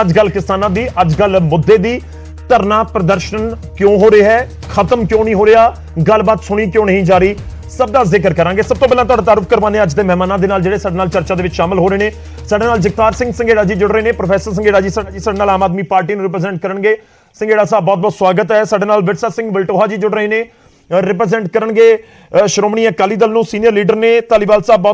ਅੱਜ ਗੱਲ ਕਿਸਾਨਾਂ ਦੀ, ਅੱਜ ਗੱਲ ਮੁੱਦੇ ਦੀ। ਧਰਨਾ ਪ੍ਰਦਰਸ਼ਨ ਕਿਉਂ ਹੋ ਰਿਹਾ ਹੈ, ਖਤਮ ਕਿਉਂ ਨਹੀਂ ਹੋ ਰਿਹਾ, ਗੱਲਬਾਤ ਸੁਣੀ ਕਿਉਂ ਨਹੀਂ ਜਾ ਰਹੀ, ਸਭ ਦਾ ਜ਼ਿਕਰ ਕਰਾਂਗੇ। ਸਭ ਤੋਂ ਪਹਿਲਾਂ ਤੁਹਾਡਾ ਤਾਰੁਫ ਕਰਵਾਉਂਦੇ ਅੱਜ ਦੇ ਮਹਿਮਾਨਾਂ ਦੇ ਨਾਲ ਜਿਹੜੇ ਸਾਡੇ ਨਾਲ ਚਰਚਾ ਦੇ ਵਿੱਚ ਸ਼ਾਮਲ ਹੋ ਰਹੇ ਨੇ। ਸਾਡੇ ਨਾਲ ਜਗਤਾਰ ਸਿੰਘ ਸੰਘੇੜਾ ਜੀ ਜੁੜ ਰਹੇ ਨੇ। ਪ੍ਰੋਫੈਸਰ ਸੰਘੇੜਾ ਜੀ ਸਾਡੇ ਨਾਲ ਆਮ ਆਦਮੀ ਪਾਰਟੀ ਨੂੰ ਰਿਪਰੈਜ਼ੈਂਟ ਕਰਨਗੇ। ਸੰਘੇੜਾ ਸਾਹਿਬ ਬਹੁਤ ਬਹੁਤ ਸਵਾਗਤ ਹੈ। ਸਾਡੇ ਨਾਲ ਵਿਰਸਾ ਸਿੰਘ ਵਲਟੋਹਾ ਜੀ ਜੁੜ ਰਹੇ ਨੇ, ਰਿਪਰੈਜ਼ੈਂਟ ਕਰਨਗੇ ਸ਼੍ਰੋਮਣੀ ਅਕਾਲੀ ਦਲ ਨੂੰ, ਸੀਨੀਅਰ ਲੀਡਰ ਨੇ। ਧਾਲੀਵਾਲ ਸਾਹਿਬ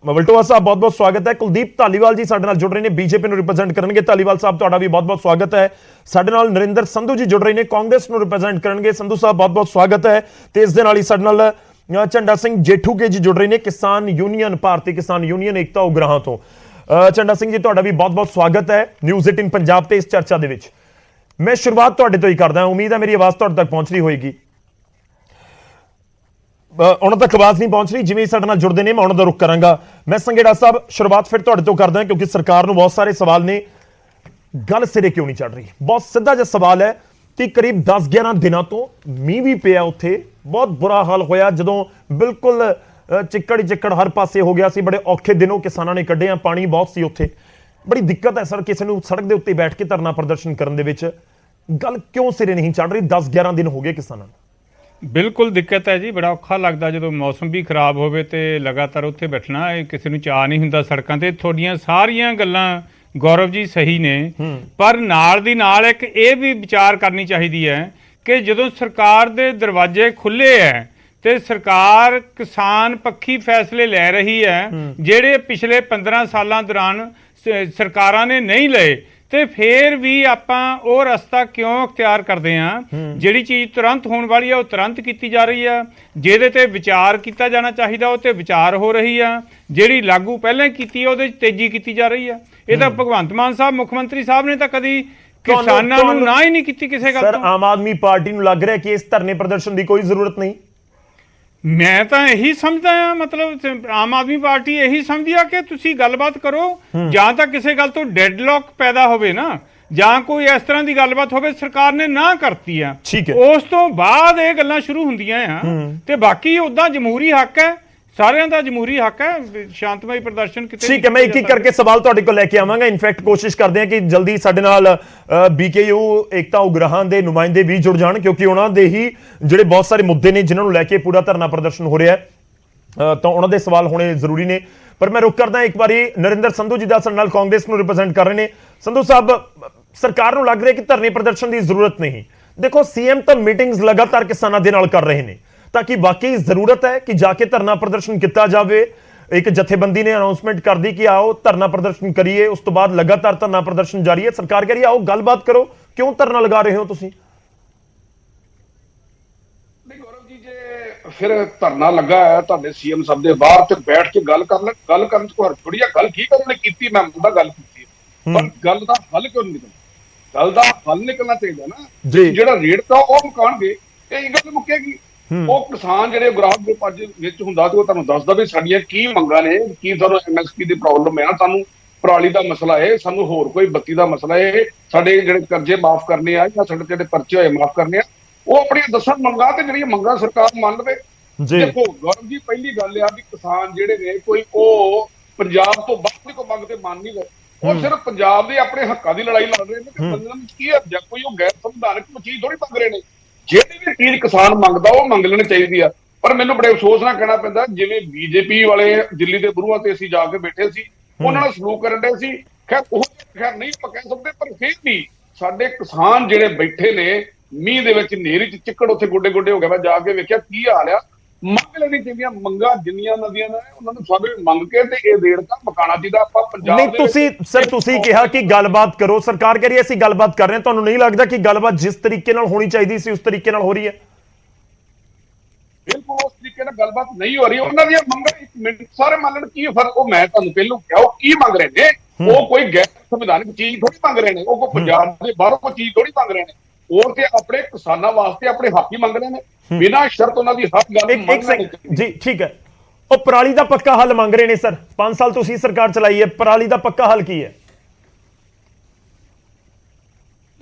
ਵਲਟੋਹਾ ਸਾਹਿਬ ਬਹੁਤ ਬਹੁਤ ਸਵਾਗਤ ਹੈ। ਕੁਲਦੀਪ ਧਾਲੀਵਾਲ ਜੀ ਸਾਡੇ ਨਾਲ ਜੁੜ ਰਹੇ ਨੇ, ਬੀਜੇਪੀ ਨੂੰ ਰਿਪਰੈਜ਼ੈਂਟ ਕਰਨਗੇ। ਧਾਲੀਵਾਲ ਸਾਹਿਬ ਤੁਹਾਡਾ ਵੀ ਬਹੁਤ ਬਹੁਤ ਸਵਾਗਤ ਹੈ। ਸਾਡੇ ਨਾਲ ਨਰਿੰਦਰ ਸੰਧੂ ਜੀ ਜੁੜ ਰਹੇ ਨੇ, ਕਾਂਗਰਸ ਨੂੰ ਰਿਪਰੈਜ਼ੈਂਟ ਕਰਨਗੇ। ਸੰਧੂ ਸਾਹਿਬ ਬਹੁਤ ਬਹੁਤ ਸਵਾਗਤ ਹੈ। ਤੇ ਇਸ ਦੇ ਨਾਲ ਹੀ ਸਾਡੇ ਨਾਲ ਝੰਡਾ ਸਿੰਘ ਜੇਠੂਕੇ ਜੀ ਜੁੜ ਰਹੇ ਨੇ, ਕਿਸਾਨ ਯੂਨੀਅਨ, ਭਾਰਤੀ ਕਿਸਾਨ ਯੂਨੀਅਨ ਏਕਤਾ ਉਗਰਾਹਾਂ ਤੋਂ। ਝੰਡਾ ਸਿੰਘ ਜੀ ਤੁਹਾਡਾ ਵੀ ਬਹੁਤ ਬਹੁਤ ਸਵਾਗਤ ਹੈ ਨਿਊਜ਼ 18 ਪੰਜਾਬ ਤੇ ਇਸ ਚਰਚਾ ਦੇ ਵਿੱਚ। ਮੈਂ ਸ਼ੁਰੂਆਤ ਤੁਹਾਡੇ ਤੋਂ ਹੀ ਕਰਦਾ, ਉਮੀਦ ਹੈ ਮੇਰੀ ਆਵਾਜ਼ ਤੁਹਾਡੇ ਤੱਕ ਪਹੁੰਚ ਰਹੀ ਹੋਏਗੀ। ਉਹਨਾਂ ਤੱਕ ਆਵਾਜ਼ ਨਹੀਂ ਪਹੁੰਚ ਰਹੀ, ਜਿਵੇਂ ਸਾਡੇ ਨਾਲ ਜੁੜਦੇ ਨੇ ਮੈਂ ਉਹਨਾਂ ਦਾ ਰੁਖ ਕਰਾਂਗਾ। ਮੈਂ ਸੰਘੇੜਾ ਸਾਹਿਬ ਸ਼ੁਰੂਆਤ ਫਿਰ ਤੁਹਾਡੇ ਤੋਂ ਕਰਦਾ, ਕਿਉਂਕਿ ਸਰਕਾਰ ਨੂੰ ਬਹੁਤ ਸਾਰੇ ਸਵਾਲ ਨੇ, ਗੱਲ ਸਿਰੇ ਕਿਉਂ ਨਹੀਂ ਚੜ ਰਹੀ। ਬਹੁਤ ਸਿੱਧਾ ਜਿਹਾ ਸਵਾਲ ਹੈ ਕਿ ਕਰੀਬ 10-11 ਦਿਨਾਂ ਤੋਂ ਮੀਂਹ ਵੀ ਪਿਆ, ਉੱਥੇ ਬਹੁਤ ਬੁਰਾ ਹਾਲ ਹੋਇਆ, ਜਦੋਂ ਬਿਲਕੁਲ ਚਿੱਕੜ ਹੀ ਚਿੱਕੜ ਹਰ ਪਾਸੇ ਹੋ ਗਿਆ ਸੀ। ਬੜੇ ਔਖੇ ਦਿਨੋਂ ਕਿਸਾਨਾਂ ਨੇ ਕੱਢੇ ਆ, ਪਾਣੀ ਬਹੁਤ ਸੀ ਉੱਥੇ, ਬੜੀ ਦਿੱਕਤ ਹੈ ਸਰ ਕਿਸੇ ਨੂੰ ਸੜਕ ਦੇ ਉੱਤੇ ਬੈਠ ਕੇ ਧਰਨਾ ਪ੍ਰਦਰਸ਼ਨ ਕਰਨ ਦੇ ਵਿੱਚ। ਗੱਲ ਕਿਉਂ ਸਿਰੇ ਨਹੀਂ ਚੜ ਰਹੀ? 10-11 ਦਿਨ ਹੋ ਗਏ ਕਿਸਾਨਾਂ ਨੂੰ। ਬਿਲਕੁਲ ਦਿੱਕਤ ਹੈ ਜੀ, ਬੜਾ ਔਖਾ ਲੱਗਦਾ ਜਦੋਂ ਮੌਸਮ ਵੀ ਖਰਾਬ ਹੋਵੇ ਤੇ ਲਗਾਤਾਰ ਉੱਥੇ ਬੈਠਣਾ, ਇਹ ਕਿਸੇ ਨੂੰ ਚਾਅ ਨਹੀਂ ਹੁੰਦਾ ਸੜਕਾਂ ਤੇ। ਤੁਹਾਡੀਆਂ ਸਾਰੀਆਂ ਗੱਲਾਂ ਗੌਰਵ ਜੀ ਸਹੀ ਨੇ, ਪਰ ਨਾਲ ਦੀ ਨਾਲ ਇੱਕ ਇਹ ਵੀ ਵਿਚਾਰ ਕਰਨੀ ਚਾਹੀਦੀ ਹੈ ਕਿ ਜਦੋਂ ਸਰਕਾਰ ਦੇ ਦਰਵਾਜ਼ੇ ਖੁੱਲੇ ਹੈ ਤੇ ਸਰਕਾਰ ਕਿਸਾਨ ਪੱਖੀ ਫੈਸਲੇ ਲੈ ਰਹੀ ਹੈ ਜਿਹੜੇ ਪਿਛਲੇ 15 ਸਾਲਾਂ ਦੌਰਾਨ ਸਰਕਾਰਾਂ ਨੇ ਨਹੀਂ ਲਏ, ਤੇ ਫਿਰ ਵੀ ਆਪਾਂ ਉਹ ਰਸਤਾ ਕਿਉਂ ਅਖਤਿਆਰ ਕਰਦੇ ਆ? ਜਿਹੜੀ ਚੀਜ਼ ਤੁਰੰਤ ਹੋਣ ਵਾਲੀ ਆ ਉਹ ਤੁਰੰਤ ਕੀਤੀ ਜਾ ਰਹੀ ਆ, ਜਿਹਦੇ ਤੇ ਵਿਚਾਰ ਕੀਤਾ ਜਾਣਾ ਚਾਹੀਦਾ ਉਹ ਤੇ ਵਿਚਾਰ ਹੋ ਰਹੀ ਆ, ਜਿਹੜੀ ਲਾਗੂ ਪਹਿਲਾਂ ਕੀਤੀ ਉਹਦੇ 'ਚ ਤੇਜ਼ੀ ਕੀਤੀ ਜਾ ਰਹੀ ਆ। ਇਹ ਤਾਂ ਭਗਵੰਤ ਮਾਨ ਸਾਹਿਬ ਮੁੱਖ ਮੰਤਰੀ ਸਾਹਿਬ ਨੇ ਤਾਂ ਕਦੀ ਕਿਸਾਨਾਂ ਨੂੰ ਨਾ ਹੀ ਨਹੀਂ ਕੀਤੀ ਕਿਸੇ ਗੱਲ ਤੋਂ। ਸਰ ਆਮ ਆਦਮੀ ਪਾਰਟੀ ਨੂੰ ਲੱਗ ਰਿਹਾ ਕਿ ਇਸ ਧਰਨੇ ਪ੍ਰਦਰਸ਼ਨ ਦੀ ਕੋਈ ਜ਼ਰੂਰਤ ਨਹੀਂ। ਮੈਂ ਤਾਂ ਇਹੀ ਸਮਝਦਾ ਆ, ਮਤਲਬ ਆਮ ਆਦਮੀ ਪਾਰਟੀ ਇਹੀ ਸਮਝਦੀ ਆ ਕਿ ਤੁਸੀਂ ਗੱਲਬਾਤ ਕਰੋ, ਜਾਂ ਤਾਂ ਕਿਸੇ ਗੱਲ ਤੋਂ ਡੈਡਲੌਕ ਪੈਦਾ ਹੋਵੇ ਨਾ, ਜਾਂ ਕੋਈ ਇਸ ਤਰ੍ਹਾਂ ਦੀ ਗੱਲਬਾਤ ਹੋਵੇ। ਸਰਕਾਰ ਨੇ ਨਾ ਕਰਤੀ ਆ, ਉਸ ਤੋਂ ਬਾਅਦ ਇਹ ਗੱਲਾਂ ਸ਼ੁਰੂ ਹੁੰਦੀਆਂ ਆ। ਤੇ ਬਾਕੀ ਉਦਾਂ ਜਮਹੂਰੀ ਹੱਕ ਹੈ, ਸਾਰਿਆਂ ਦਾ ਜਮਹੂਰੀ ਹੱਕ ਹੈ, ਸ਼ਾਂਤਮਈ ਪ੍ਰਦਰਸ਼ਨ ਕਿਤੇ। ਠੀਕ ਹੈ, ਮੈਂ ਇੱਕ ਇੱਕ ਕਰਕੇ ਸਵਾਲ ਤੁਹਾਡੇ ਕੋਲ ਲੈ ਕੇ ਆਵਾਂਗਾ। ਇਨਫੈਕਟ ਕੋਸ਼ਿਸ਼ ਕਰਦੇ ਹਾਂ ਕਿ ਜਲਦੀ ਸਾਡੇ ਨਾਲ BKU ਏਕਤਾ ਉਗਰਾਹਾਂ ਦੇ ਨੁਮਾਇੰਦੇ ਵੀ ਜੁੜ ਜਾਣ, ਕਿਉਂਕਿ ਉਹਨਾਂ ਦੇ ਹੀ ਜਿਹੜੇ ਬਹੁਤ ਸਾਰੇ ਮੁੱਦੇ ਨੇ ਜਿਨ੍ਹਾਂ ਨੂੰ ਲੈ ਕੇ ਪੂਰਾ ਧਰਨਾ ਪ੍ਰਦਰਸ਼ਨ ਹੋ ਰਿਹਾ ਹੈ, ਤਾਂ ਉਹਨਾਂ ਦੇ ਸਵਾਲ ਹੋਣੇ ਜ਼ਰੂਰੀ ਨੇ। ਪਰ ਮੈਂ ਰੁਕ ਕਰਦਾ ਇੱਕ ਵਾਰੀ ਨਰਿੰਦਰ ਸੰਧੂ ਜੀ ਦਾ ਸਾਡੇ ਨਾਲ, ਕਾਂਗਰਸ ਨੂੰ ਰਿਪਰੈਜ਼ੈਂਟ ਕਰ ਰਹੇ ਨੇ। ਸੰਧੂ ਸਾਹਿਬ, ਸਰਕਾਰ ਨੂੰ ਲੱਗ ਰਿਹਾ ਕਿ ਧਰਨੇ ਪ੍ਰਦਰਸ਼ਨ ਦੀ ਜ਼ਰੂਰਤ ਨਹੀਂ। ਦੇਖੋ CM ਤਾਂ ਮੀਟਿੰਗਸ ਲਗਾਤਾਰ ਕਿਸਾਨਾਂ ਦੇ ਨਾਲ ਕਰ ਰਹੇ ਨੇ, ਤਾਂ ਕਿ ਵਾਕਈ ਜ਼ਰੂਰਤ ਹੈ ਕਿ ਜਾ ਕੇ ਧਰਨਾ ਪ੍ਰਦਰਸ਼ਨ ਕੀਤਾ ਜਾਵੇ। ਇੱਕ ਜਥੇਬੰਦੀ ਨੇ ਅਨਾਉਂਸਮੈਂਟ ਕਰਦੀ ਕਿ ਆਓ ਧਰਨਾ ਪ੍ਰਦਰਸ਼ਨ ਕਰੀਏ, ਉਸ ਤੋਂ ਬਾਅਦ ਲਗਾਤਾਰ ਧਰਨਾ ਪ੍ਰਦਰਸ਼ਨ ਜਾਰੀ ਹੈ। ਸਰਕਾਰ ਕਹਿ ਰਹੀ ਆਓ ਗੱਲਬਾਤ ਕਰੋ, ਕਿਉਂ ਧਰਨਾ ਲਗਾ ਰਹੇ ਹੋ ਤੁਸੀਂ? ਨਹੀਂ ਗੌਰਵ ਜੀ, ਜੇ ਫਿਰ ਧਰਨਾ ਲੱਗਾ ਹੈ ਤੁਹਾਡੇ CM ਸਾਹਿਬ ਦੇ ਬਾਹਰ ਤੇ ਬੈਠ ਕੇ ਗੱਲ ਕਰਨ ਚ ਕੋਈ ਥੋੜੀ ਜਿਹੀ ਗੱਲ ਠੀਕ ਉਹਨੇ ਕੀਤੀ, ਮੈਂ ਮੁੱਦਾ ਗੱਲ ਕੀਤੀ, ਪਰ ਗੱਲ ਦਾ ਹੱਲ ਕਿਉਂ ਨਹੀਂ ਨਿਕਲਦਾ? ਗੱਲ ਦਾ ਹੱਲ ਨਿਕਲਣਾ ਚਾਹੀਦਾ ਨਾ। ਜਿਹੜਾ ਰੇਟ ਤਾਂ ਉਹ ਮੁਕਾਣਗੇ, ਇਹ ਗੱਲ ਮੁੱਕੇਗੀ। ਉਹ ਕਿਸਾਨ ਜਿਹੜੇ ਗ੍ਰਾਹਕ ਦੇ ਪੱਜ ਵਿੱਚ ਹੁੰਦਾ ਤੇ ਉਹ ਤੁਹਾਨੂੰ ਦੱਸਦਾ ਵੀ ਸਾਡੀਆਂ ਕੀ ਮੰਗਾਂ ਨੇ, ਕੀ ਸਾਨੂੰ MSP ਦੀ ਪ੍ਰੋਬਲਮ ਹੈ, ਸਾਨੂੰ ਪਰਾਲੀ ਦਾ ਮਸਲਾ ਹੈ, ਸਾਨੂੰ ਹੋਰ ਕੋਈ ਬੱਤੀ ਦਾ ਮਸਲਾ ਹੈ, ਸਾਡੇ ਜਿਹੜੇ ਕਰਜ਼ੇ ਮਾਫ ਕਰਨੇ ਆ ਜਾਂ ਸਾਡੇ ਜਿਹੜੇ ਪਰਚੇ ਹੋਏ ਮਾਫ ਕਰਨੇ ਆ, ਉਹ ਆਪਣੀਆਂ ਦੱਸਣ ਮੰਗਾਂ, ਤੇ ਜਿਹੜੀਆਂ ਮੰਗਾਂ ਸਰਕਾਰ ਮੰਨ ਲਵੇ। ਦੇਖੋ ਗੌਰਵ ਜੀ, ਪਹਿਲੀ ਗੱਲ ਆ ਵੀ ਕਿਸਾਨ ਜਿਹੜੇ ਨੇ ਕੋਈ ਉਹ ਪੰਜਾਬ ਤੋਂ ਬਾਹਰ ਕੋਈ ਮੰਗ ਤੇ ਮੰਨ ਨਹੀਂ ਰਹੇ, ਉਹ ਸਿਰਫ ਪੰਜਾਬ ਦੇ ਆਪਣੇ ਹੱਕਾਂ ਦੀ ਲੜਾਈ ਲੜ ਰਹੇ ਨੇ। ਤੇ ਮੰਗਣ ਵਿੱਚ ਕੀ ਹੈ? ਕੋਈ ਉਹ ਗੈਰ ਸੰਵਿਧਾਨਕ ਚੀਜ਼ ਥੋੜੀ ਮੰਗ ਰਹੇ ਨੇ। ਜਿਹੜੀ ਵੀ ਚੀਜ਼ ਕਿਸਾਨ ਮੰਗਦਾ ਉਹ ਮੰਗ ਲੈਣੀ ਚਾਹੀਦੀ ਆ। ਪਰ ਮੈਨੂੰ ਬੜੇ ਅਫਸੋਸ ਨਾਲ ਕਹਿਣਾ ਪੈਂਦਾ, ਜਿਵੇਂ BJP ਵਾਲੇ ਦਿੱਲੀ ਦੇ ਬਰੂਹਾਂ ਤੇ ਅਸੀਂ ਜਾ ਕੇ ਬੈਠੇ ਸੀ, ਉਹਨਾਂ ਨਾਲ ਸਲੂਕ ਕਰਨ ਦੇ ਸੀ। ਖੈਰ ਨਹੀਂ ਆਪਾਂ ਕਹਿ ਸਕਦੇ, ਪਰ ਫਿਰ ਵੀ ਸਾਡੇ ਕਿਸਾਨ ਜਿਹੜੇ ਬੈਠੇ ਨੇ ਮੀਂਹ ਦੇ ਵਿੱਚ, ਹਨੇਰੀ ਚ, ਚਿੱਕੜ, ਉੱਥੇ ਗੋਡੇ ਗੋਡੇ ਹੋ ਗਿਆ। ਮੈਂ ਜਾ ਕੇ ਵੇਖਿਆ ਕੀ ਹਾਲ ਆ। ਮੰਗ ਲੈਣੀ ਚਾਹੀਦੀਆਂ ਮੰਗਾਂ ਜਿੰਨੀਆਂ ਨਦੀਆਂ ਨੇ, ਉਹਨਾਂ ਨੂੰ ਸਭ ਮੰਗ ਕੇ ਤੇ ਇਹ ਰੇਟ ਤਾਂ ਮਕਾਣਾ ਚਾਹੀਦਾ। ਆਪਾਂ ਪੰਜਾਬ ਨਹੀਂ, ਤੁਸੀਂ ਕਿਹਾ ਕਿ ਗੱਲਬਾਤ ਕਰੋ, ਸਰਕਾਰ ਕਹਿ ਰਹੀ ਹੈ ਅਸੀਂ ਗੱਲਬਾਤ ਕਰ ਰਹੇ ਹਾਂ। ਤੁਹਾਨੂੰ ਨਹੀਂ ਲੱਗਦਾ ਕਿ ਗੱਲਬਾਤ ਜਿਸ ਤਰੀਕੇ ਨਾਲ ਹੋਣੀ ਚਾਹੀਦੀ ਸੀ ਉਸ ਤਰੀਕੇ ਨਾਲ ਹੋ ਰਹੀ ਹੈ? ਬਿਲਕੁਲ ਉਸ ਤਰੀਕੇ ਨਾਲ ਗੱਲਬਾਤ ਨਹੀਂ ਹੋ ਰਹੀ। ਉਹਨਾਂ ਦੀਆਂ ਮੰਗਾਂ ਇੱਕ ਮਿੰਟ ਸਾਰੇ ਮੰਨ ਲੈਣ, ਕੀ ਫਰਕ? ਉਹ ਮੈਂ ਤੁਹਾਨੂੰ ਪਹਿਲਾਂ ਕਿਹਾ ਉਹ ਕੀ ਮੰਗ ਰਹੇ ਨੇ, ਉਹ ਕੋਈ ਗੈਰ ਸੰਵਿਧਾਨਕ ਚੀਜ਼ ਥੋੜੀ ਮੰਗ ਰਹੇ ਨੇ, ਉਹ ਕੋਈ ਪੰਜਾਬ ਦੇ ਬਾਹਰੋਂ ਕੋਈ ਚੀਜ਼ ਥੋੜੀ ਮੰਗ ਰਹੇ ਨੇ। ਉਹ ਤੇ ਆਪਣੇ ਕਿਸਾਨਾਂ ਵਾਸਤੇ ਆਪਣੇ ਹੱਕ ਹੀ ਮੰਗ ਰਹੇ ਨੇ, ਬਿਨਾਂ ਸ਼ਰਤ ਉਹਨਾਂ ਦੀ ਹਰ ਗੱਲ। ਜੀ ਠੀਕ ਹੈ, ਉਹ ਪਰਾਲੀ ਦਾ ਪੱਕਾ ਹੱਲ ਮੰਗ ਰਹੇ ਨੇ ਸਰ। 5 ਸਾਲ ਤੁਸੀਂ ਸਰਕਾਰ ਚਲਾਈ ਹੈ, ਪਰਾਲੀ ਦਾ ਪੱਕਾ ਹੱਲ ਕੀ ਹੈ?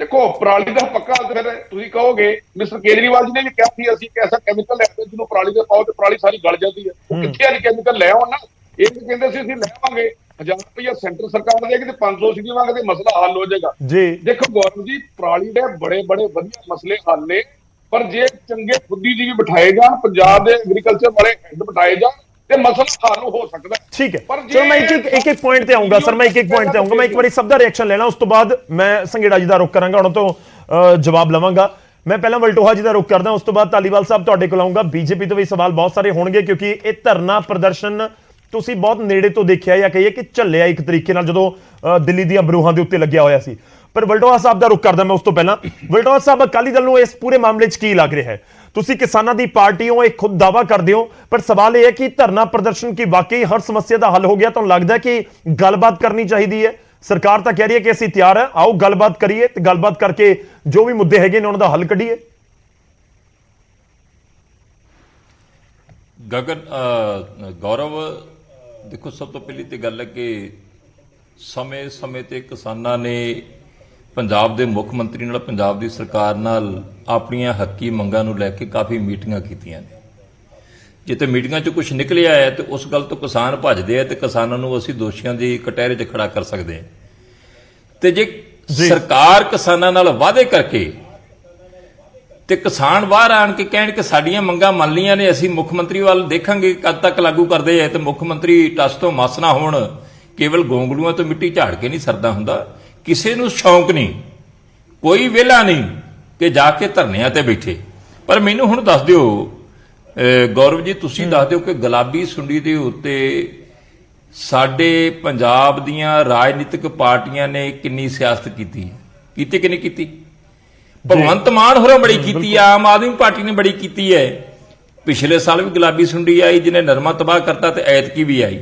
ਦੇਖੋ ਪਰਾਲੀ ਦਾ ਪੱਕਾ ਹੱਲ ਤੁਸੀਂ ਕਹੋਗੇ, ਮਿਸਟਰ ਕੇਜਰੀਵਾਲ ਜੀ ਨੇ ਵੀ ਕਿਹਾ ਸੀ ਅਸੀਂ ਇੱਕ ਐਸਾ ਕੈਮੀਕਲ ਲੈ ਕੇ ਜਿਹਨੂੰ ਪਰਾਲੀ ਦੇ ਪਾਓ ਤੇ ਪਰਾਲੀ ਸਾਰੀ ਗਲ ਜਾਂਦੀ ਹੈ। ਉਹ ਕਿੱਥੇ ਵਾਲੀ ਕੈਮੀਕਲ ਲੈ ਆਉਣ ਨਾ, ਇਹ ਕਹਿੰਦੇ ਸੀ ਅਸੀਂ ਲੈ ਆਵਾਂਗੇ, 1000 ਰੁਪਇਆ ਸੈਂਟਰ ਸਰਕਾਰ ਦੇਗੀ ਤੇ 500 ਸੀਗੀ ਮੰਗਦੇ, ਮਸਲਾ ਹੱਲ ਹੋ ਜਾਏਗਾ। ਜੀ ਦੇਖੋ ਗੌਰਵ ਜੀ, ਪਰਾਲੀ ਦੇ ਬੜੇ ਬੜੇ ਵਧੀਆ ਮਸਲੇ ਹੱਲ ਨੇ, ਪਰ ਜੇ ਚੰਗੇ ਬੁੱਧੀਜੀਵੀ ਬਿਠਾਏ ਜਾਣ, ਪੰਜਾਬ ਦੇ ਐਗਰੀਕਲਚਰ ਵਾਲੇ ਹੈਡ ਬਿਠਾਏ ਜਾਣ, ਤੇ ਮਸਲਾ ਹੱਲ ਹੋ ਸਕਦਾ ਹੈ। ਠੀਕ ਹੈ, ਪਰ ਚਲੋ ਮੈਂ ਇੱਕ ਪੁਆਇੰਟ ਤੇ ਆਉਂਗਾ ਸਰ, ਮੈਂ ਇੱਕ ਪੁਆਇੰਟ ਤੇ ਆਉਂਗਾ। ਮੈਂ ਇੱਕ ਵਾਰੀ ਸਭ ਦਾ ਰਿਐਕਸ਼ਨ ਲੈਣਾ, ਉਸ ਤੋਂ ਬਾਅਦ ਮੈਂ ਸੰਘੇੜਾ ਜੀ ਦਾ ਰੁਖ ਕਰਾਂਗਾ, ਉਹਨਾਂ ਤੋਂ ਜਵਾਬ ਲਵਾਂਗਾ। ਮੈਂ ਪਹਿਲਾਂ ਵਲਟੋਹਾ ਜੀ ਦਾ ਰੁਖ ਕਰਦਾ, ਉਸ ਤੋਂ ਬਾਅਦ ਧਾਲੀਵਾਲ ਸਾਹਿਬ ਤੁਹਾਡੇ ਕੋਲ ਆਉਂਗਾ। ਬੀਜੇਪੀ ਤੋਂ ਵੀ ਸਵਾਲ ਬਹੁਤ ਸਾਰੇ ਹੋਣਗੇ, ਕਿਉਂਕਿ ਇਹ ਧਰਨਾ ਪ੍ਰਦਰਸ਼ਨ ਤੁਸੀਂ ਬਹੁਤ ਨੇੜੇ ਤੋਂ ਦੇਖਿਆ ਜਾਂ ਕਹੀਏ ਕਿ ਝੱਲਿਆ ਇੱਕ ਤਰੀਕੇ ਨਾਲ, ਜਦੋਂ ਦਿੱਲੀ ਦੀਆਂ ਬਰੂਹਾਂ ਦੇ ਉੱਤੇ ਲੱਗਿਆ ਹੋਇਆ ਸੀ। ਪਰ ਵਲਟੋਹਾ ਸਾਹਿਬ ਦਾ ਰੁਖ ਕਰਦਾ ਮੈਂ। ਉਸ ਤੋਂ ਪਹਿਲਾਂ ਵਲਟੋਹਾ ਸਾਹਿਬ, ਅਕਾਲੀ ਦਲ ਨੂੰ ਇਸ ਪੂਰੇ ਮਾਮਲੇ 'ਚ ਕੀ ਲੱਗ ਰਿਹਾ ਹੈ? ਤੁਸੀਂ ਕਿਸਾਨਾਂ ਦੀ ਪਾਰਟੀ ਹੋ, ਇਹ ਖੁਦ ਦਾਵਾ ਕਰਦੇ ਹੋ, ਪਰ ਸਵਾਲ ਇਹ ਹੈ ਕਿ ਧਰਨਾ ਪ੍ਰਦਰਸ਼ਨ ਕੀ ਵਾਕਈ ਹਰ ਸਮੱਸਿਆ ਦਾ ਹੱਲ ਹੋ ਗਿਆ? ਤੁਹਾਨੂੰ ਲੱਗਦਾ ਕਿ ਗੱਲਬਾਤ ਕਰਨੀ ਚਾਹੀਦੀ ਹੈ? ਸਰਕਾਰ ਤਾਂ ਕਹਿ ਰਹੀ ਹੈ ਕਿ ਅਸੀਂ ਤਿਆਰ ਹਾਂ, ਆਓ ਗੱਲਬਾਤ ਕਰੀਏ ਤੇ ਗੱਲਬਾਤ ਕਰਕੇ ਜੋ ਵੀ ਮੁੱਦੇ ਹੈਗੇ ਨੇ ਉਹਨਾਂ ਦਾ ਹੱਲ ਕੱਢੀਏ। ਗਗਨ, ਗੌਰਵ, ਦੇਖੋ ਸਭ ਤੋਂ ਪਹਿਲੀ ਤੇ ਗੱਲ ਹੈ ਕਿ ਸਮੇਂ-ਸਮੇਂ ਤੇ ਕਿਸਾਨਾਂ ਨੇ ਪੰਜਾਬ ਦੇ ਮੁੱਖ ਮੰਤਰੀ ਨਾਲ, ਪੰਜਾਬ ਦੀ ਸਰਕਾਰ ਨਾਲ ਆਪਣੀਆਂ ਹੱਕੀ ਮੰਗਾਂ ਨੂੰ ਲੈ ਕੇ ਕਾਫੀ ਮੀਟਿੰਗਾਂ ਕੀਤੀਆਂ ਨੇ। ਜਿੱਥੇ ਮੀਟਿੰਗਾਂ 'ਚ ਕੁਝ ਨਿਕਲਿਆ ਹੈ ਤੇ ਉਸ ਗੱਲ ਤੋਂ ਕਿਸਾਨ ਭੱਜਦੇ ਆ ਤੇ ਕਿਸਾਨਾਂ ਨੂੰ ਅਸੀਂ ਦੋਸ਼ੀਆਂ ਦੀ ਕਟਹਿਰੇ 'ਚ ਖੜਾ ਕਰ ਸਕਦੇ ਹਾਂ। ਤੇ ਜੇ ਸਰਕਾਰ ਕਿਸਾਨਾਂ ਨਾਲ ਵਾਅਦੇ ਕਰਕੇ ਤੇ ਕਿਸਾਨ ਬਾਹਰ ਆਣ ਕੇ ਕਹਿਣ ਕਿ ਸਾਡੀਆਂ ਮੰਗਾਂ ਮੰਨ ਲਈਆਂ ਨੇ, ਅਸੀਂ ਮੁੱਖ ਮੰਤਰੀ ਵੱਲ ਦੇਖਾਂਗੇ ਕਦ ਤੱਕ ਲਾਗੂ ਕਰਦੇ ਆ, ਤੇ ਮੁੱਖ ਮੰਤਰੀ ਟਸ ਤੋਂ ਮਸ ਨਾ ਹੋਣ, ਕੇਵਲ ਗੋਂਗਲੂਆਂ ਤੋਂ ਮਿੱਟੀ ਝਾੜ ਕੇ ਨਹੀਂ ਸਰਦਾ ਹੁੰਦਾ। ਕਿਸੇ ਨੂੰ ਸ਼ੌਂਕ ਨਹੀਂ, ਕੋਈ ਵਿਹਲਾ ਨਹੀਂ ਕਿ ਜਾ ਕੇ ਧਰਨਿਆਂ ਤੇ ਬੈਠੇ। ਪਰ ਮੈਨੂੰ ਹੁਣ ਦੱਸ ਦਿਓ ਗੌਰਵ ਜੀ, ਤੁਸੀਂ ਦੱਸ ਦਿਓ ਕਿ ਗੁਲਾਬੀ ਸੁੰਡੀ ਦੇ ਉੱਤੇ ਸਾਡੇ ਪੰਜਾਬ ਦੀਆਂ ਰਾਜਨੀਤਿਕ ਪਾਰਟੀਆਂ ਨੇ ਕਿੰਨੀ ਸਿਆਸਤ ਕੀਤੀ ਕਿ ਨਹੀਂ ਕੀਤੀ? ਭਗਵੰਤ ਮਾਨ ਹੋਰਾਂ ਬੜੀ ਕੀਤੀ, ਆਮ ਆਦਮੀ ਪਾਰਟੀ ਨੇ ਬੜੀ ਕੀਤੀ ਹੈ। ਪਿਛਲੇ ਸਾਲ ਵੀ ਗੁਲਾਬੀ ਸੁੰਡੀ ਆਈ ਜਿਹਨੇ ਨਰਮਾ ਤਬਾਹ ਕਰਤਾ, ਤੇ ਐਤਕੀ ਵੀ ਆਈ।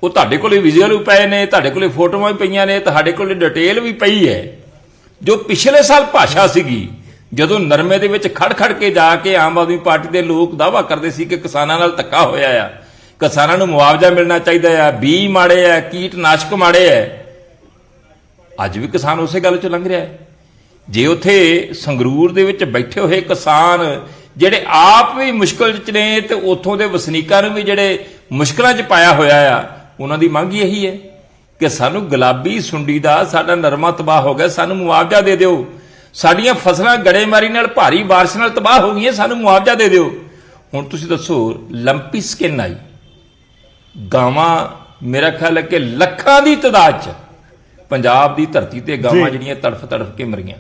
ਉਹ ਤੁਹਾਡੇ ਕੋਲੇ ਵਿਜ਼ੂਅਲ ਵੀ ਪਏ ਨੇ, ਤੁਹਾਡੇ ਕੋਲੇ ਫੋਟੋਆਂ ਵੀ ਪਈਆਂ ਨੇ, ਤੁਹਾਡੇ ਕੋਲੇ ਡਿਟੇਲ ਵੀ ਪਈ ਹੈ। ਜੋ ਪਿਛਲੇ ਸਾਲ ਭਾਸ਼ਾ ਸੀਗੀ, ਜਦੋਂ ਨਰਮੇ ਦੇ ਵਿੱਚ ਖੜ ਕੇ ਜਾ ਕੇ ਆਮ ਆਦਮੀ ਪਾਰਟੀ ਦੇ ਲੋਕ ਦਾਅਵਾ ਕਰਦੇ ਸੀ ਕਿ ਕਿਸਾਨਾਂ ਨਾਲ ਧੱਕਾ ਹੋਇਆ ਆ, ਕਿਸਾਨਾਂ ਨੂੰ ਮੁਆਵਜ਼ਾ ਮਿਲਣਾ ਚਾਹੀਦਾ ਆ, ਬੀਜ ਮਾੜੇ ਆ, ਕੀਟਨਾਸ਼ਕ ਮਾੜੇ ਆ, ਅੱਜ ਵੀ ਕਿਸਾਨ ਉਸੇ ਗੱਲ 'ਚ ਲੰਘ ਰਿਹਾ ਹੈ। ਜੇ ਉੱਥੇ ਸੰਗਰੂਰ ਦੇ ਵਿੱਚ ਬੈਠੇ ਹੋਏ ਕਿਸਾਨ ਜਿਹੜੇ ਆਪ ਵੀ ਮੁਸ਼ਕਲ 'ਚ ਨੇ, ਤੇ ਉੱਥੋਂ ਦੇ ਵਸਨੀਕਾਂ ਨੂੰ ਵੀ ਜਿਹੜੇ ਮੁਸ਼ਕਲਾਂ 'ਚ ਪਾਇਆ ਹੋਇਆ ਆ, ਉਹਨਾਂ ਦੀ ਮੰਗ ਇਹੀ ਹੈ ਕਿ ਸਾਨੂੰ ਗੁਲਾਬੀ ਸੁੰਡੀ ਦਾ ਸਾਡਾ ਨਰਮਾ ਤਬਾਹ ਹੋ ਗਿਆ, ਸਾਨੂੰ ਮੁਆਵਜ਼ਾ ਦੇ ਦਿਓ। ਸਾਡੀਆਂ ਫਸਲਾਂ ਗੜੇਮਾਰੀ ਨਾਲ, ਭਾਰੀ ਬਾਰਿਸ਼ ਨਾਲ ਤਬਾਹ ਹੋ ਗਈਆਂ, ਸਾਨੂੰ ਮੁਆਵਜ਼ਾ ਦੇ ਦਿਓ। ਹੁਣ ਤੁਸੀਂ ਦੱਸੋ, ਲੰਪੀ ਸਕਿਨ ਆਈ, ਗਾਵਾਂ ਮੇਰਾ ਖਿਆਲ ਹੈ ਕਿ ਲੱਖਾਂ ਦੀ ਤਾਦਾਦ 'ਚ ਪੰਜਾਬ ਦੀ ਧਰਤੀ ਤੇ ਗਾਵਾਂ ਜਿਹੜੀਆਂ ਤੜਫ ਕੇ ਮਰੀਆਂ।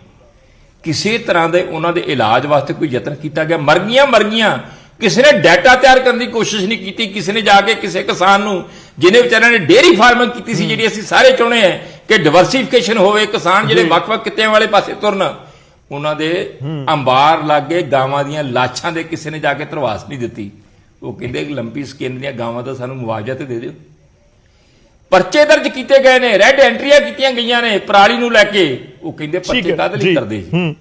ਕਿਸੇ ਤਰ੍ਹਾਂ ਦੇ ਉਹਨਾਂ ਦੇ ਇਲਾਜ ਵਾਸਤੇ ਕੋਈ ਯਤਨ ਕੀਤਾ ਗਿਆ? ਮਰ ਗਈਆਂ। ਕਿਸੇ ਨੇ ਡਾਟਾ ਤਿਆਰ ਕਰਨ ਦੀ ਕੋਸ਼ਿਸ਼ ਨਹੀਂ ਕੀਤੀ। ਕਿਸੇ ਨੇ ਜਾ ਕੇ ਕਿਸੇ ਕਿਸਾਨ ਨੂੰ, ਜਿਹਨੇ ਵਿਚਾਰਿਆਂ ਨੇ ਡੇਅਰੀ ਫਾਰਮਿੰਗ ਕੀਤੀ ਸੀ, ਜਿਹੜੀ ਅਸੀਂ ਸਾਰੇ ਚਾਹੁੰਦੇ ਹਾਂ ਕਿ ਡਿਵਰਸੀਫਿਕੇਸ਼ਨ ਹੋਵੇ, ਕਿਸਾਨ ਜਿਹੜੇ ਵੱਖ-ਵੱਖ ਕਿੱਤਿਆਂ ਵਾਲੇ ਪਾਸੇ ਤੁਰਨ, ਉਹਨਾਂ ਦੇ ਅੰਬਾਰ ਲਾਗੇ ਗਾਵਾਂ ਦੀਆਂ ਲਾਸ਼ਾਂ ਦੇ ਕਿਸੇ ਨੇ ਜਾ ਕੇ ਧਰਵਾਸ ਨਹੀਂ ਦਿੱਤੀ। ਉਹ ਕਹਿੰਦੇ ਕਿ ਲੰਪੀ ਸਕਿਨ ਦੀਆਂ ਗਾਵਾਂ ਦਾ ਸਾਨੂੰ ਮੁਆਵਜ਼ਾ ਤੇ ਦੇ ਦਿਓ। ਪਰਚੇ ਦਰਜ ਕੀਤੇ ਗਏ ਨੇ, ਰੈੱਡ ਐਂਟਰੀਆਂ ਕੀਤੀਆਂ ਗਈਆਂ ਨੇ ਪਰਾਲੀ ਨੂੰ ਲੈ ਕੇ। ਉਹ ਕਹਿੰਦੇ ਪਰਚੇ ਕਾਹਦੇ ਲਈ ਕਰਦੇ ਜੀ?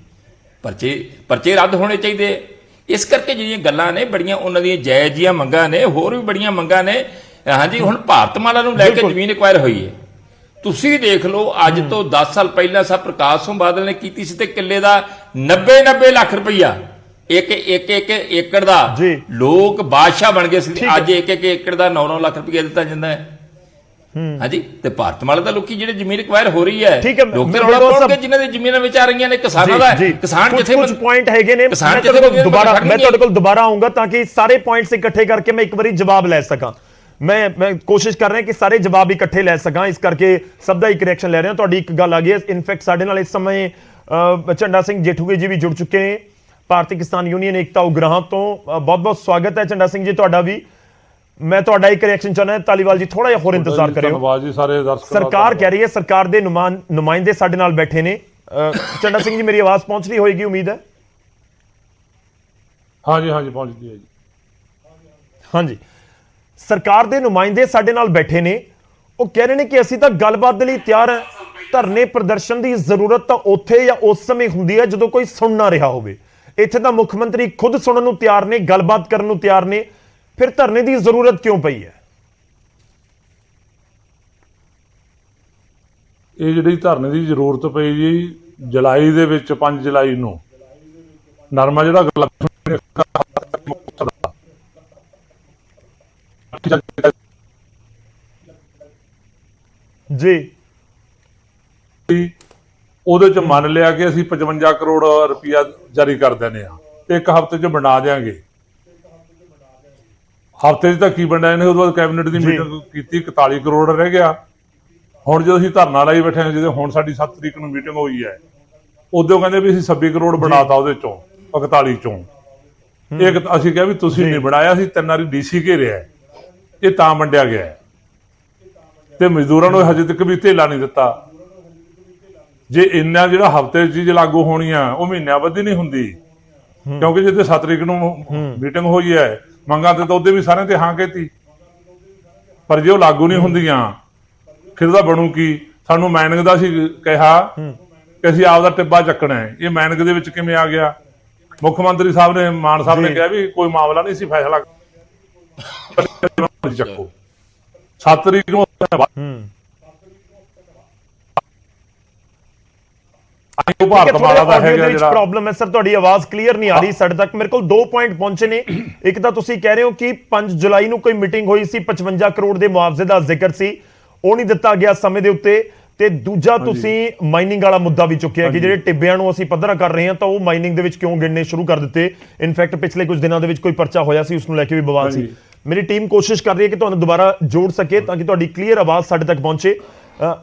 ਪਰਚੇ ਰੱਦ ਹੋਣੇ ਚਾਹੀਦੇ। ਇਸ ਕਰਕੇ ਜਿਹੜੀਆਂ ਗੱਲਾਂ ਨੇ ਬੜੀਆਂ ਉਹਨਾਂ ਦੀਆਂ ਜਾਇਜ਼ ਜੀਆਂ ਮੰਗਾਂ ਨੇ, ਹੋਰ ਵੀ ਬੜੀਆਂ ਮੰਗਾਂ ਨੇ। ਹਾਂਜੀ, ਹੁਣ ਭਾਰਤਮਾਲਾ ਨੂੰ ਲੈ ਕੇ ਜ਼ਮੀਨ ਐਕਵਾਇਰ ਹੋਈ ਹੈ। ਤੁਸੀਂ ਦੇਖ ਲਓ, ਅੱਜ ਤੋਂ 10 ਸਾਲ ਪਹਿਲਾਂ ਸਾਹਿਬ ਪ੍ਰਕਾਸ਼ ਸਿੰਘ ਬਾਦਲ ਨੇ ਕੀਤੀ ਸੀ, ਤੇ ਕਿੱਲੇ ਦਾ 90 ਲੱਖ ਰੁਪਈਆ ਇੱਕ ਏਕੜ ਦਾ ਲੋਕ ਬਾਦਸ਼ਾਹ ਬਣ ਗਏ ਸੀ। ਅੱਜ ਇੱਕ ਏਕੜ ਦਾ 9 ਲੱਖ ਰੁਪਈਆ ਦਿੱਤਾ ਜਾਂਦਾ ਹੈ। ਹਾਂਜੀ, ਤੇ ਭਾਰਤਮਾਲਾ ਦਾ ਲੋਕੀ ਜਿਹੜੇ ਜ਼ਮੀਨ ਐਕਵਾਇਰ ਹੋ ਰਹੀ ਹੈ, ਲੋਕ ਤੇ ਰੌਲਾ ਪਾਉਣਗੇ ਜਿਨ੍ਹਾਂ ਦੀ ਜ਼ਮੀਨਾਂ ਵਿੱਚ ਆ ਰਹੀਆਂ ਨੇ ਕਿਸਾਨਾਂ ਦਾ। ਕਿਸਾਨ ਜਿੱਥੇ ਕੁਝ ਪੁਆਇੰਟ ਹੈਗੇ ਨੇ, ਮੈਂ ਤੁਹਾਡੇ ਕੋਲ ਦੁਬਾਰਾ ਆਉਂਗਾ ਤਾਂ ਕਿ ਸਾਰੇ ਪੁਆਇੰਟਸ ਇਕੱਠੇ ਕਰਕੇ ਮੈਂ ਇੱਕ ਵਾਰੀ ਜਵਾਬ ਲੈ ਸਕਾਂ। ਮੈਂ ਕੋਸ਼ਿਸ਼ ਕਰ ਰਿਹਾ ਕਿ ਸਾਰੇ ਜਵਾਬ ਇਕੱਠੇ ਲੈ ਸਕਾਂ, ਇਸ ਕਰਕੇ ਸਭ ਦਾ ਇੱਕ ਰਿਐਕਸ਼ਨ ਲੈ ਰਿਹਾ। ਤੁਹਾਡੀ ਇੱਕ ਗੱਲ ਆ ਗਈ ਹੈ। ਇਨਫੈਕਟ ਸਾਡੇ ਨਾਲ ਇਸ ਸਮੇਂ ਝੰਡਾ ਸਿੰਘ ਜੇਠੂਗੇ ਜੀ ਵੀ ਜੁੜ ਚੁੱਕੇ ਨੇ, ਭਾਰਤੀ ਕਿਸਾਨ ਯੂਨੀਅਨ ਏਕਤਾ ਉਗਰਾਹਾਂ ਤੋਂ। ਬਹੁਤ ਸਵਾਗਤ ਹੈ ਝੰਡਾ ਸਿੰਘ ਜੀ ਤੁਹਾਡਾ ਵੀ। ਮੈਂ ਤੁਹਾਡਾ ਇੱਕ ਰਿਐਕਸ਼ਨ ਚਾਹੁੰਦਾ, ਧਾਲੀਵਾਲ ਜੀ ਥੋੜਾ ਜਿਹਾ ਹੋਰ ਇੰਤਜ਼ਾਰ ਕਰਿਓ। ਧੰਨਵਾਦ ਜੀ ਸਾਰੇ ਦਰਸ਼ਕਾਂ ਦਾ। ਸਰਕਾਰ ਕਹਿ ਰਹੀ ਹੈ, ਸਰਕਾਰ ਦੇ ਨੁਮਾਇੰਦੇ ਸਾਡੇ ਨਾਲ ਬੈਠੇ ਨੇ। ਝੰਡਾ ਸਿੰਘ ਜੀ, ਮੇਰੀ ਆਵਾਜ਼ ਪਹੁੰਚ ਰਹੀ ਹੋਏਗੀ ਉਮੀਦ ਹੈ? ਹਾਂਜੀ ਪਹੁੰਚਦੀ ਹੈ ਜੀ। ਹਾਂਜੀ, ਸਰਕਾਰ ਦੇ ਨੁਮਾਇੰਦੇ ਸਾਡੇ ਨਾਲ ਬੈਠੇ ਨੇ। ਉਹ ਕਹਿ ਰਹੇ ਨੇ ਕਿ ਅਸੀਂ ਤਾਂ ਗੱਲਬਾਤ ਦੇ ਲਈ ਤਿਆਰ ਹਾਂ। ਧਰਨੇ ਪ੍ਰਦਰਸ਼ਨ ਦੀ ਜ਼ਰੂਰਤ ਤਾਂ ਉੱਥੇ ਜਾਂ ਉਸ ਸਮੇਂ ਹੁੰਦੀ ਹੈ ਜਦੋਂ ਕੋਈ ਸੁਣ ਨਾ ਰਿਹਾ ਹੋਵੇ। ਇੱਥੇ ਤਾਂ ਮੁੱਖ ਮੰਤਰੀ ਖੁਦ ਸੁਣਨ ਨੂੰ ਤਿਆਰ ਨੇ, ਗੱਲਬਾਤ ਕਰਨ ਨੂੰ ਤਿਆਰ ਨੇ, ਫਿਰ ਧਰਨੇ ਦੀ ਜ਼ਰੂਰਤ ਕਿਉਂ ਪਈ ਹੈ? ਇਹ ਜਿਹੜੀ ਧਰਨੇ ਦੀ ਜ਼ਰੂਰਤ ਪਈ ਜੀ, ਜੁਲਾਈ ਦੇ ਵਿੱਚ 5 ਜੁਲਾਈ ਨੂੰ ਨਰਮਾ ਜਿਹੜਾ ਜੀ ਉਹਦੇ ਚ ਮੰਨ ਲਿਆ ਕਿ ਅਸੀਂ 55 ਕਰੋੜ ਰੁਪਇਆ ਜਾਰੀ ਕਰ ਦਿੰਦੇ ਆ ਤੇ ਇੱਕ ਹਫ਼ਤੇ ਚ ਬਣਾ ਦਿਆਂਗੇ। ਹਫ਼ਤੇ 'ਚ ਤਾਂ ਕੀ ਬਣਿਆ ਇਹਨੇ, ਉਹਦੇ ਬਾਅਦ ਕੈਬਨਿਟ ਦੀ ਮੀਟਿੰਗ ਕੀਤੀ, 41 ਕਰੋੜ ਰਹਿ ਗਿਆ। ਹੁਣ ਜਦੋਂ ਅਸੀਂ ਧਰਨਾ ਲਾਈ ਬੈਠੇ ਹਾਂ, ਜਦੋਂ ਹੁਣ ਸਾਡੀ 7 ਤਰੀਕ ਨੂੰ ਮੀਟਿੰਗ ਹੋਈ ਹੈ, ਉਦੋਂ ਕਹਿੰਦੇ ਵੀ ਅਸੀਂ 26 ਕਰੋੜ ਬਣਾਤਾ ਉਹਦੇ ਚੋਂ 41 ਚੋਂ। ਇੱਕ ਅਸੀਂ ਕਿਹਾ ਵੀ ਤੁਸੀਂ ਨਹੀਂ ਬਣਾਇਆ, ਅਸੀਂ 3 ਵਾਰੀ ਡੀਸੀ ਘੇਰਿਆ, ਇਹ ਤਾਂ ਵੰਡਿਆ ਗਿਆ ਤੇ ਮਜ਼ਦੂਰਾਂ ਨੂੰ ਹਜੇ ਤੱਕ ਵੀ ਧੇਲਾ ਨਹੀਂ ਦਿੱਤਾ। ਜੇ ਇੰਨਾ ਜਿਹੜਾ ਹਫ਼ਤੇ 'ਚ ਚੀਜ਼ ਲਾਗੂ ਹੋਣੀ ਆ ਉਹ ਮਹੀਨਿਆਂ ਬੱਧੀ ਨਹੀਂ ਹੁੰਦੀ, ਕਿਉਂਕਿ ਜਿੱਥੇ 7 ਤਰੀਕ ਨੂੰ ਮੀਟਿੰਗ ਹੋਈ ਹੈ, ਮੰਗਾਂ ਤੇ ਤਾਂ ਉਹਦੇ ਵੀ ਸਾਰਿਆਂ ਤੇ ਹਾਂ ਕਹਿਤੀ, ਪਰ ਜੇ ਉਹ ਲਾਗੂ ਨਹੀਂ ਹੁੰਦੀਆਂ ਫਿਰ ਉਹਦਾ ਬਣੂ ਕੀ? ਸਾਨੂੰ ਮਾਈਨਿੰਗ ਦਾ ਅਸੀਂ ਕਿਹਾ ਕਿ ਅਸੀਂ ਆਪਦਾ ਟਿੱਬਾ ਚੱਕਣਾ ਹੈ, ਇਹ ਮਾਈਨਿੰਗ ਦੇ ਵਿੱਚ ਕਿਵੇਂ ਆ ਗਿਆ? ਮੁੱਖ ਮੰਤਰੀ ਸਾਹਿਬ ਨੇ, ਮਾਨ ਸਾਹਿਬ ਨੇ ਕਿਹਾ ਵੀ ਕੋਈ ਮਾਮਲਾ ਨਹੀਂ ਸੀ, ਫੈਸਲਾ ਚੱਕੋ 7 ਤਰੀਕ ਨੂੰ। ਭਾਰਤ ਮਾਲਾ ਦਾ ਹੈਗਾ ਜਿਹੜਾ ਪ੍ਰੋਬਲਮ ਹੈ ਸਰ, ਤੁਹਾਡੀ ਆਵਾਜ਼ ਕਲੀਅਰ ਨਹੀਂ ਆ ਰਹੀ ਸਾਡੇ ਤੱਕ। ਮੇਰੇ ਕੋਲ 2 ਪੁਆਇੰਟ ਪਹੁੰਚੇ ਨੇ। ਇੱਕ ਤਾਂ ਤੁਸੀਂ ਕਹਿ ਰਹੇ ਹੋ ਕਿ 5 ਜੁਲਾਈ ਨੂੰ ਕੋਈ ਮੀਟਿੰਗ ਹੋਈ ਸੀ, 55 ਕਰੋੜ ਦੇ ਮੁਆਵਜ਼ੇ ਦਾ ਜ਼ਿਕਰ ਸੀ, ਉਹ ਨਹੀਂ ਦਿੱਤਾ ਗਿਆ ਸਮੇਂ ਦੇ ਉੱਤੇ। ਤੇ ਦੂਜਾ ਤੁਸੀਂ ਮਾਈਨਿੰਗ ਵਾਲਾ ਮੁੱਦਾ ਵੀ ਚੁੱਕਿਆ ਕਿ ਜਿਹੜੇ ਟਿੱਬਿਆਂ ਨੂੰ ਅਸੀਂ ਪੱਧਰਾ ਕਰ ਰਹੇ ਹਾਂ ਤਾਂ ਉਹ ਮਾਈਨਿੰਗ ਦੇ ਵਿੱਚ ਕਿਉਂ ਗਿਣਨੇ ਸ਼ੁਰੂ ਕਰ ਦਿੱਤੇ। ਇਨਫੈਕਟ ਪਿਛਲੇ ਕੁਝ ਦਿਨਾਂ ਦੇ ਵਿੱਚ ਕੋਈ ਪਰਚਾ ਹੋਇਆ ਸੀ, ਉਸ ਨੂੰ ਲੈ ਕੇ ਵੀ ਬਵਾਲ ਸੀ। ਮੇਰੀ ਟੀਮ ਕੋਸ਼ਿਸ਼ ਕਰ ਰਹੀ ਹੈ ਕਿ ਤੁਹਾਨੂੰ ਦੁਬਾਰਾ ਜੋੜ ਸਕੇ ਤਾਂ ਕਿ ਤੁਹਾਡੀ ਕਲੀਅਰ ਆਵਾਜ਼ ਸਾਡੇ ਤੱਕ ਪਹੁੰਚੇ।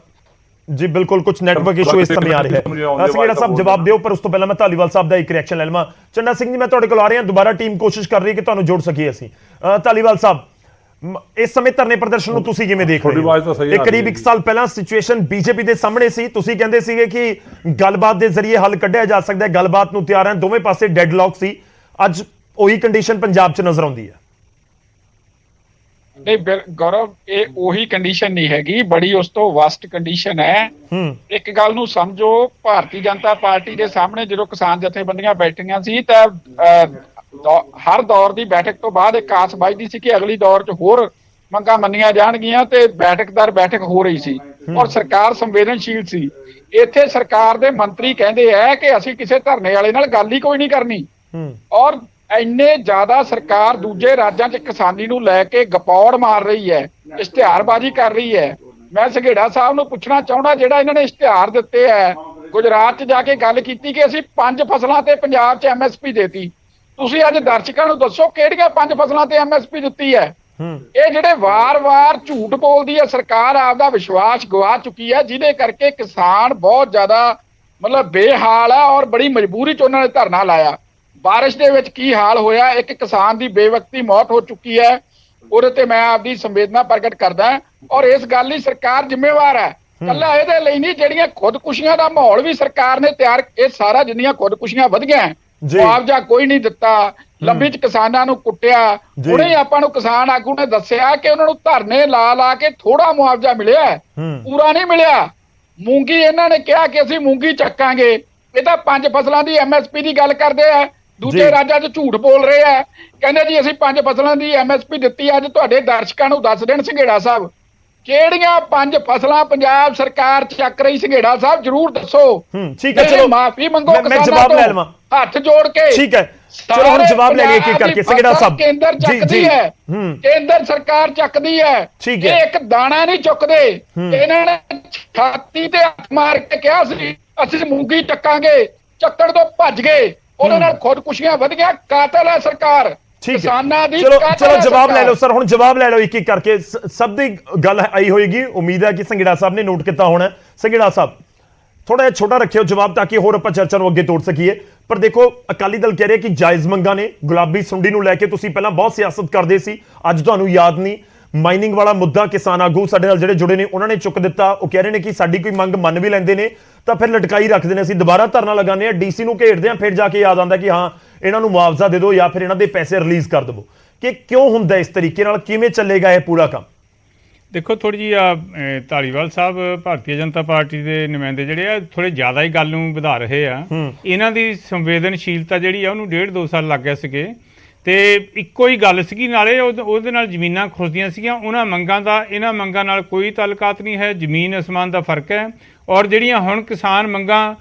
ਜੀ ਬਿਲਕੁਲ, ਕੁਝ ਨੈਟਵਰਕ ਇਸ਼ੂ ਇਸ ਸਮੇਂ ਆ ਰਿਹਾ ਹੈ। ਸੰਘੇੜਾ ਸਾਹਿਬ ਜਵਾਬ ਦਿਓ, ਪਰ ਉਸ ਤੋਂ ਪਹਿਲਾਂ ਮੈਂ ਧਾਲੀਵਾਲ ਸਾਹਿਬ ਦਾ ਇੱਕ ਰਿਐਕਸ਼ਨ ਲੈ ਲਵਾਂ। ਚੰਡਾ ਸਿੰਘ ਜੀ, ਮੈਂ ਤੁਹਾਡੇ ਕੋਲ ਆ ਰਿਹਾ, ਦੁਬਾਰਾ ਟੀਮ ਕੋਸ਼ਿਸ਼ ਕਰ ਰਹੀ ਹੈ ਕਿ ਤੁਹਾਨੂੰ ਜੋੜ ਸਕੀਏ ਅਸੀਂ। ਧਾਲੀਵਾਲ ਸਾਹਿਬ, ਇਸ ਸਮੇਂ ਧਰਨੇ ਪ੍ਰਦਰਸ਼ਨ ਨੂੰ ਤੁਸੀਂ ਕਿਵੇਂ ਦੇਖ ਰਹੇ ਹੋ? ਇਹ ਕਰੀਬ 1 ਸਾਲ ਪਹਿਲਾਂ ਸਿਚੁਏਸ਼ਨ ਬੀਜੇਪੀ ਦੇ ਸਾਹਮਣੇ ਸੀ, ਤੁਸੀਂ ਕਹਿੰਦੇ ਸੀਗੇ ਕਿ ਗੱਲਬਾਤ ਦੇ ਜ਼ਰੀਏ ਹੱਲ ਕੱਢਿਆ ਜਾ ਸਕਦਾ ਹੈ, ਗੱਲਬਾਤ ਨੂੰ ਤਿਆਰ ਹੈ, ਦੋਵੇਂ ਪਾਸੇ ਡੈਡਲੌਕ ਸੀ। ਅੱਜ ਉਹੀ ਕੰਡੀਸ਼ਨ ਪੰਜਾਬ 'ਚ ਨਜ਼ਰ ਆਉਂਦੀ ਹੈ। ਨਹੀਂ ਗੌਰਵ, ਇਹ ਉਹੀ ਕੰਡੀਸ਼ਨ ਨਹੀਂ ਹੈਗੀ, ਬੜੀ ਉਸ ਤੋਂ ਵਸਟ ਕੰਡੀਸ਼ਨ ਹੈ। ਇੱਕ ਗੱਲ ਨੂੰ ਸਮਝੋ, ਭਾਰਤੀ ਜਨਤਾ ਪਾਰਟੀ ਦੇ ਸਾਹਮਣੇ ਜਦੋਂ ਕਿਸਾਨ ਜਥੇਬੰਦੀਆਂ ਬੈਠੀਆਂ ਸੀ ਤਾਂ ਹਰ ਦੌਰ ਦੀ ਬੈਠਕ ਤੋਂ ਬਾਅਦ ਇੱਕ ਆਸ ਵੱਜਦੀ ਸੀ ਕਿ ਅਗਲੀ ਦੌਰ 'ਚ ਹੋਰ ਮੰਗਾਂ ਮੰਨੀਆਂ ਜਾਣਗੀਆਂ ਤੇ ਬੈਠਕ ਦਰ ਬੈਠਕ ਹੋ ਰਹੀ ਸੀ ਔਰ ਸਰਕਾਰ ਸੰਵੇਦਨਸ਼ੀਲ ਸੀ। ਇੱਥੇ ਸਰਕਾਰ ਦੇ ਮੰਤਰੀ ਕਹਿੰਦੇ ਆ ਕਿ ਅਸੀਂ ਕਿਸੇ ਧਰਨੇ ਵਾਲੇ ਨਾਲ ਗੱਲ ਹੀ ਕੋਈ ਨਹੀਂ ਕਰਨੀ, ਔਰ ਇੰਨੇ ਜ਼ਿਆਦਾ ਸਰਕਾਰ ਦੂਜੇ ਰਾਜਾਂ 'ਚ ਕਿਸਾਨੀ ਨੂੰ ਲੈ ਕੇ ਗਪੌੜ ਮਾਰ ਰਹੀ ਹੈ, ਇਸ਼ਤਿਹਾਰਬਾਜ਼ੀ ਕਰ ਰਹੀ ਹੈ। ਮੈਂ ਸੰਘੇੜਾ ਸਾਹਿਬ ਨੂੰ ਪੁੱਛਣਾ ਚਾਹੁੰਦਾ, ਜਿਹੜਾ ਇਹਨਾਂ ਨੇ ਇਸ਼ਤਿਹਾਰ ਦਿੱਤੇ ਹੈ, ਗੁਜਰਾਤ 'ਚ ਜਾ ਕੇ ਗੱਲ ਕੀਤੀ ਕਿ ਅਸੀਂ 5 ਫਸਲਾਂ ਤੇ ਪੰਜਾਬ 'ਚ MSP ਦੇਤੀ, ਤੁਸੀਂ ਅੱਜ ਦਰਸ਼ਕਾਂ ਨੂੰ ਦੱਸੋ ਕਿਹੜੀਆਂ 5 ਫਸਲਾਂ ਤੇ MSP ਦਿੱਤੀ ਹੈ? ਇਹ ਜਿਹੜੇ ਵਾਰ-ਵਾਰ ਝੂਠ ਬੋਲਦੀ ਹੈ ਸਰਕਾਰ, ਆਪਦਾ ਵਿਸ਼ਵਾਸ ਗਵਾ ਚੁੱਕੀ ਹੈ, ਜਿਹਦੇ ਕਰਕੇ ਕਿਸਾਨ ਬਹੁਤ ਜ਼ਿਆਦਾ ਮਤਲਬ ਬੇਹਾਲ ਹੈ ਔਰ ਬੜੀ ਮਜਬੂਰੀ 'ਚ ਉਹਨਾਂ ਨੇ ਧਰਨਾ ਲਾਇਆ। ਬਾਰਿਸ਼ ਦੇ ਵਿੱਚ ਕੀ ਹਾਲ ਹੋਇਆ, ਇੱਕ ਕਿਸਾਨ ਦੀ ਬੇਵਕਤੀ ਮੌਤ ਹੋ ਚੁੱਕੀ ਹੈ, ਉਹਦੇ ਤੇ ਮੈਂ ਆਪਦੀ ਸੰਵੇਦਨਾ ਪ੍ਰਗਟ ਕਰਦਾ ਔਰ ਇਸ ਗੱਲ ਲਈ ਸਰਕਾਰ ਜ਼ਿੰਮੇਵਾਰ ਹੈ। ਕੱਲਾ ਇਹਦੇ ਲਈ ਨਹੀਂ, ਜਿਹੜੀਆਂ ਖੁਦਕੁਸ਼ੀਆਂ ਦਾ ਮਾਹੌਲ ਵੀ ਸਰਕਾਰ ਨੇ ਤਿਆਰ, ਇਹ ਸਾਰਾ ਜਿੰਨੀਆਂ ਖੁਦਕੁਸ਼ੀਆਂ ਵਧੀਆਂ, ਮੁਆਵਜ਼ਾ ਕੋਈ ਨਹੀਂ ਦਿੱਤਾ, ਲੰਬੀ 'ਚ ਕਿਸਾਨਾਂ ਨੂੰ ਕੁੱਟਿਆ। ਹੁਣੇ ਆਪਾਂ ਨੂੰ ਕਿਸਾਨ ਆਗੂ ਨੇ ਦੱਸਿਆ ਕਿ ਉਹਨਾਂ ਨੂੰ ਧਰਨੇ ਲਾ ਕੇ ਥੋੜਾ ਮੁਆਵਜ਼ਾ ਮਿਲਿਆ, ਪੂਰਾ ਨਹੀਂ ਮਿਲਿਆ। ਮੂੰਗੀ ਇਹਨਾਂ ਨੇ ਕਿਹਾ ਕਿ ਅਸੀਂ ਮੂੰਗੀ ਚੱਕਾਂਗੇ, ਇਹ ਤਾਂ 5 ਫਸਲਾਂ ਦੀ MSP ਦੀ ਗੱਲ ਕਰਦੇ ਆ, ਦੂਜੇ ਰਾਜਾਂ 'ਚ ਝੂਠ ਬੋਲ ਰਹੇ ਆ, ਕਹਿੰਦੇ ਜੀ ਅਸੀਂ 5 ਫਸਲਾਂ ਦੀ MSP ਦਿੱਤੀ। ਅੱਜ ਤੁਹਾਡੇ ਦਰਸ਼ਕਾਂ ਨੂੰ ਦੱਸ ਦੇਣ ਸੰਘੇੜਾ ਸਾਹਿਬ, ਕਿਹੜੀਆਂ 5 ਫਸਲਾਂ ਪੰਜਾਬ ਸਰਕਾਰ ਚੱਕ ਰਹੀ? ਸੰਘੇੜਾ ਸਾਹਿਬ ਜਰੂਰ ਦੱਸੋ। ਠੀਕ ਹੈ, ਚਲੋ ਮਾਫੀ ਮੰਗੋ, ਮੈਂ ਜਵਾਬ ਲੈ ਲਵਾਂ, ਹੱਥ ਜੋੜ ਕੇ। ਠੀਕ ਹੈ, ਚਲੋ ਹੁਣ ਜਵਾਬ ਲੈ ਲਈਏ ਕੀ ਕਰਕੇ। ਸੰਘੇੜਾ ਸਾਹਿਬ, ਕੇਂਦਰ ਚੱਕਦੀ ਹੈ, ਕੇਂਦਰ ਸਰਕਾਰ ਚੱਕਦੀ ਹੈ, ਇਹ ਇੱਕ ਦਾਣਾ ਨਹੀਂ ਚੁੱਕਦੇ। ਇਹਨਾਂ ਨੇ ਛਾਤੀ ਤੇ ਹੱਥ ਮਾਰ ਕੇ ਕਿਹਾ ਸੀ ਅਸੀਂ ਮੂੰਗੀ ਚੱਕਾਂਗੇ, ਚੱਕਣ ਤੋਂ ਭੱਜ ਗਏ, ਉਹਨਾਂ ਨਾਲ ਖੁਦਕੁਸ਼ੀਆਂ ਵਧੀਆਂ। ਕਾਤਲ ਹੈ ਸਰਕਾਰ ਕਿਸਾਨਾਂ ਦੀ। ਚਲੋ ਜਵਾਬ ਲੈ ਲਓ ਸਰ, ਹੁਣ ਜਵਾਬ ਲੈ ਲਓ ਇੱਕ ਇੱਕ ਕਰਕੇ। ਸਭ ਦੀ ਗੱਲ ਆਈ ਹੋਏਗੀ, ਉਮੀਦ ਹੈ ਕਿ ਸੰਘੇੜਾ ਸਾਹਿਬ ਨੇ ਨੋਟ ਕੀਤਾ ਹੋਣਾ। ਸੰਘੇੜਾ ਸਾਹਿਬ, ਥੋੜਾ ਜਿਹਾ ਛੋਟਾ ਰੱਖਿਓ ਜਵਾਬ ਤਾਂ ਕਿ ਹੋਰ ਆਪਾਂ ਚਰਚਾ ਨੂੰ ਅੱਗੇ ਤੋੜ ਸਕੀਏ। ਪਰ ਦੇਖੋ, ਅਕਾਲੀ ਦਲ ਕਹਿ ਰਿਹਾ ਕਿ ਜਾਇਜ਼ ਮੰਗਾਂ ਨੇ, ਗੁਲਾਬੀ ਸੁੰਡੀ ਨੂੰ ਲੈ ਕੇ ਤੁਸੀਂ ਪਹਿਲਾਂ ਬਹੁਤ ਸਿਆਸਤ ਕਰਦੇ ਸੀ, ਅੱਜ ਤੁਹਾਨੂੰ ਯਾਦ ਨਹੀਂ। ਮਾਈਨਿੰਗ ਵਾਲਾ ਮੁੱਦਾ ਕਿਸਾਨ ਆਗੂ ਸਾਡੇ ਨਾਲ ਜਿਹੜੇ ਜੁੜੇ ਨੇ ਉਹਨਾਂ ਨੇ ਚੁੱਕ ਦਿੱਤਾ। ਉਹ ਕਹਿ ਰਹੇ ਨੇ ਕਿ ਸਾਡੀ ਕੋਈ ਮੰਗ ਮੰਨ ਵੀ ਲੈਂਦੇ ਨੇ ਤਾਂ ਫਿਰ ਲਟਕਾਈ ਰੱਖਦੇ ਨੇ, ਅਸੀਂ ਦੁਬਾਰਾ ਧਰਨਾ ਲਗਾਉਂਦੇ ਹਾਂ, DC ਨੂੰ ਘੇਰਦੇ ਹਾਂ, ਫਿਰ ਜਾ ਕੇ ਯਾਦ ਆਉਂਦਾ ਕਿ ਹਾਂ ਇਹਨਾਂ ਨੂੰ ਮੁਆਵਜ਼ਾ ਦੇ ਦਿਓ ਜਾਂ ਫਿਰ ਇਹਨਾਂ ਦੇ ਪੈਸੇ ਰਿਲੀਜ਼ ਕਰ ਦੇਵੋ। ਕਿ ਕਿਉਂ ਹੁੰਦਾ ਇਸ ਤਰੀਕੇ ਨਾਲ, ਕਿਵੇਂ ਚੱਲੇਗਾ ਇਹ ਪੂਰਾ ਕੰਮ? ਦੇਖੋ, ਥੋੜੀ ਜੀ ਧਾਲੀਵਾਲ ਸਾਹਿਬ ਭਾਰਤੀ ਜਨਤਾ ਪਾਰਟੀ ਦੇ ਨੁਮਾਇੰਦੇ ਜਿਹੜੇ ਆ ਥੋੜੇ ਜ਼ਿਆਦਾ ਹੀ ਗੱਲ ਨੂੰ ਵਧਾ ਰਹੇ ਆ। ਇਹਨਾਂ ਦੀ ਸੰਵੇਦਨਸ਼ੀਲਤਾ ਜਿਹੜੀ ਆ ਉਹਨੂੰ 1.5-2 ਸਾਲ ਲੱਗ ਗਏ ਸੀਗੇ ਤੇ ਇੱਕੋ ਹੀ ਗੱਲ ਸੀਗੀ, ਨਾਲੇ ਉਹਦੇ ਨਾਲ ਜ਼ਮੀਨਾਂ ਖੁੱਸਦੀਆਂ ਸੀਗੀਆਂ। ਉਹਨਾਂ ਮੰਗਾਂ ਦਾ ਇਹਨਾਂ ਮੰਗਾਂ ਨਾਲ ਕੋਈ ਤਾਲੁਕਾਤ ਨਹੀਂ ਹੈ, ਜ਼ਮੀਨ ਅਸਮਾਨ ਦਾ ਫਰਕ ਹੈ। ਔਰ ਜਿਹੜੀਆਂ ਹੁਣ ਕਿਸਾਨ ਮੰਗਾਂ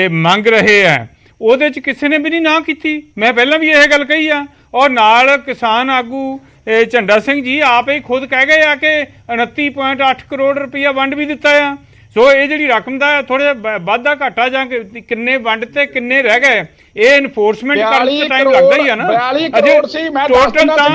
ਮੰਗ ਰਹੇ ਆ ਉਹਦੇ 'ਚ ਕਿਸੇ ਨੇ ਵੀ ਨਹੀਂ ਨਾ ਕੀਤੀ। ਮੈਂ ਪਹਿਲਾਂ ਵੀ ਇਹ ਗੱਲ ਕਹੀ ਆ, ਔਰ ਨਾਲ ਕਿਸਾਨ ਆਗੂ ਝੰਡਾ ਸਿੰਘ ਜੀ ਆਪ ਹੀ ਖੁਦ ਕਹਿ ਗਏ ਆ ਕਿ 29.8 ਕਰੋੜ ਰੁਪਈਆ ਵੰਡ ਵੀ ਦਿੱਤਾ ਆ। ਸੋ ਇਹ ਜਿਹੜੀ ਰਕਮ ਦਾ ਥੋੜੇ ਵਾਧਾ ਘਾਟਾ ਜਾਂ ਕਿੰਨੇ ਵੰਡ ਤੇ ਕਿੰਨੇ ਰਹਿ ਗਏ ਇਹ ਇਨਫੋਰਸਮੈਂਟ ਕਰਨ ਤੇ ਟਾਈਮ ਲੱਗਦਾ ਹੀ ਆ ਨਾ। 42 ਕਰੋੜ ਸੀ, ਮੈਂ ਟੋਟਲ ਤਾਂ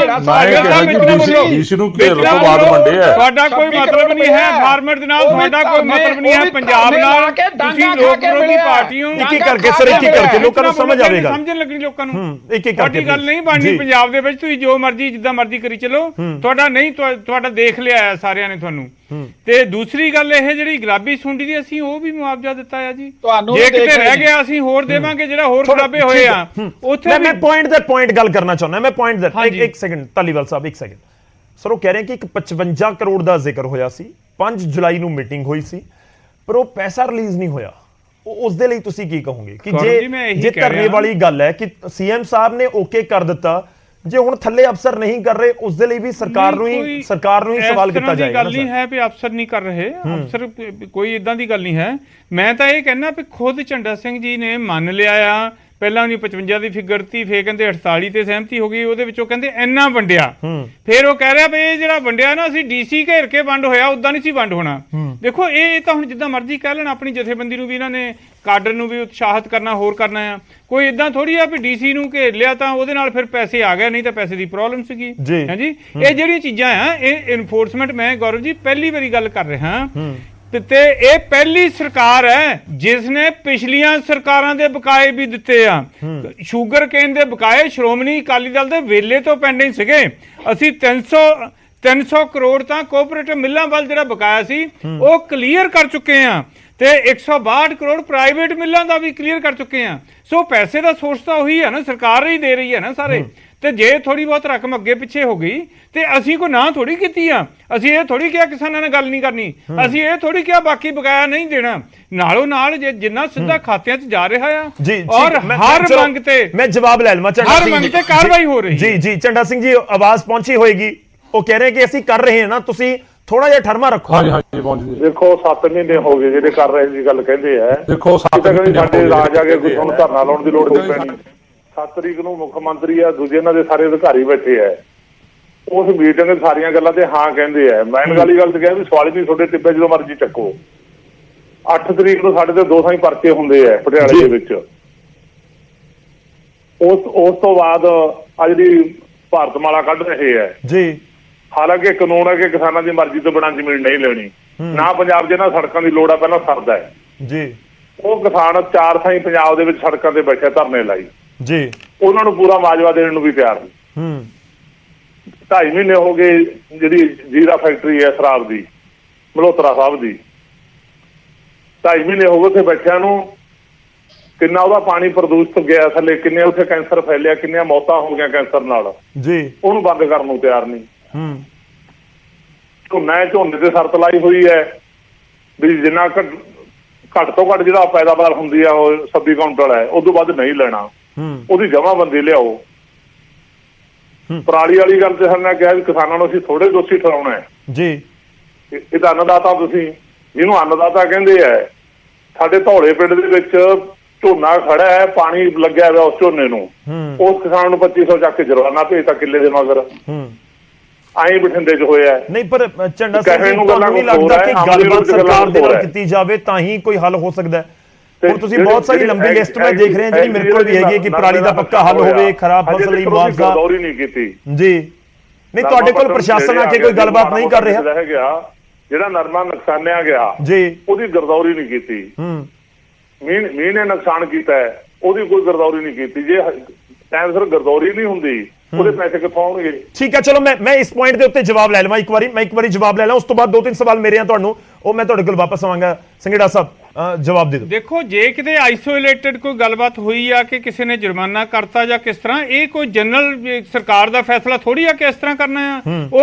ਤੁਹਾਡਾ ਕੋਈ ਮਤਲਬ ਨਹੀਂ ਹੈ ਫਾਰਮਰ ਦੇ ਨਾਲ, ਤੁਹਾਡਾ ਕੋਈ ਮਤਲਬ ਨਹੀਂ ਹੈ ਪੰਜਾਬ ਨਾਲ। ਤੁਸੀਂ ਲੋਕ ਵਿਰੋਧੀ ਪਾਰਟੀਆਂ ਇੱਕ ਕਰਕੇ ਸਰ, ਇੱਕ ਕਰਕੇ ਲੋਕਾਂ ਨੂੰ ਸਮਝ ਆਵੇਗਾ, ਸਮਝਣ ਲੱਗਣੀ ਲੋਕਾਂ ਨੂੰ। ਇੱਕ ਇੱਕ ਕਰਕੇ ਗੱਲ ਨਹੀਂ ਬਣਨੀ ਪੰਜਾਬ ਦੇ ਵਿੱਚ, ਤੁਸੀਂ ਜੋ ਮਰਜ਼ੀ ਜਿੱਦਾਂ ਮਰਜ਼ੀ ਕਰੀ ਚਲੋ, ਤੁਹਾਡਾ ਨਹੀਂ ਤੁਹਾਡਾ ਦੇਖ ਲਿਆ ਸਾਰਿਆਂ ਨੇ ਤੁਹਾਨੂੰ। ਤੇ ਦੂਸਰੀ ਗੱਲ ਇਹ ਜਿਹੜੀ ਗੁਲਾਬੀ ਸੁੰਡੀ ਦੀ ਅਸੀਂ ਉਹ ਵੀ ਮੁਆਵਜ਼ਾ ਦਿੱਤਾ ਆ ਜੀ, ਜੇ ਕਿਤੇ ਰਹਿ ਗਿਆ ਅਸੀਂ ਹੋਰ ਦੇਵਾਂਗੇ, ਜਿਹੜਾ ਹੋਰ ਖਰਾਬੇ ਹੋਏ ਆ ਉੱਥੇ। ਮੈਂ ਪੁਆਇੰਟ ਗੱਲ ਕਰਨਾ ਚਾਹੁੰਦਾ, ਮੈਂ ਪੁਆਇੰਟ ਇੱਕ ਸੈਕਿੰਡ ਧਾਲੀਵਾਲ ਸਾਹਿਬ, ਇੱਕ ਸੈਕਿੰਡ ਸਰ। ਉਹ ਕਹਿ ਰਹੇ ਕਿ ਇੱਕ 55 ਕਰੋੜ ਦਾ ਜ਼ਿਕਰ ਹੋਇਆ ਸੀ, 5 ਜੁਲਾਈ ਨੂੰ ਮੀਟਿੰਗ ਹੋਈ ਸੀ, ਪਰ ਉਹ ਪੈਸਾ ਰਿਲੀਜ਼ ਨਹੀਂ ਹੋਇਆ। ਉਸ ਦੇ ਲਈ ਤੁਸੀਂ ਕੀ ਕਹੋਗੇ ਕਿ ਜੇ ਧਰਨੇ ਵਾਲੀ ਗੱਲ ਹੈ ਕਿ ਸੀਐਮ ਸਾਹਿਬ ਨੇ ਓਕੇ ਕਰ ਦਿੱਤਾ, ਜੇ ਹੁਣ ਥੱਲੇ ਅਫਸਰ ਨਹੀਂ ਕਰ ਰਹੇ ਉਸ ਦੇ ਲਈ ਵੀ ਸਰਕਾਰ ਨੂੰ ਹੀ ਸਵਾਲ ਕੀਤਾ ਜਾਏਗਾ। ਗੱਲ ਨਹੀਂ ਹੈ ਵੀ ਅਫਸਰ ਨਹੀਂ ਕਰ ਰਹੇ, ਅਫਸਰ ਕੋਈ ਇਦਾਂ ਦੀ ਗੱਲ ਨਹੀਂ ਹੈ। ਮੈਂ ਤਾਂ ਇਹ ਕਹਿਣਾ ਵੀ ਖੁਦ ਝੰਡਾ ਸਿੰਘ ਜੀ ਨੇ ਮੰਨ ਲਿਆ ਆ, ਪਹਿਲਾਂ ਉਹਨੇ 55 ਦੀ ਫਿਗਰ ਤੀ, ਫੇਰ ਕਹਿੰਦੇ 48 ਤੇ ਸਹਿਮਤੀ ਹੋ ਗਈ, ਉਹਦੇ ਵਿੱਚੋਂ ਕਹਿੰਦੇ ਇੰਨਾ ਵੰਡਿਆ, ਫੇਰ ਉਹ ਕਹਿ ਰਿਹਾ ਵੀ ਇਹ ਜਿਹੜਾ ਵੰਡਿਆ ਨਾ ਅਸੀਂ ਡੀਸੀ ਘੇਰ ਕੇ ਵੰਡ ਹੋਇਆ, ਉਦਾਂ ਨਹੀਂ ਸੀ ਵੰਡ ਹੋਣਾ। ਦੇਖੋ ਇਹ ਤਾਂ ਹੁਣ ਜਿੱਦਾਂ ਮਰਜ਼ੀ ਕਹਿ ਲੈਣ, ਆਪਣੀ ਜਥੇਬੰਦੀ ਨੂੰ ਵੀ ਇਹਨਾਂ ਨੇ ਕਾਡਰ ਨੂੰ ਵੀ ਉਤਸ਼ਾਹਿਤ ਕਰਨਾ, ਹੋਰ ਕਰਨਾ ਆ। ਕੋਈ ਇਦਾਂ ਥੋੜੀ ਆ ਵੀ ਡੀਸੀ ਨੂੰ ਘੇਰ ਲਿਆ ਤਾਂ ਉਹਦੇ ਨਾਲ ਫਿਰ ਪੈਸੇ ਆ ਗਏ, ਨਹੀਂ ਤਾਂ ਪੈਸੇ ਦੀ ਪ੍ਰੋਬਲਮ ਸੀਗੀ। ਹਾਂਜੀ, ਇਹ ਜਿਹੜੀਆਂ ਚੀਜ਼ਾਂ ਆ ਇਹ ਇਨਫੋਰਸਮੈਂਟ, ਮੈਂ ਗੌਰਵ ਜੀ ਪਹਿਲੀ ਵਾਰੀ ਗੱਲ ਕਰ ਰਿਹਾ ਤੇ ਇਹ ਪਹਿਲੀ ਸਰਕਾਰ ਹੈ ਜਿਸ ਨੇ ਪਿਛਲੀਆਂ ਸਰਕਾਰਾਂ ਦੇ ਬਕਾਏ ਵੀ ਦਿੱਤੇ ਆ। ਸ਼ੂਗਰ ਕੇਨ ਦੇ ਬਕਾਏ ਸ਼੍ਰੋਮਣੀ ਅਕਾਲੀ ਦਲ ਦੇ ਵੇਲੇ ਤੋਂ ਪੈਂਡਿੰਗ ਸੀਗੇ। ਅਸੀਂ 300 ਕਰੋੜ ਤਾਂ ਕੋਆਪਰੇਟਿਵ ਮਿੱਲਾਂ ਵੱਲ ਜਿਹੜਾ ਬਕਾਇਆ ਸੀ ਉਹ ਕਲੀਅਰ ਕਰ ਚੁੱਕੇ ਆ, ਤੇ 162 ਕਰੋੜ ਪ੍ਰਾਈਵੇਟ ਮਿੱਲਾਂ ਦਾ ਵੀ ਕਲੀਅਰ ਕਰ ਚੁੱਕੇ ਆ। ਸੋ ਪੈਸੇ ਦਾ ਸੋਰਸ ਤਾਂ ਉਹੀ ਹੈ ਨਾ, ਸਰਕਾਰ ਹੀ ਦੇ ਰਹੀ ਹੈ ਨਾ ਸਾਰੇ। ਤੇ ਜੇ ਥੋੜੀ ਬਹੁਤ ਰਕਮ ਅੱਗੇ ਪਿੱਛੇ ਹੋ ਗਈ ਤੇ ਅਸੀਂ ਕੋਈ ਨਾ ਥੋੜੀ ਕੀਤੀ ਆ, ਅਸੀਂ ਇਹ ਥੋੜੀ ਕਿਹਾ ਕਿਸਾਨਾਂ ਨਾਲ ਗੱਲ ਨਹੀਂ ਕਰਨੀ, ਅਸੀਂ ਇਹ ਥੋੜੀ ਕਿਹਾ ਬਾਕੀ ਬਕਾਇਆ ਨਹੀਂ ਦੇਣਾ। ਨਾਲੋਂ ਨਾਲ ਜਿੰਨਾ ਸਿੱਧਾ ਖਾਤਿਆਂ 'ਚ ਜਾ ਰਿਹਾ ਆ, ਔਰ ਹਰ ਮੰਗ ਤੇ ਮੈਂ ਜਵਾਬ ਲੈ ਲਵਾਂ, ਹਰ ਮੰਗ ਤੇ ਕਾਰਵਾਈ ਹੋ ਰਹੀ। ਜੀ ਝੰਡਾ ਸਿੰਘ ਜੀ ਆਵਾਜ਼ ਪਹੁੰਚੀ ਹੋਏਗੀ, ਉਹ ਕਹਿ ਰਹੇ ਕਿ ਅਸੀਂ ਕਰ ਰਹੇ ਹਾਂ ਨਾ, ਤੁਸੀਂ ਥੋੜਾ ਜਿਹਾ ਠਰਮਾ ਰੱਖੋ। ਹਾਂਜੀ ਪਹੁੰਚੀ। ਦੇਖੋ 7 ਮਹੀਨੇ ਹੋ ਗਏ ਜਿਹੜੇ ਕਰ ਰਹੇ ਦੀ ਗੱਲ ਕਹਿੰਦੇ ਆ, ਦੇਖੋ ਸਾਡੇ ਰਾਜ ਆ ਕੇ ਕੋਈ ਤੁਹਾਨੂੰ ਧਰਨਾ ਲਾਉਣ ਦੀ ਲੋੜ ਨਹੀਂ ਪੈਣੀ। 7 ਤਰੀਕ ਨੂੰ ਮੁੱਖ ਮੰਤਰੀ ਆ, ਦੂਜੇ ਇਹਨਾਂ ਦੇ ਸਾਰੇ ਅਧਿਕਾਰੀ ਬੈਠੇ ਆ, ਉਸ ਮੀਟਿੰਗ ਦੇ ਸਾਰੀਆਂ ਗੱਲਾਂ ਤੇ ਹਾਂ ਕਹਿੰਦੇ ਆ। ਮੈਂ ਵਾਲੀ ਗੱਲ ਤੇ ਕਿਹਾ ਵੀ ਸਵਾਲ ਨਹੀਂ, ਤੁਹਾਡੇ ਟਿੱਬੇ ਜਦੋਂ ਮਰਜ਼ੀ ਚੱਕੋ। 8 ਤਰੀਕ ਨੂੰ ਸਾਡੇ ਤੇ 2 ਥਾਈਂ ਪਰਚੇ ਹੁੰਦੇ ਆ ਪਟਿਆਲੇ ਦੇ ਵਿੱਚ। ਉਸ ਤੋਂ ਬਾਅਦ ਆ ਜਿਹੜੀ ਭਾਰਤਮਾਲਾ ਕੱਢ ਰਹੇ ਆ ਜੀ, ਹਾਲਾਂਕਿ ਕਾਨੂੰਨ ਹੈ ਕਿ ਕਿਸਾਨਾਂ ਦੀ ਮਰਜ਼ੀ ਤੋਂ ਬਿਨਾਂ ਜ਼ਮੀਨ ਨਹੀਂ ਲੈਣੀ ਨਾ। ਪੰਜਾਬ 'ਚ ਇਹਨਾਂ ਸੜਕਾਂ ਦੀ ਲੋੜ ਆ, ਪਹਿਲਾਂ ਸਰਦਾ ਹੈ ਜੀ। ਉਹ ਕਿਸਾਨ 4 ਥਾਈਂ ਪੰਜਾਬ ਦੇ ਵਿੱਚ ਸੜਕਾਂ ਤੇ ਬੈਠੇ ਧਰਨੇ ਲਾਈ ਜੀ, ਉਹਨਾਂ ਨੂੰ ਪੂਰਾ ਮਾਜਵਾ ਦੇਣ ਨੂੰ ਵੀ ਤਿਆਰ ਨਹੀਂ। 2.5 ਮਹੀਨੇ ਹੋ ਗਏ ਜਿਹੜੀ ਜੀਰਾ ਫੈਕਟਰੀ ਹੈ ਸ਼ਰਾਬ ਦੀ, ਮਲਹੋਤਰਾ ਸਾਹਿਬ ਦੀ, 2.5 ਮਹੀਨੇ ਹੋ ਗਏ ਉੱਥੇ ਬੈਠਿਆਂ ਨੂੰ। ਕਿੰਨਾ ਉਹਦਾ ਪਾਣੀ ਪ੍ਰਦੂਸ਼ਿਤ ਗਿਆ ਥੱਲੇ, ਕਿੰਨੇ ਉੱਥੇ ਕੈਂਸਰ ਫੈਲਿਆ, ਕਿੰਨੀਆਂ ਮੌਤਾਂ ਹੋ ਗਈਆਂ ਕੈਂਸਰ ਨਾਲ ਜੀ, ਉਹਨੂੰ ਬੰਦ ਕਰਨ ਨੂੰ ਤਿਆਰ ਨਹੀਂ। ਝੋਨੇ ਤੇ ਸ਼ਰਤ ਲਾਈ ਹੋਈ ਹੈ ਵੀ ਜਿੰਨਾ ਘੱਟ ਤੋਂ ਘੱਟ ਜਿਹੜਾ ਪੈਦਾਵਾਰ ਹੁੰਦੀ ਆ ਉਹ 26 ਕੁਇੰਟਲ ਹੈ, ਉਦੋਂ ਵੱਧ ਨਹੀਂ ਲੈਣਾ, ਉਹਦੀ ਜਮਾਬੰਦੀ ਲਿਆਓ। ਪਰਾਲੀ ਵਾਲੀ ਗੱਲ ਤੇ ਸਾਨੂੰ ਕਿਹਾ ਵੀ ਕਿਸਾਨਾਂ ਨੂੰ ਅਸੀਂ ਥੋੜੇ ਦੋਸ਼ੀ ਠਹਿਰਾਉਣਾ ਹੈ ਜੀ। ਇਹ ਤਾਂ ਅੰਨਦਾਤਾ, ਤੁਸੀਂ ਜਿਹਨੂੰ ਅੰਨਦਾਤਾ ਕਹਿੰਦੇ ਆ। ਸਾਡੇ ਧੌਲੇ ਪਿੰਡ ਦੇ ਵਿੱਚ ਝੋਨਾ ਖੜਾ ਹੈ, ਪਾਣੀ ਲੱਗਿਆ ਹੋਇਆ ਉਸ ਝੋਨੇ ਨੂੰ, ਉਸ ਕਿਸਾਨ ਨੂੰ 2500 ਚੱਕ ਕੇ ਜੁਰਮਾਨਾ ਭੇਜਤਾ ਕਿੱਲੇ ਦੇ ਮਗਰ। ਆਈ ਬਠਿੰਡੇ 'ਚ ਹੋਇਆ ਨਹੀਂ, ਪਰ ਝੰਡਾ ਸਿੰਘ ਜੀ ਤੁਹਾਨੂੰ ਨਹੀਂ ਲੱਗਦਾ ਕਿ ਗੱਲਬਾਤ ਸਰਕਾਰ ਦੇ ਨਾਲ ਕੀਤੀ ਜਾਵੇ ਤਾਂ ਹੀ ਕੋਈ ਹੱਲ ਹੋ ਸਕਦਾ ਹੈ? ਹੁਣ ਤੁਸੀਂ ਬਹੁਤ ਸਾਰੀ ਲੰਬੀ ਲਿਸਟ ਮੈਂ ਦੇਖ ਰਹੇ ਹਾਂ ਜਿਹੜੀ ਮੇਰੇ ਕੋਲ ਵੀ ਹੈਗੀ ਕਿ ਪਰਾਲੀ ਦਾ ਪੱਕਾ ਹੱਲ ਹੋਵੇ, ਖਰਾਬ ਫਸਲ ਲਈ ਮੁਆਵਜ਼ਾ ਨਹੀਂ ਕੀਤੀ ਜੀ। ਨਹੀਂ, ਤੁਹਾਡੇ ਕੋਲ ਪ੍ਰਸ਼ਾਸਨ ਆ ਕੇ ਕੋਈ ਗੱਲਬਾਤ ਨਹੀਂ ਕਰ ਰਿਹਾ ਹੈਗਾ? ਜਿਹੜਾ ਨਰਮਾ ਨੁਕਸਾਨਿਆ ਗਿਆ ਜੀ, ਉਹਦੀ ਗਰਦੌਰੀ ਨਹੀਂ ਕੀਤੀ। ਮੀਂਹ ਨੇ ਨੁਕਸਾਨ ਕੀਤਾ ਹੈ, ਉਹਦੀ ਕੋਈ ਗਰਦੌਰੀ ਨਹੀਂ ਕੀਤੀ। ਜੇ ਟਾਈਮ ਸਿਰ ਗਰਦੌਰੀ ਨਹੀਂ ਹੁੰਦੀ ਉਹਦੇ ਪੈਸੇ ਕਿੱਥੋਂ ਆਉਣਗੇ? ਠੀਕ ਹੈ, ਚਲੋ ਮੈਂ ਇਸ ਪੁਆਇੰਟ ਦੇ ਉੱਤੇ ਜਵਾਬ ਲੈ ਲਵਾਂ। ਇੱਕ ਵਾਰੀ ਜਵਾਬ ਲੈ ਲਾਂ, ਉਸ ਤੋਂ ਬਾਅਦ 2-3 ਸਵਾਲ ਮੇਰੇ ਆ ਤੁਹਾਨੂੰ, ਉਹ ਮੈਂ ਤੁਹਾਡੇ ਕੋਲ ਵਾਪਸ ਆਵਾਂਗਾ। ਸੰਘੇੜਾ ਸਾਹਿਬ ਜਵਾਬ ਦੇ ਦਿਓ। ਦੇਖੋ, ਜੇ ਕਿਤੇ ਆਈਸੋਲੇਟਡ ਕੋਈ ਗੱਲਬਾਤ ਹੋਈ ਆ ਕਿ ਕਿਸੇ ਨੇ ਜੁਰਮਾਨਾ ਕਰਤਾ ਜਾਂ ਕਿਸ ਤਰ੍ਹਾਂ, ਇਹ ਕੋਈ ਜਨਰਲ ਸਰਕਾਰ ਦਾ ਫੈਸਲਾ ਥੋੜੀ ਆ ਕਿ ਇਸ ਤਰ੍ਹਾਂ ਕਰਨਾ ਆ।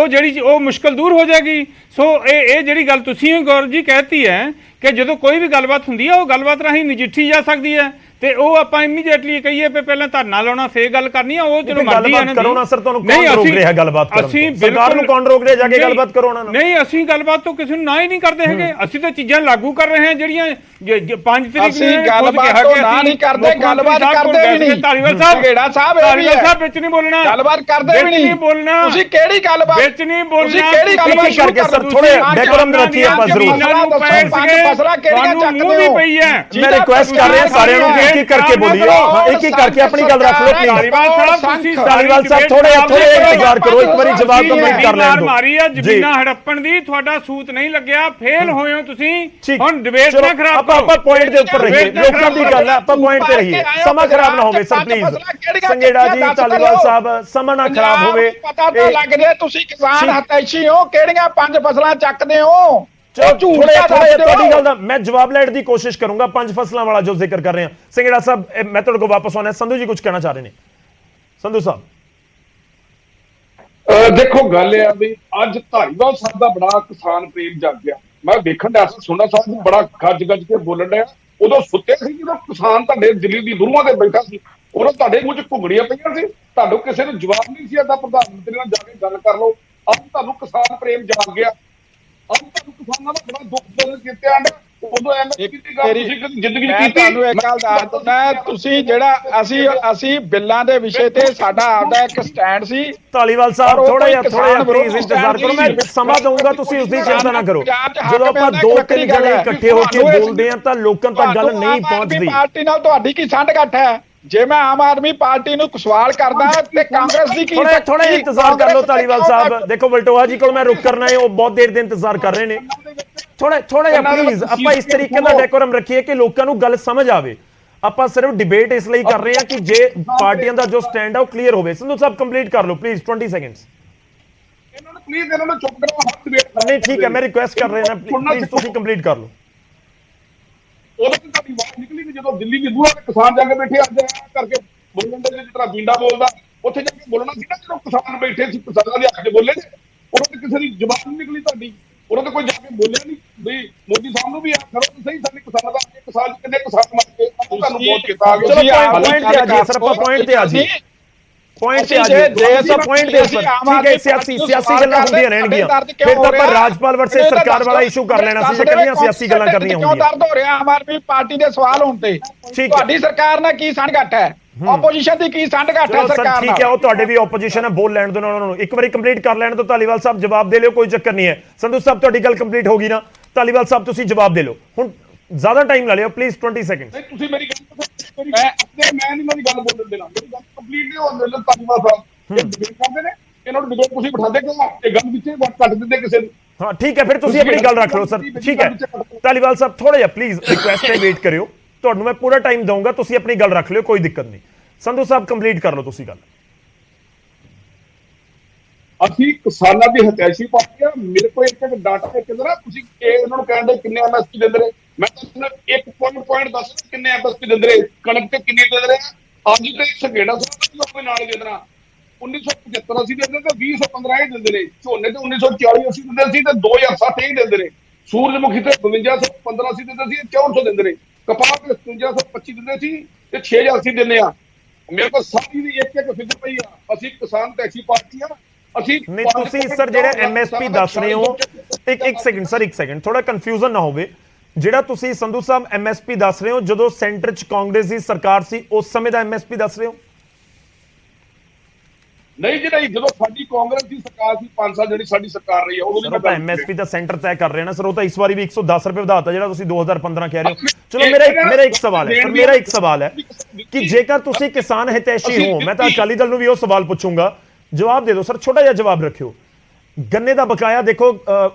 ਉਹ ਮੁਸ਼ਕਲ ਦੂਰ ਹੋ ਜਾਏਗੀ। ਸੋ ਇਹ ਜਿਹੜੀ ਗੱਲ ਤੁਸੀਂ ਗੌਰਵ ਜੀ ਕਹਿਤੀ ਹੈ ਕਿ ਜਦੋਂ ਕੋਈ ਵੀ ਗੱਲਬਾਤ ਹੁੰਦੀ ਹੈ ਉਹ ਗੱਲਬਾਤ ਰਾਹੀਂ ਨਜਿੱਠੀ ਜਾ ਸਕਦੀ ਹੈ, ਤੇ ਉਹ ਆਪਾਂ ਇਮੀਡੀਏਟਲੀ ਕਹੀਏ ਵੀ ਪਹਿਲਾਂ ਧਰਨਾ ਲਾਉਣਾ ਫੇਰ ਗੱਲ ਕਰਨੀ ਆ, ਉਹ ਚਲੋ ਮਰਜ਼ੀ ਗੱਲਬਾਤ ਕਰੋ ਨਾ ਸਰ, ਤੁਹਾਨੂੰ ਕੌਣ ਰੋਕ ਰਿਹਾ ਗੱਲਬਾਤ ਕਰਨ ਤੋਂ? ਅਸੀਂ ਸਰਕਾਰ ਨੂੰ ਕੌਣ ਰੋਕ ਰਿਹਾ ਜਾ ਕੇ ਗੱਲਬਾਤ ਕਰੋ ਨਾ? ਨਹੀਂ, ਅਸੀਂ ਗੱਲਬਾਤ ਤੋਂ ਕਿਸੇ ਨੂੰ ਨਾ ਹੀ ਨਹੀਂ ਕਰਦੇ ਹੈਗੇ। ਅਸੀਂ ਤਾਂ ਚੀਜ਼ਾਂ ਲਾਗੂ ਕਰ ਰਹੇ ਹਾਂ ਜਿਹੜੀਆਂ 5 ਤਰੀਕ ਅਸੀਂ ਗੱਲਬਾਤ ਤੋਂ ਨਾ ਨਹੀਂ ਕਰਦੇ, ਗੱਲਬਾਤ ਕਰਦੇ ਵੀ ਨਹੀਂ। ਧਾਲੀਵਾਲ ਸਾਹਿਬ, ਝਗੜਾ ਸਾਹਿਬ ਇਹ ਵੀ ਧਾਲੀਵਾਲ ਸਾਹਿਬ ਵਿੱਚ ਨਹੀਂ ਬੋਲਣਾ, ਗੱਲਬਾਤ ਕਰਦੇ ਵੀ ਨਹੀਂ ਬੋਲਣਾ। ਤੁਸੀਂ ਕਿਹੜੀ ਗੱਲਬਾਤ ਵਿੱਚ ਨਹੀਂ ਬੋਲਣਾ, ਤੁਸੀਂ ਕਿਹੜੀ ਗੱਲਬਾਤ ਕੀ ਕਰਕੇ ਸਰ ਥੋੜੇ ਡੈਕੋਰਮ ਰੱਖੀਏ ਆਪਾਂ ਜ਼ਰੂਰ। ਫਸਲਾਂ ਕਿਹੜੀਆਂ ਚੱਕਦੇ ਹੋ? ਪਈ ਹੈ ਮੈਂ ਰਿਕੁਐਸਟ ਕਰ ਰਿਹਾ ਸਾਰਿਆਂ ਨੂੰ ਇੱਕ ਇੱਕ ਕਰਕੇ ਬੋਲੀਏ, ਇੱਕ ਇੱਕ ਕਰਕੇ ਆਪਣੀ ਗੱਲ ਰੱਖ ਲਓ ਪਲੀਜ਼। ਧਾਲੀਵਾਲ ਸਾਹਿਬ ਥੋੜੇ ਇੰਤਜ਼ਾਰ ਕਰੋ, ਇੱਕ ਵਾਰੀ ਜਵਾਬ ਕੰਪਲੀਟ ਕਰ ਲੈਣ ਦਿਓ। ਮਾਰੀ ਆ ਜ਼ਮੀਨਾਂ ਹੜੱਪਣ ਦੀ, ਤੁਹਾਡਾ ਸੂਤ ਨਹੀਂ ਲੱਗਿਆ, ਫੇਲ ਹੋਏ ਹੋ ਤੁਸੀਂ। ਹੁਣ ਡਿਬੇਟ ਨਾ ਖਰਾਬ ਕਰੋ, ਆਪਾਂ ਪੁਆਇੰਟ ਦੇ ਉੱਪਰ ਰਹੀਏ, ਲੋਕਾਂ ਦੀ ਗੱਲ ਹੈ, ਆਪਾਂ ਪੁਆਇੰਟ ਤੇ ਰਹੀਏ, ਸਮਾਂ ਖਰਾਬ ਨਾ ਹੋਵੇ ਸਰ ਪਲੀਜ਼। ਸੰਗੇੜਾ ਜੀ, ਧਾਲੀਵਾਲ ਸਾਹਿਬ, ਸਮਾਂ ਨਾ ਖਰਾਬ ਹੋਵੇ। ਪਤਾ ਤਾਂ ਲੱਗ ਰਿਹਾ ਤੁਸੀਂ ਕਿਸਾਨ ਹਤੈਸ਼ੀ ਹੋ, ਕਿਹੜੀਆਂ 5 ਫਸਲਾਂ ਚੱਕਦੇ ਹੋ? ਥੋੜੇ ਤੁਹਾਡੀ ਗੱਲ ਦਾ ਮੈਂ ਜਵਾਬ ਲੈਣ ਦੀ ਕੋਸ਼ਿਸ਼ ਕਰੂੰਗਾ। 5 ਫਸਲਾਂ ਵਾਲਾ ਜੋ ਜ਼ਿਕਰ ਕਰ ਰਹੇ ਹਾਂ ਸੰਗੇੜਾ ਸਾਹਿਬ, ਮੈਂ ਤੁਹਾਡੇ ਕੋਲ ਵਾਪਸ ਆਉਣਾ। ਸੰਧੂ ਜੀ ਕੁਝ ਕਹਿਣਾ ਚਾਹ ਰਹੇ ਨੇ। ਸੰਧੂ ਸਾਹਿਬ ਦੇਖੋ ਗੱਲ ਇਹ ਆ ਵੀ ਅੱਜ ਧਾਰੀਵਾਲ ਸਾਹਿਬ ਦਾ ਬੜਾ ਕਿਸਾਨ ਪ੍ਰੇਮ ਜਾਗ ਗਿਆ। ਮੈਂ ਵੇਖਣ ਦਾ ਸੁਣਨਾ ਸਾਹਿਬ ਨੂੰ ਬੜਾ ਗੱਜ ਕੇ ਬੋਲਣ ਡਿਆ। ਉਦੋਂ ਸੁੱਤੇ ਸੀ ਜਦੋਂ ਕਿਸਾਨ ਤੁਹਾਡੇ ਦਿੱਲੀ ਦੀ ਬਰੂਹਾਂ ਤੇ ਬੈਠਾ ਸੀ, ਉਦੋਂ ਤੁਹਾਡੇ ਮੂੰਹ 'ਚ ਘੁੰਗੜੀਆਂ ਪਈਆਂ ਸੀ, ਤੁਹਾਨੂੰ ਕਿਸੇ ਨੂੰ ਜਵਾਬ ਨਹੀਂ ਸੀ ਆਦਾ। ਪ੍ਰਧਾਨ ਮੰਤਰੀ ਨਾਲ ਜਾ ਕੇ ਗੱਲ ਕਰ ਲਓ। ਅੱਜ ਤੁਹਾਨੂੰ ਕਿਸਾਨ ਪ੍ਰੇਮ ਜਾਗ ਗਿਆ। ਅੱਜ ਤੁਹਾਨੂੰ ਕਿਸਾਨਾਂ ਦਾ ਬੜਾ ਦੁੱਖ ਦਰਦ ਕੀਤੇ ਆਂਦਾ। ਉਦੋਂ ਐਵੇਂ ਕੀਤੀ ਗੱਲ ਤੁਸੀਂ ਕਦੀ ਜ਼ਿੰਦਗੀ 'ਚ ਕੀਤੀ? ਤੁਹਾਨੂੰ ਇੱਕ ਗੱਲ ਦੱਸ ਦਿੰਦਾ, ਤੁਸੀਂ ਜਿਹੜਾ ਅਸੀਂ ਬਿੱਲਾਂ ਦੇ ਵਿਸ਼ੇ ਤੇ ਸਾਡਾ ਆਪਦਾ ਇੱਕ ਸਟੈਂਡ ਸੀ। ਧਾਲੀਵਾਲ ਸਾਹਿਬ ਥੋੜਾ ਜਿਹਾ ਪਲੀਜ਼ ਇੰਤਜ਼ਾਰ ਕਰੋ, ਮੈਂ ਸਮਾਂ ਦਊਂਗਾ, ਤੁਸੀਂ ਉਸ ਦੀ ਚਿੰਤਾ ਨਾ ਕਰੋ। ਜਦੋਂ ਆਪਾਂ 2-3 ਜਣੇ ਇਕੱਠੇ ਹੋ ਕੇ ਬੋਲਦੇ ਆ ਤਾਂ ਲੋਕਾਂ ਤੱਕ ਗੱਲ ਨਹੀਂ ਪਹੁੰਚਦੀ। ਪਾਰਟੀ ਨਾਲ ਤੁਹਾਡੀ ਕੀ ਸੰਡ ਗੱਠ ਹੈ? ਜੇ ਮੈਂ ਆਮ ਆਦਮੀ ਪਾਰਟੀ ਨੂੰ ਸਵਾਲ ਕਰਦਾ ਤੇ ਕਾਂਗਰਸ ਦੀ ਕੀ? ਥੋੜਾ ਇੰਤਜ਼ਾਰ ਕਰ ਲਓ ਧਾਲੀਵਾਲ ਸਾਹਿਬ। ਦੇਖੋ ਵਲਟੋਹਾ ਜੀ ਕੋਲ ਮੈਂ ਰੁਕ ਕਰਨਾ ਹੈ, ਉਹ ਬਹੁਤ ਦੇਰ ਦੇ ਇੰਤਜ਼ਾਰ ਕਰ ਰਹੇ ਨੇ। ਥੋੜਾ ਜਿਹਾ ਪਲੀਜ਼ ਆਪਾਂ ਇਸ ਤਰੀਕੇ ਦਾ ਡੈਕੋਰਮ ਰੱਖੀਏ ਕਿ ਲੋਕਾਂ ਨੂੰ ਗੱਲ ਸਮਝ ਆਵੇ। ਆਪਾਂ ਸਿਰਫ ਡਿਬੇਟ ਇਸ ਲਈ ਕਰ ਰਹੇ ਹਾਂ ਕਿ ਜੇ ਪਾਰਟੀਆਂ ਦਾ ਜੋ ਸਟੈਂਡ ਆ ਉਹ ਕਲੀਅਰ ਹੋਵੇ। ਸੰਧੂ ਸਾਹਿਬ ਕੰਪਲੀਟ ਕਰ ਲਓ ਪਲੀਜ਼, 20 ਸੈਕਿੰਡਸ। ਇਹਨਾਂ ਨੂੰ ਪਲੀਜ਼ ਇਹਨਾਂ ਨੂੰ ਚੁੱਪ ਕਰਾਓ, ਹੱਥ ਡਿਬੇਟ ਨਹੀਂ ਠੀਕ ਹੈ, ਮੈਂ ਰਿਕੁਐਸਟ ਕਰ ਰਿਹਾ ਨਾ, ਪਲੀਜ਼ ਤੁਸੀਂ ਕੰਪਲੀਟ ਕਰ ਲਓ। ਉਦੋਂ ਤੁਹਾਡੀ ਆਵਾਜ਼ ਨਿਕਲੀ ਕਿ ਜਦੋਂ ਦਿੱਲੀ ਦੀ ਬੂਹਾ ਤੇ ਕਿਸਾਨ ਜਾ ਕੇ ਬੈਠੇ ਅੱਜ ਕਰਕੇ ਬੋਲਣ ਦੇ ਜਿਸ ਤਰ੍ਹਾਂ ਬੀਂਡਾ ਬੋਲਦਾ, ਉੱਥੇ ਜਾ ਕੇ ਬੋਲਣਾ ਸੀ ਨਾ ਜਦੋਂ ਕਿਸਾਨ ਬੈਠੇ ਸੀ, ਕਿਸਾਨਾਂ ਦੇ ਹੱਕ 'ਚ ਬੋਲੇ ਨੇ। ਉਦੋਂ ਤੇ ਕਿਸੇ ਦੀ ਜ਼ਬਾਨ ਨਹੀਂ ਨਿਕਲੀ ਤੁਹਾਡੀ, ਉਦੋਂ ਤੇ ਕੋਈ ਜਾ ਕੇ ਬੋਲਿਆ ਨਹੀਂ ਵੀ ਮੋਦੀ ਸਾਹਿਬ ਨੂੰ ਵੀ ਆਖੋ ਸਹੀ ਸਾਡੇ ਕਿਸਾਨਾਂ ਦਾ ਕਿਸਾਨ ਕਿੰਨੇ ਕਿਸਾਨ ਮਰ ਕੇ ਤੁਹਾਨੂੰ ਬਹੁਤ ਕੀਤਾ ਆ ਗਿਆ। ਚਲੋ ਪੁਆਇੰਟ ਤੇ ਆ ਜੀ ਸਰ, ਆਪਾਂ ਪੁਆਇੰਟ ਤੇ ਆ ਜੀ, ਪੁਆਇੰਟ ਤੇ ਆ ਜੀ, ਜੇ ਪੁਆਇੰਟ ਦੇ ਉੱਪਰ ਠੀਕ ਹੈ। ਸਿਆਸੀ ਗੱਲਾਂ ਹੁੰਦੀਆਂ ਰਹਿਣਗੀਆਂ, ਫਿਰ ਤਾਂ ਆਪਾਂ ਰਾਜਪਾਲ ਵਰਸੇ ਸਰਕਾਰ ਵਾਲਾ ਇਸ਼ੂ ਕਰ ਲੈਣਾ ਸੀ, ਜੇ ਕੱਲੀਆਂ ਸਿਆਸੀ ਗੱਲਾਂ ਕਰਨੀਆਂ ਹੁੰਦੀਆਂ। ਕਿਉਂ ਦਰਦ ਹੋ ਰਿਹਾ ਆਮ ਆਦਮੀ ਪਾਰਟੀ ਦੇ ਸਵਾਲ ਹੋਣ ਤੇ? ਤੁਹਾਡੀ ਸਰਕਾਰ ਨਾਲ ਕੀ ਸੰਡ ਗੱਠ ਹੈ? ਆਪੋਜੀਸ਼ਨ ਦੀ ਕੀ ਸੰਡ ਘੱਟ ਹੈ ਸਰਕਾਰ ਨਾਲ? ਠੀਕ ਹੈ, ਉਹ ਤੁਹਾਡੇ ਵੀ ਆਪੋਜੀਸ਼ਨ ਹੈ, ਬੋਲ ਲੈਣ ਦਿਓ ਉਹਨਾਂ ਨੂੰ, ਇੱਕ ਵਾਰੀ ਕੰਪਲੀਟ ਕਰ ਲੈਣ ਦਿਓ। ਧਾਲੀਵਾਲ ਸਾਹਿਬ ਜਵਾਬ ਦੇ ਲਿਓ, ਕੋਈ ਚੱਕਰ ਨਹੀਂ ਹੈ। ਸੰਧੂ ਸਾਹਿਬ ਤੁਹਾਡੀ ਗੱਲ ਕੰਪਲੀਟ ਹੋ ਗਈ ਨਾ? ਧਾਲੀਵਾਲ ਸਾਹਿਬ ਤੁਸੀਂ ਜਵਾਬ ਦੇ ਲਓ, ਹੁਣ ਜ਼ਿਆਦਾ ਟਾਈਮ ਨਾ ਲਿਓ ਪਲੀਜ਼, 20 ਸੈਕਿੰਡ। ਨਹੀਂ ਤੁਸੀਂ ਮੇਰੀ ਗੱਲ ਮੈਂ ਨਹੀਂ ਮੇਰੀ ਗੱਲ ਬੋਲਣ ਦੇਣਾ, ਮੇਰੀ ਗੱਲ ਕੰਪਲੀਟ ਨਹੀਂ ਹੋਣ ਦੇਣਾ। ਧਾਲੀਵਾਲ ਸਾਹਿਬ ਇਹ ਡਿਬੇਟ ਕਰਦੇ ਨੇ, ਇਹਨਾਂ ਨੂੰ ਡਿਬੇਟ ਤੁਸੀਂ ਬਿਠਾਦੇ ਕਿਉਂ? ਇਹ ਗੱਲ ਵਿੱਚੇ ਕੱਟ ਦਿੰਦੇ ਕਿਸੇ ਨੂੰ। ਹਾਂ ਠੀਕ ਹੈ, ਫਿਰ ਤੁਸੀਂ ਆਪਣੀ ਗੱਲ ਰੱਖ ਲਓ ਸਰ, ਠੀਕ ਹੈ। ਧਾਲੀਵਾਲ ਸਾਹਿਬ ਥੋੜਾ ਜਿਹਾ ਪਲੀਜ਼ ਰਿਕੁਐਸਟ ਹੈ, ਵੇਟ ਕਰਿਓ, ਤੁਹਾਨੂੰ ਮੈਂ ਪੂਰਾ ਟਾਈਮ ਦਊਂਗਾ, ਤੁਸੀਂ ਆਪਣੀ ਗੱਲ ਰੱਖ ਲਿਓ, ਕੋਈ ਦਿੱਕਤ ਨਹੀਂ। ਸੰਧੂ ਸਾਹਿਬ ਕੰਪਲੀਟ ਕਰ ਲਓ ਤੁਸੀਂ ਗੱਲ। ਅਸੀਂ ਕਿਸਾਨਾਂ ਦੀ ਹਤੈਸ਼ੀ ਪਾਰਟੀ ਆ। ਮੇਰੇ ਕੋਲ ਇੱਕ ਡਾਟਾ ਹੈ ਕਿੰਨਾ ਨਾ, ਤੁਸੀਂ ਇਹਨਾਂ ਨੂੰ ਕਹਿੰਦੇ ਕਿੰਨੇ ਐਮਐਸਪੀ ਦਿੰਦੇ ਰਹੇ, ਮੈਂ ਤੁਹਾਨੂੰ ਇੱਕ ਪੁਆਇੰਟ ਦੱਸ ਕਿੰਨੇ ਐਮਐਸਪੀ ਦਿੰਦੇ ਰਹੇ, ਕਣਕ ਤੇ ਕਿੰਨੀ ਦਿੰਦੇ ਰਹੇ। ਅੱਜ ਤੇ ਸੰਘੇੜਾ ਸਾਹਿਬ ਦੇ ਨਾਲ ਦੇਣਾ 1975 ਅਸੀਂ ਦਿੰਦੇ ਤੇ 2015 ਇਹ ਦਿੰਦੇ ਨੇ। ਝੋਨੇ ਤੇ 1940 ਅਸੀਂ ਦਿੰਦੇ ਸੀ ਤੇ 2007 ਇਹ ਦਿੰਦੇ ਨੇ। ਸੂਰਜਮੁਖੀ ਤੇ 5215 ਅਸੀਂ ਦਿੰਦੇ ਸੀ, 6400 ਦਿੰਦੇ ਨੇ। ਕਪਾਹ ਤੇ 5725 ਦਿੰਦੇ ਸੀ ਤੇ 6000 ਅਸੀਂ ਦਿੰਦੇ ਆ। ਮੇਰੇ ਕੋਲ ਸਾਰੀ ਦੀ ਇੱਕ ਫਿਗਰ ਪਈ ਆ। ਅਸੀਂ ਕਿਸਾਨ ਟੈਕਸੀ ਪਾਰਟੀ ਆ। ਅਸੀਂ ਨਹੀਂ ਤੁਸੀਂ ਸਰ ਜਿਹੜੇ ਐਮਐਸਪੀ ਦੱਸ ਰਹੇ ਹੋ, ਇੱਕ ਸੈਕਿੰਡ ਸਰ, ਇੱਕ ਸੈਕਿੰਡ, ਥੋੜਾ ਕਨਫਿਊਜ਼ਨ ਨਾ ਹੋਵੇ। ਜਿਹੜਾ ਤੁਸੀਂ ਸੰਧੂ ਸਾਹਿਬ ਐਮਐਸਪੀ ਦੱਸ ਰਹੇ ਹੋ ਜਦੋਂ ਸੈਂਟਰ 'ਚ ਕਾਂਗਰਸ ਦੀ ਸਰਕਾਰ ਸੀ, ਉਸ ਸਮੇਂ ਦਾ ਐਮਐਸਪੀ ਦੱਸ ਰਹੇ ਹੋ? ਨਹੀਂ ਜੀ ਨਹੀਂ, ਜਦੋਂ ਸਾਡੀ ਕਾਂਗਰਸ ਦੀ ਸਰਕਾਰ ਸੀ 5 ਸਾਲ ਜਿਹੜੀ ਸਾਡੀ ਸਰਕਾਰ ਰਹੀ ਹੈ ਉਦੋਂ ਸਰ ਤਾਂ ਐਮਐਸਪੀ ਦਾ ਸੈਂਟਰ ਤੈਅ ਕਰ ਰਹੇ ਨਾ ਸਰ, ਉਹ ਤਾਂ ਇਸ ਵਾਰੀ ਵੀ 110 ਰੁਪਏ ਵਧਾਤਾ ਜਿਹੜਾ ਤੁਸੀਂ 2015 ਕਹਿ ਰਹੇ ਹੋ। ਚਲੋ ਮੇਰਾ ਇੱਕ ਸਵਾਲ ਹੈ ਸਰ, ਮੇਰਾ ਇੱਕ ਸਵਾਲ ਹੈ ਕਿ ਜੇਕਰ ਤੁਸੀਂ ਕਿਸਾਨ ਹਿਤੈਸ਼ੀ ਹੋ, ਮੈਂ ਤਾਂ ਅਕਾਲੀ ਦਲ ਨੂੰ ਵੀ ਉਹ ਸਵਾਲ ਪੁੱਛੂੰਗਾ, ਜਵਾਬ ਦੇ ਦਿਓ ਸਰ, ਛੋਟਾ ਜਿਹਾ ਜਵਾਬ ਰੱਖਿਓ। ਗੰਨੇ ਦਾ ਬਕਾਇਆ ਦੇਖੋ,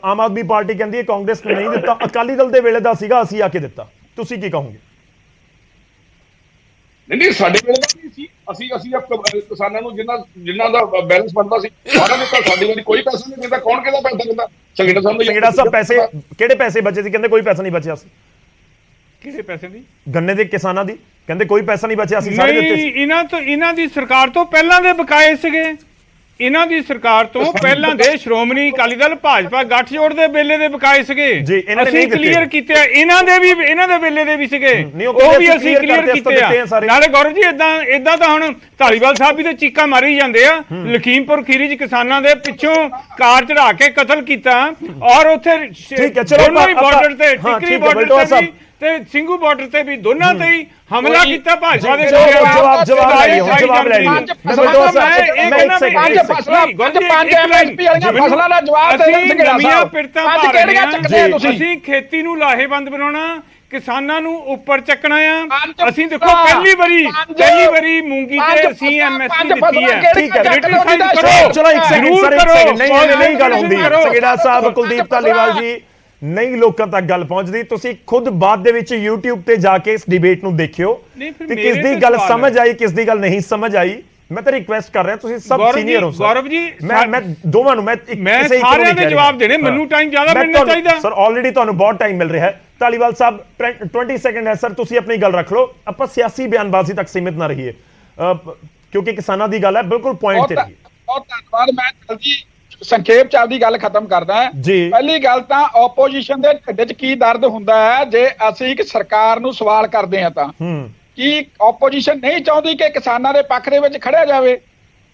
ਆਮ ਆਦਮੀ ਪਾਰਟੀ ਕਹਿੰਦੀ ਹੈ ਕਾਂਗਰਸ ਨੂੰ ਨਹੀਂ ਦਿੱਤਾ, ਅਕਾਲੀ ਦਲ ਦੇ ਵੇਲੇ ਦਾ ਸੀਗਾ, ਅਸੀਂ ਆ ਕੇ ਦਿੱਤਾ, ਤੁਸੀਂ ਕੀ ਕਹੋਗੇ? ਨਹੀਂ ਸਾਡੇ ਵੇਲੇ ਦਾ ਨਹੀਂ ਸੀ। ਅਸੀਂ ਕਿਸਾਨਾਂ ਨੂੰ ਜਿਨ੍ਹਾਂ ਦਾ ਬੈਲੈਂਸ ਬਣਦਾ ਸੀ ਸਾਡਾ ਦਿੱਤਾ। ਸਾਡੀ ਵਾਲੀ ਕੋਈ ਪੈਸਾ ਨਹੀਂ ਦਿੰਦਾ। ਕੌਣ ਕਿਹਦਾ ਪੈਸਾ ਦਿੰਦਾ? ਸੰਘੇੜਾ ਸਾਹਿਬ ਪੈਸੇ ਕਿਹੜੇ ਪੈਸੇ ਬਚੇ ਸੀ? ਕਹਿੰਦੇ ਕੋਈ ਪੈਸਾ ਨਹੀਂ ਬਚਿਆ ਸੀ। ਕਿਹੜੇ ਪੈਸੇ ਦੀ? ਗੰਨੇ ਦੇ ਕਿਸਾਨਾਂ ਦੀ ਕਹਿੰਦੇ ਕੋਈ ਪੈਸਾ ਨਹੀਂ ਬਚਿਆ ਸੀ, ਸਾਰੇ ਦਿੱਤੇ ਸੀ। ਇਹਨਾਂ ਦੀ ਸਰਕਾਰ ਤੋਂ ਪਹਿਲਾਂ ਦੇ ਬਕਾਏ ਸੀਗੇ। ਇਹਨਾਂ ਦੀ ਸਰਕਾਰ ਤੋਂ ਪਹਿਲਾਂ ਦੇ ਸ਼੍ਰੋਮਣੀ ਅਕਾਲੀ ਦਲ ਭਾਜਪਾ ਗੱਠਜੋੜ ਦੇ ਵੇਲੇ ਦੇ ਬਕਾਏ ਸੀਗੇ, ਜੀ, ਇਹਨਾਂ ਨੇ ਅਸੀਂ ਨਹੀਂ ਦਿੱਤੇ। ਕਲੀਅਰ ਕੀਤੇ ਆ। ਇਹਨਾਂ ਦੇ ਵੇਲੇ ਦੇ ਵੀ ਸੀਗੇ, ਨਹੀਂ, ਉਹ ਉਹ ਕਹਿੰਦੇ ਵੀ ਅਸੀਂ ਅਸੀਂ clear ਕਲੀਅਰ ਕਰਤੇ, ਕੀਤੇ ਦਿੱਤੇ ਆ ਆ। ਸਾਰੇ। ਨਾਲੇ ਗੌਰਵ ਜੀ ਇਦਾਂ ਤਾਂ ਹੁਣ ਧਾਲੀਵਾਲ ਸਾਹਿਬ ਵੀ ਤੇ ਚੀਕਾਂ ਮਾਰੀ ਜਾਂਦੇ ਆ। ਲਖੀਮਪੁਰ ਖੀਰੀ 'ਚ ਕਿਸਾਨਾਂ ਦੇ ਪਿੱਛੋਂ ਕਾਰ ਚੜਾ ਕੇ ਕਤਲ ਕੀਤਾ, ਔਰ ਉੱਥੇ ਠੀਕ ਹੈ, ਚਲੋ ਦੋਨੋਂ ਹੀ ਆਪਾਂ- ਬਾਰਡਰ ਤੇ ਹਾਂ, ਟਿਕਰੀ ਠੀਕ ਹੈ, ਬਲਟੋਆ ਬਾਰਡਰ ਤੇ ਸਾਹਿਬ। ਵੀ ਤੇ ਸਿੰਘੂ ਬਾਰਡਰ ਤੇ ਵੀ ਦੋਨਾਂ ਤੇ ਹੀ ਹਮਲਾ ਜੀ, ਕੀਤਾ ਭਾਜਪਾ ਦੇ ਜਵਾਬ ਲੈ ਲਈਓ, ਮੈਂ ਜਵਾਬ ਲੈ ਲਈਓ। ਪੰਜ ਮੈਂ ਬਲਟੋਆ ਸਾਹਿਬ, ਇਹ ਮੈਂ ਕਹਿੰਦਾ ਵੀ ਪੰਜ ਫਸਲਾਂ ਪੰਜ ਐਮਐਸਪੀ ਵਾਲੀਆਂ ਫਸਲਾਂ ਦਾ ਜਵਾਬ ਦੇ ਦੇਣ ਅਸੀਂ ਸੰਘੇੜਾ ਨਵੀਆਂ ਸਾਹਿਬ। ਪਿਰਤਾਂ ਪੰਜ ਪਾ ਰਹੇ ਕਿਹੜੀਆਂ ਹਾਂ। ਚੱਕਦੇ ਆ ਤੁਸੀਂ? ਅਸੀਂ ਖੇਤੀ ਨੂੰ ਲਾਹੇਵੰਦ ਬਣਾਉਣਾ, ਕਿਸਾਨਾਂ ਨੂੰ ਉੱਪਰ ਚੱਕਣਾ ਆ। ਪੰਜ ਅਸੀਂ ਦੇਖੋ ਫਸਲਾਂ, ਪਹਿਲੀ ਵਾਰੀ ਪੰਜ ਮੂੰਗੀ ਪੰਜ ਤੇ ਅਸੀਂ ਐਮਐਸਪੀ ਪੰਜ ਦਿੱਤੀ ਫਸਲਾਂ ਹੈ। ਕਿਹੜੀਆਂ ਕ੍ਰਿਟੀਸਾਈਜ਼ ਚੱਕਦੇ ਕਰੋ। ਚਲੋ ਇੱਕ ਸੈਕਿੰਡ ਜ਼ਰੂਰ ਸਰ, ਇੱਕ ਕਰੋ। ਸੈਕਿੰਡ, ਨਹੀਂ ਗੱਲ ਹੁੰਦੀ ਕਰੋ। ਸੰਘੇੜਾ ਸਾਹਿਬ, ਕੁਲਦੀਪ ਧਾਲੀਵਾਲ ਜੀ, ਨਹੀਂ ਲੋਕਾਂ ਤੱਕ ਗੱਲ ਪਹੁੰਚਦੀ। ਤੁਸੀਂ ਖੁਦ ਬਾਅਦ ਦੇ ਵਿੱਚ YouTube ਤੇ ਜਾ ਕੇ ਇਸ ਡਿਬੇਟ ਨੂੰ ਦੇਖਿਓ ਨਹੀਂ, ਫਿਰ ਕਿ ਮੇਰੇ ਕਿਸ ਦੀ ਤੇ ਗੱਲ ਸਵਾਲ ਸਮਝ ਹੈ। ਆਈ, ਕਿਸ ਦੀ ਗੱਲ ਨਹੀਂ ਸਮਝ ਆਈ। ਮੈਂ ਤਾਂ ਰਿਕੁਐਸਟ ਕਰ ਰਿਹਾ, ਤੁਸੀਂ ਸਭ ਗੌਰਵ ਜੀ, ਸੀਨੀਅਰ ਹੋ ਸਰ। ਗੌਰਵ ਜੀ, ਮੈਂ ਦੋਵਾਂ ਨੂੰ, ਮੈਂ ਸਾਰਿਆਂ ਦੇ ਜਵਾਬ ਦੇਣੇ, ਮੈਨੂੰ ਟਾਈਮ ਜ਼ਿਆਦਾ ਮਿਲਣਾ ਚਾਹੀਦਾ। ਸਰ ਆਲਰੇਡੀ ਤੁਹਾਨੂੰ ਬਹੁਤ ਟਾਈਮ ਮਿਲ ਰਿਹਾ ਹੈ। ਧਾਲੀਵਾਲ ਸਾਹਿਬ 20 ਸੈਕਿੰਡ ਹੈ ਸਰ, ਤੁਸੀਂ ਆਪਣੀ ਗੱਲ ਰੱਖ ਲਓ। ਆਪਾਂ ਸਿਆਸੀ ਬਿਆਨਬਾਜ਼ੀ ਤੱਕ ਸੀਮਿਤ ਨਾ ਰਹੀਏ, ਕਿਉਂਕਿ ਕਿਸਾਨਾਂ ਦੀ ਗੱਲ ਹੈ, ਬਿਲਕੁਲ ਪੁਆਇੰਟ ਤੇ ਰਹੀਏ। ਬਹੁਤ ਧੰਨਵਾਦ। ਮੈਂ ਜਲਦੀ ਸੰਖੇਪ ਚ ਆਪਦੀ ਗੱਲ ਖਤਮ ਕਰਦਾ। ਜੀ। ਪਹਿਲੀ ਗੱਲ ਤਾਂ ਆਪੋਜੀਸ਼ਨ ਦੇ ਢਿੱਡ 'ਚ ਕੀ ਦਰਦ ਹੁੰਦਾ ਹੈ ਜੇ ਅਸੀਂ ਇੱਕ ਸਰਕਾਰ ਨੂੰ ਸਵਾਲ ਕਰਦੇ ਹਾਂ ਤਾਂ ਕੀ ਆਪੋਜੀਸ਼ਨ ਨਹੀਂ ਚਾਹੁੰਦੀ ਕਿ ਕਿਸਾਨਾਂ ਦੇ ਪੱਖ ਦੇ ਵਿੱਚ ਖੜਿਆ ਜਾਵੇ?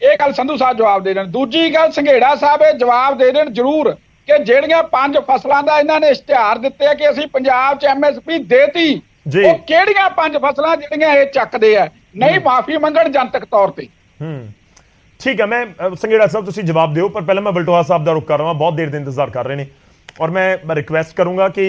ਇਹ ਗੱਲ ਸੰਧੂ ਸਾਹਿਬ ਜਵਾਬ ਦੇ ਦੇਣ। ਦੂਜੀ ਗੱਲ ਸੰਘੇੜਾ ਸਾਹਿਬ ਇਹ ਜਵਾਬ ਦੇ ਦੇਣ ਜ਼ਰੂਰ ਕਿ ਜਿਹੜੀਆਂ 5 ਫਸਲਾਂ ਦਾ ਇਹਨਾਂ ਨੇ ਇਸ਼ਤਿਹਾਰ ਦਿੱਤੇ ਆ ਕਿ ਅਸੀਂ ਪੰਜਾਬ 'ਚ ਐਮਐਸਪੀ ਦੇਤੀ, ਜੀ। ਉਹ ਕਿਹੜੀਆਂ 5 ਫਸਲਾਂ ਜਿਹੜੀਆਂ ਇਹ ਚੱਕਦੇ ਆ? ਨਹੀਂ ਮਾਫੀ ਮੰਗਣ ਜਨਤਕ ਤੌਰ ਤੇ। ਠੀਕ ਹੈ, ਮੈਂ ਸੰਘੇੜਾ ਸਾਹਿਬ ਤੁਸੀਂ ਜਵਾਬ ਦਿਓ, ਪਰ ਪਹਿਲਾਂ ਮੈਂ ਬਲਟੋਆ ਸਾਹਿਬ ਦਾ ਰੁਖ ਕਰ ਰਹਾ। ਬਹੁਤ ਦੇਰ ਦੇ ਇੰਤਜ਼ਾਰ ਕਰ ਰਹੇ ਨੇ, ਔਰ ਮੈਂ ਰਿਕੁਐਸਟ ਕਰੂੰਗਾ ਕਿ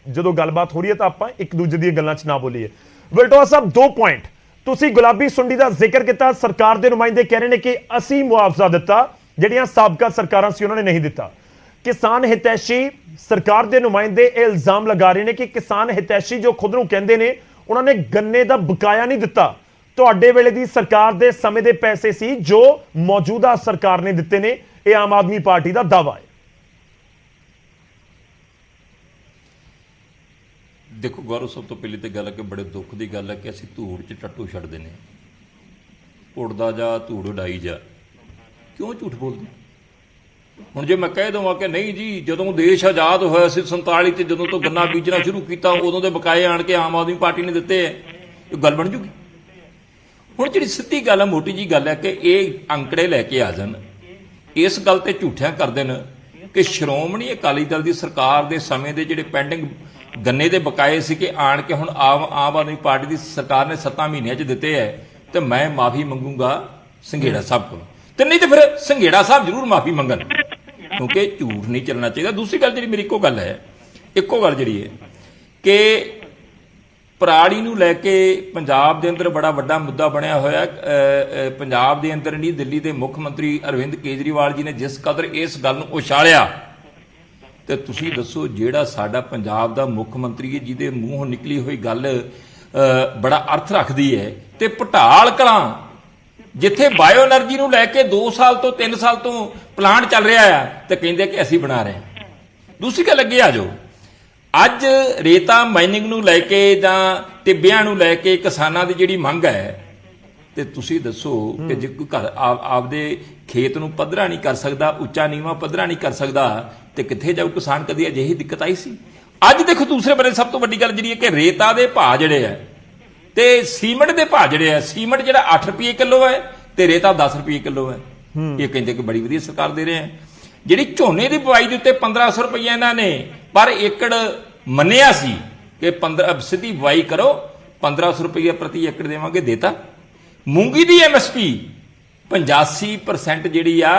ਜਦੋਂ ਗੱਲਬਾਤ ਹੋ ਰਹੀ ਹੈ ਤਾਂ ਆਪਾਂ ਇੱਕ ਦੂਜੇ ਦੀਆਂ ਗੱਲਾਂ 'ਚ ਨਾ ਬੋਲੀਏ। ਬਲਟੋਆ ਸਾਹਿਬ, 2 ਪੁਆਇੰਟ ਤੁਸੀਂ ਗੁਲਾਬੀ ਸੁੰਡੀ ਦਾ ਜ਼ਿਕਰ ਕੀਤਾ। ਸਰਕਾਰ ਦੇ ਨੁਮਾਇੰਦੇ ਕਹਿ ਰਹੇ ਨੇ ਕਿ ਅਸੀਂ ਮੁਆਵਜ਼ਾ ਦਿੱਤਾ, ਜਿਹੜੀਆਂ ਸਾਬਕਾ ਸਰਕਾਰਾਂ ਸੀ ਉਹਨਾਂ ਨੇ ਨਹੀਂ ਦਿੱਤਾ। ਕਿਸਾਨ ਹਿਤੈਸ਼ੀ ਸਰਕਾਰ ਦੇ ਨੁਮਾਇੰਦੇ ਇਹ ਇਲਜ਼ਾਮ ਲਗਾ ਰਹੇ ਨੇ ਕਿ ਕਿਸਾਨ ਹਿਤੈਸ਼ੀ ਜੋ ਖੁਦ ਨੂੰ ਕਹਿੰਦੇ ਨੇ, ਉਹਨਾਂ ਨੇ ਗੰਨੇ ਦਾ ਬਕਾਇਆ ਨਹੀਂ ਦਿੱਤਾ। ਤੁਹਾਡੇ ਵੇਲੇ ਦੀ ਸਰਕਾਰ ਦੇ ਸਮੇਂ ਦੇ ਪੈਸੇ ਸੀ ਜੋ ਮੌਜੂਦਾ ਸਰਕਾਰ ਨੇ ਦਿੱਤੇ ਨੇ। ਇਹ ਆਮ ਆਦਮੀ ਪਾਰਟੀ ਦਾ ਦਾਅਵਾ ਹੈ। ਦੇਖੋ ਗੌਰਵ, ਸਭ ਤੋਂ ਪਹਿਲੀ ਤੇ ਗੱਲ ਹੈ ਕਿ ਬੜੇ ਦੁੱਖ ਦੀ ਗੱਲ ਹੈ ਕਿ ਅਸੀਂ ਧੂੜ 'ਚ ਟੱਟੂ ਛੱਡਦੇ ਨੇ। ਉੜਦਾ ਜਾ, ਧੂੜ ਉਡਾਈ ਜਾ, ਕਿਉਂ ਝੂਠ ਬੋਲਦੇ? ਹੁਣ ਜੇ ਮੈਂ ਕਹਿ ਦਵਾਂ ਕਿ ਨਹੀਂ ਜੀ, ਜਦੋਂ ਦੇਸ਼ ਆਜ਼ਾਦ ਹੋਇਆ ਸੀ 47 'ਚ, ਜਦੋਂ ਤੋਂ ਗੰਨਾ ਬੀਜਣਾ ਸ਼ੁਰੂ ਕੀਤਾ, ਉਦੋਂ ਦੇ ਬਕਾਏ ਆਣ ਕੇ ਆਮ ਆਦਮੀ ਪਾਰਟੀ ਨੇ ਦਿੱਤੇ ਹੈ, ਇਹ ਗੱਲ ਬਣ ਜੂਗੀ? ਹੁਣ ਜਿਹੜੀ ਸਿੱਧੀ ਗੱਲ ਹੈ, ਮੋਟੀ ਜੀ ਗੱਲ ਹੈ ਕਿ ਇਹ ਅੰਕੜੇ ਲੈ ਕੇ ਆ ਜਾਣ, ਇਸ ਗੱਲ ਤੇ ਝੂਠਿਆਂ ਕਰ ਦੇਣ ਕਿ ਸ਼੍ਰੋਮਣੀ ਅਕਾਲੀ ਦਲ ਦੀ ਸਰਕਾਰ ਦੇ ਸਮੇਂ ਦੇ ਜਿਹੜੇ ਪੈਂਡਿੰਗ ਗੰਨੇ ਦੇ ਬਕਾਏ ਸੀ ਕਿ ਆਣ ਕੇ ਹੁਣ ਆਮ ਆਦਮੀ ਪਾਰਟੀ ਦੀ ਸਰਕਾਰ ਨੇ 7 ਮਹੀਨਿਆਂ 'ਚ ਦਿੱਤੇ ਹੈ, ਤੇ ਮੈਂ ਮਾਫੀ ਮੰਗੂੰਗਾ ਸੰਘੇੜਾ ਸਾਹਿਬ ਕੋਲ। ਤੇ ਨਹੀਂ ਤੇ ਫਿਰ ਸੰਘੇੜਾ ਸਾਹਿਬ ਜ਼ਰੂਰ ਮਾਫੀ ਮੰਗਣ, ਕਿਉਂਕਿ ਝੂਠ ਨਹੀਂ ਚੱਲਣਾ ਚਾਹੀਦਾ। ਦੂਸਰੀ ਗੱਲ ਜਿਹੜੀ ਮੇਰੀ ਇੱਕੋ ਗੱਲ ਜਿਹੜੀ ਹੈ ਕਿ ਪਰਾਲੀ ਨੂੰ ਲੈ ਕੇ ਪੰਜਾਬ ਦੇ ਅੰਦਰ ਬੜਾ ਵੱਡਾ ਮੁੱਦਾ ਬਣਿਆ ਹੋਇਆ। ਪੰਜਾਬ ਦੇ ਅੰਦਰ ਨਹੀਂ, ਦਿੱਲੀ ਦੇ ਮੁੱਖ ਮੰਤਰੀ ਅਰਵਿੰਦ ਕੇਜਰੀਵਾਲ ਜੀ ਨੇ ਜਿਸ ਕਦਰ ਇਸ ਗੱਲ ਨੂੰ ਉਛਾਲਿਆ, ਤੇ ਤੁਸੀਂ ਦੱਸੋ ਜਿਹੜਾ ਸਾਡਾ ਪੰਜਾਬ ਦਾ ਮੁੱਖ ਮੰਤਰੀ ਹੈ ਜਿਹਦੇ ਮੂੰਹੋਂ ਨਿਕਲੀ ਹੋਈ ਗੱਲ ਬੜਾ ਅਰਥ ਰੱਖਦੀ ਹੈ, ਤੇ ਪਟਾਲ ਕਲਾਂ ਜਿੱਥੇ ਬਾਇਓ એનર્ਜੀ ਨੂੰ ਲੈ ਕੇ 2 ਸਾਲ ਤੋਂ 3 ਸਾਲ ਤੋਂ ਪਲਾਂਟ ਚੱਲ ਰਿਹਾ ਆ, ਤੇ ਕਹਿੰਦੇ ਕਿ ਅਸੀਂ ਬਣਾ ਰਹੇ ਹਾਂ। ਦੂਸਰੀ ਗੱਲ ਅੱਗੇ ਆ ਜਾਓ, ਅੱਜ ਰੇਤਾ ਮਾਈਨਿੰਗ ਨੂੰ ਲੈ ਕੇ ਜਾਂ ਟਿੱਬਿਆਂ ਨੂੰ ਲੈ ਕੇ ਕਿਸਾਨਾਂ ਦੀ ਜਿਹੜੀ ਮੰਗ ਹੈ, ਤੇ ਤੁਸੀਂ ਦੱਸੋ ਕਿ ਜੇ ਕੋਈ ਘਰ ਆਪਦੇ ਖੇਤ ਨੂੰ ਪੱਧਰਾ ਨਹੀਂ ਕਰ ਸਕਦਾ, ਉੱਚਾ ਨੀਵਾਂ ਪੱਧਰਾ ਨਹੀਂ ਕਰ ਸਕਦਾ, ਤੇ ਕਿੱਥੇ ਜਾਊ ਕਿਸਾਨ? ਕਦੀ ਅਜਿਹੀ ਦਿੱਕਤ ਆਈ ਸੀ? ਅੱਜ ਦੇਖੋ ਦੂਸਰੇ ਬੰਨੇ ਸਭ ਤੋਂ ਵੱਡੀ ਗੱਲ ਜਿਹੜੀ ਹੈ ਕਿ ਰੇਤਾ ਦੇ ਭਾਅ ਜਿਹੜੇ ਆ ਤੇ ਸੀਮੈਂਟ ਦੇ ਭਾਅ ਜਿਹੜੇ ਆ, ਸੀਮੈਂਟ ਜਿਹੜਾ 8 ਰੁਪਏ ਕਿਲੋ ਹੈ ਤੇ ਰੇਤਾ 10 ਰੁਪਏ ਕਿਲੋ ਹੈ। ਇਹ ਕਹਿੰਦੇ ਕਿ ਬੜੀ ਵਧੀਆ ਸਰਕਾਰ ਦੇ ਰਹੇ ਆ। ਜਿਹੜੀ ਝੋਨੇ ਦੀ ਬੁਆਈ ਦੇ ਉੱਤੇ 1500 ਰੁਪਏ ਇਹਨਾਂ ਨੇ ਪਰ ਏਕੜ ਮੰਨਿਆ ਸੀ ਕਿ 15 ਸਿੱਧੀ ਬੁਆਈ ਕਰੋ, 1500 ਰੁਪਏ ਪ੍ਰਤੀ ਏਕੜ ਦੇਵਾਂਗੇ, ਦੇਤਾ। ਮੂੰਗੀ ਦੀ ਐਮਐਸਪੀ 85% ਜਿਹੜੀ ਆ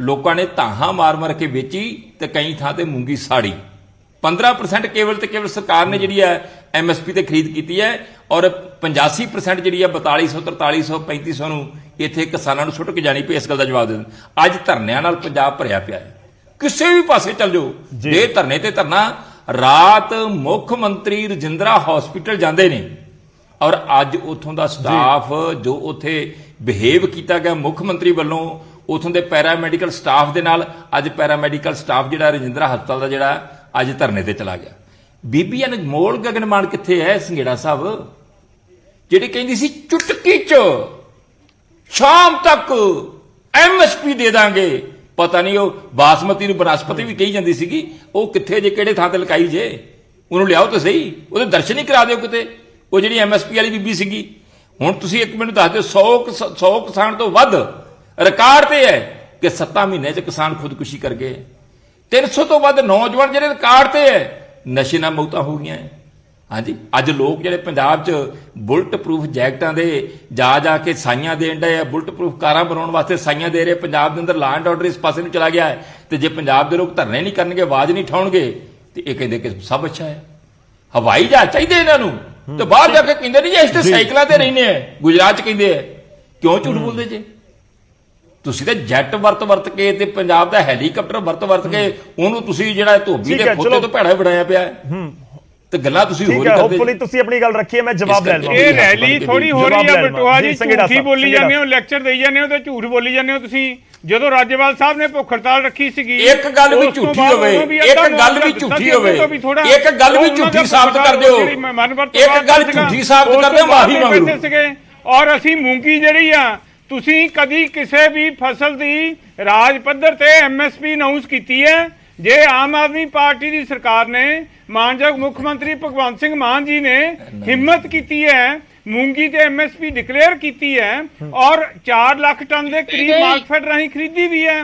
ਲੋਕਾਂ ਨੇ ਧਾਹਾਂ ਮਾਰ ਕੇ ਵੇਚੀ, ਤੇ ਕਈ ਥਾਂ ਤੇ ਮੂੰਗੀ ਸਾੜੀ। 15% ਕੇਵਲ ਤੇ ਕੇਵਲ ਸਰਕਾਰ ਨੇ ਜਿਹੜੀ ਹੈ ਐਮਐਸਪੀ ਤੇ ਖਰੀਦ ਕੀਤੀ ਹੈ, ਔਰ 85% ਜਿਹੜੀ ਹੈ 4200 4300 3500 ਨੂੰ ਇੱਥੇ ਕਿਸਾਨਾਂ ਨੂੰ ਸੁੱਟ ਕੇ ਜਾਣੀ ਪਈ। ਇਸ ਗੱਲ ਦਾ ਜਵਾਬ ਦੇ ਦੇਣ। ਅੱਜ ਧਰਨਿਆਂ ਨਾਲ ਪੰਜਾਬ ਭਰਿਆ ਪਿਆ ਹੈ, ਕਿਸੇ ਵੀ ਪਾਸੇ ਚੱਲ ਜਾਓ, ਜੇ ਧਰਨੇ ਤੇ ਧਰਨਾ। ਰਾਤ ਮੁੱਖ ਮੰਤਰੀ ਰਜਿੰਦਰਾ ਹਸਪੀਟਲ ਜਾਂਦੇ ਨੇ, ਔਰ ਅੱਜ ਉਥੋਂ ਦਾ ਸਟਾਫ ਜੋ ਉੱਥੇ ਬਿਹੇਵ ਕੀਤਾ ਗਿਆ ਮੁੱਖ ਮੰਤਰੀ ਵੱਲੋਂ, ਉਥੋਂ ਦੇ ਪੈਰਾਮੈਡੀਕਲ ਸਟਾਫ ਦੇ ਨਾਲ, ਅੱਜ ਪੈਰਾਮੈਡੀਕਲ ਸਟਾਫ ਜਿਹੜਾ ਰਜਿੰਦਰਾ ਹਸਪਤਾਲ ਦਾ ਜਿਹੜਾ ਅੱਜ ਧਰਨੇ ਤੇ ਚਲਾ ਗਿਆ। ਬੀਬੀ ਅਨਮੋਲ ਗਗਨਮਾਨ ਕਿੱਥੇ ਹੈ ਸੰਘੇੜਾ ਸਾਹਿਬ, ਜਿਹੜੀ ਕਹਿੰਦੀ ਸੀ ਚੁਟਕੀ 'ਚ ਸ਼ਾਮ ਤੱਕ MSP ਦੇ ਦਾਂਗੇ। ਪਤਾ ਨਹੀਂ ਉਹ ਬਾਸਮਤੀ ਨੂੰ ਬਨਸਪਤੀ ਵੀ ਕਹੀ ਜਾਂਦੀ ਸੀਗੀ, ਉਹ ਕਿੱਥੇ ਜੇ ਕਿਹੜੇ ਥਾਂ ਤੇ ਲਕਾਈ ਜੇ, ਉਹਨੂੰ ਲਿਆਓ ਤਾਂ ਸਹੀ, ਉਹਦੇ ਦਰਸ਼ਨ ਹੀ ਕਰਾ ਦਿਓ ਕਿਤੇ। ਉਹ ਜਿਹੜੀ MSP ਵਾਲੀ ਬੀਬੀ ਸੀਗੀ, ਹੁਣ ਤੁਸੀਂ ਇੱਕ ਮੈਨੂੰ ਦੱਸ ਦਿਓ 100 ਕਿਸਾਨ ਤੋਂ ਵੱਧ ਰਿਕਾਰਡ ਤੇ ਹੈ ਕਿ 7 ਮਹੀਨਿਆਂ 'ਚ ਕਿਸਾਨ ਖੁਦਕੁਸ਼ੀ ਕਰ ਗਏ। 300 ਤੋਂ ਵੱਧ ਨੌਜਵਾਨ ਜਿਹੜੇ ਰਿਕਾਰਡ ਤੇ ਹੈ ਨਸ਼ੇ ਨਾਲ ਮੌਤਾਂ ਹੋ ਗਈਆਂ। ਹਾਂਜੀ, ਅੱਜ ਲੋਕ ਜਿਹੜੇ ਪੰਜਾਬ 'ਚ ਬੁਲਟ ਪ੍ਰੂਫ ਜੈਕਟਾਂ ਦੇ ਜਾ ਕੇ ਸਾਈਆਂ ਦੇਣ ਡਏ ਆ, ਬੁਲਟ ਪ੍ਰੂਫ ਕਾਰਾਂ ਬਣਾਉਣ ਵਾਸਤੇ ਸਾਈਆਂ ਦੇ ਰਹੇ। ਪੰਜਾਬ ਦੇ ਅੰਦਰ ਲਾਅ ਐਂਡ ਆਰਡਰ ਇਸ ਪਾਸੇ ਨੂੰ ਚਲਾ ਗਿਆ ਹੈ, ਤੇ ਜੇ ਪੰਜਾਬ ਦੇ ਲੋਕ ਧਰਨੇ ਨਹੀਂ ਕਰਨਗੇ, ਆਵਾਜ਼ ਨਹੀਂ ਉਠਾਉਣਗੇ, ਤੇ ਇਹ ਕਹਿੰਦੇ ਕਿ ਸਭ ਅੱਛਾ ਹੈ। ਹਵਾਈ ਜਹਾਜ਼ ਚਾਹੀਦੇ ਇਹਨਾਂ ਨੂੰ, ਤੇ ਬਾਹਰ ਜਾ ਕੇ ਕਹਿੰਦੇ ਨਹੀਂ ਜੀ ਅਸੀਂ ਤੇ ਸਾਈਕਲਾਂ ਤੇ ਰਹਿੰਦੇ ਆ, ਗੁਜਰਾਤ 'ਚ ਕਹਿੰਦੇ ਆ। ਕਿਉਂ ਝੂਠ ਬੋਲਦੇ ਜੇ? ਤੁਸੀਂ ਤਾਂ ਜੈਟ ਵਰਤ ਕੇ ਤੇ ਪੰਜਾਬ ਦਾ ਹੈਲੀਕਾਪਟਰ ਵਰਤ ਕੇ ਉਹਨੂੰ ਤੁਸੀਂ ਜਿਹੜਾ ਧੋਬੀ ਦੇ ਫੋਟੇ ਤੋਂ ਭੈੜਾ ਬਣਾਇਆ ਪਿਆ ਤੇ ਗੱਲਾਂ ਤੁਸੀਂ ਹੋਰ ਕਰਦੇ। ਹੋਪਫੁਲੀ ਤੁਸੀਂ ਆਪਣੀ ਗੱਲ ਰੱਖੀ ਹੈ, ਮੈਂ ਜਵਾਬ ਲੈ ਲਵਾਂ। ਇਹ ਰੈਲੀ ਥੋੜੀ ਹੋ ਰਹੀ ਹੈ ਬਟੂਆ ਜੀ, ਝੂਠੀ ਬੋਲੀ ਜਾਂਦੇ ਹੋ, ਲੈਕਚਰ ਦੇਈ ਜਾਂਦੇ ਹੋ ਤੇ ਝੂਠ ਬੋਲੀ ਜਾਂਦੇ ਹੋ ਤੁਸੀਂ। ਜਦੋਂ ਰਾਜੇਵਾਲ ਸਾਹਿਬ ਨੇ ਭੁੱਖ ਹੜਤਾਲ ਰੱਖੀ ਸੀਗੀ, ਇੱਕ ਗੱਲ ਵੀ ਝੂਠੀ ਹੋਵੇ, ਇੱਕ ਗੱਲ ਵੀ ਝੂਠੀ ਹੋਵੇ, ਇੱਕ ਗੱਲ ਵੀ ਝੂਠੀ ਸਾਬਤ ਕਰ ਦਿਓ, ਇੱਕ ਗੱਲ ਝੂਠੀ ਸਾਬਤ ਕਰ ਦਿਓ, ਮਾਫੀ ਮੰਗੋ। ਔਰ ਅਸੀਂ ਮੂੰਗੀ ਜਿਹੜੀ ਆ, ਤੁਸੀਂ ਕਦੀ ਕਿਸੇ ਵੀ ਫਸਲ ਦੀ ਰਾਜ ਪੱਧਰ ਤੇ MSP ਅਨਾਉਂਸ ਕੀਤੀ ਹੈ? ਜੇ ਆਮ ਆਦਮੀ ਪਾਰਟੀ ਦੀ ਸਰਕਾਰ ਨੇ, ਮਾਨਯੋਗ ਮੁੱਖ ਮੰਤਰੀ ਭਗਵੰਤ ਸਿੰਘ ਮਾਨ ਜੀ ਨੇ ਹਿੰਮਤ ਕੀਤੀ ਹੈ, ਮੂੰਗੀ ਤੇ MSP ਡਿਕਲੇਅਰ ਕੀਤੀ ਹੈ, ਔਰ 4 ਲੱਖ ਟਨ ਦੇ ਕਰੀਬ ਮਾਰਕਫੈਡ ਰਾਹੀਂ ਖਰੀਦੀ ਵੀ ਹੈ,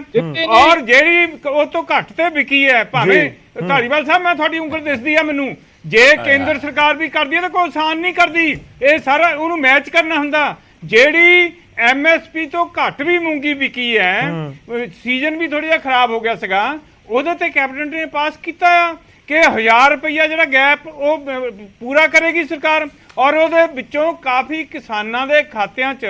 ਔਰ ਜਿਹੜੀ ਉਹ ਤੋਂ ਘੱਟ ਤੇ ਵਿਕੀ ਹੈ। ਭਾਵੇਂ ਧਾਰੀਵਾਲ ਸਾਹਿਬ, ਮੈਂ ਤੁਹਾਡੀ ਉਂਗਲ ਦਿਸਦੀ ਆ ਮੈਨੂੰ, ਜੇ ਕੇਂਦਰ ਸਰਕਾਰ ਵੀ ਕਰਦੀ ਹੈ ਤਾਂ ਕੋਈ ਆਸਾਨ ਨਹੀਂ ਕਰਦੀ, ਇਹ ਸਾਰਾ ਉਹਨੂੰ ਮੈਚ ਕਰਨਾ ਹੁੰਦਾ। ਜਿਹੜੀ MSP ਤੋਂ ਘੱਟ ਵੀ ਮੂੰਗੀ ਵਿਕੀ ਹੈ, ਸੀਜ਼ਨ ਵੀ ਥੋੜਾ ਜਿਹਾ ਖਰਾਬ ਹੋ ਗਿਆ ਸੀਗਾ, ਉਹਦੇ ਤੇ ਕੈਬਨਿਟ ਨੇ ਪਾਸ ਕੀਤਾ ਕਿ 1000 ਰੁਪਈਆ ਜਿਹੜਾ ਗੈਪ ਉਹ ਪੂਰਾ ਕਰੇਗੀ ਸਰਕਾਰ, ਔਰ ਉਹਦੇ ਵਿੱਚੋਂ ਕਾਫੀ ਕਿਸਾਨਾਂ ਦੇ ਖਾਤਿਆਂ 'ਚ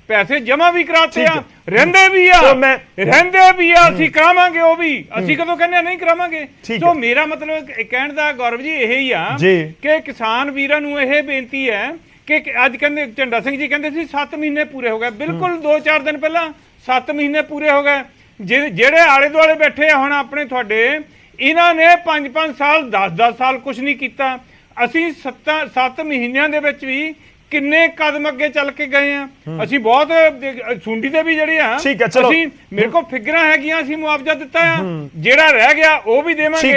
ਪੈਸੇ ਜਮਾ ਵੀ ਕਰਾਤੇ ਆ, ਰਹਿੰਦੇ ਵੀ ਆ, ਅਸੀਂ ਕਰਾਵਾਂਗੇ ਉਹ ਵੀ। ਅਸੀਂ ਕਦੋਂ ਕਹਿੰਦੇ ਨਹੀਂ ਕਰਾਵਾਂਗੇ। ਸੋ ਮੇਰਾ ਮਤਲਬ ਕਹਿਣ ਦਾ ਗੌਰਵ ਜੀ ਇਹ ਹੀ ਆ ਕਿ ਕਿਸਾਨ ਵੀਰਾਂ ਨੂੰ ਇਹ ਬੇਨਤੀ ਹੈ ਕਿ ਅੱਜ ਕਹਿੰਦੇ ਝੰਡਾ ਸਿੰਘ ਜੀ ਕਹਿੰਦੇ ਸੀ 7 ਮਹੀਨੇ ਪੂਰੇ ਹੋ ਗਏ, ਬਿਲਕੁਲ 2-4 ਦਿਨ ਪਹਿਲਾਂ 7 ਮਹੀਨੇ ਪੂਰੇ ਹੋ ਗਏ। ਜਿਹੜੇ ਆਲੇ ਦੁਆਲੇ ਬੈਠੇ ਆ ਹੁਣ ਆਪਣੇ ਤੁਹਾਡੇ, ਇਹਨਾਂ ਨੇ 5-5 ਸਾਲ 10-10 ਸਾਲ ਕੁਝ ਨਹੀਂ ਕੀਤਾ। ਅਸੀਂ 7 ਮਹੀਨਿਆਂ ਦੇ ਵਿੱਚ ਵੀ ਕਿੰਨੇ ਕਦਮ ਅੱਗੇ ਚੱਲ ਕੇ ਗਏ ਆ। ਅਸੀਂ ਬਹੁਤ ਸੁੰਡੀ ਦੇ ਵੀ ਜਿਹੜੇ ਆ, ਅਸੀਂ ਮੇਰੇ ਕੋਲ ਫਿਗਰਾਂ ਹੈਗੀਆਂ, ਅਸੀਂ ਮੁਆਵਜ਼ਾ ਦਿੱਤਾ ਆ, ਜਿਹੜਾ ਰਹਿ ਗਿਆ ਉਹ ਵੀ ਦੇਵਾਂਗੇ,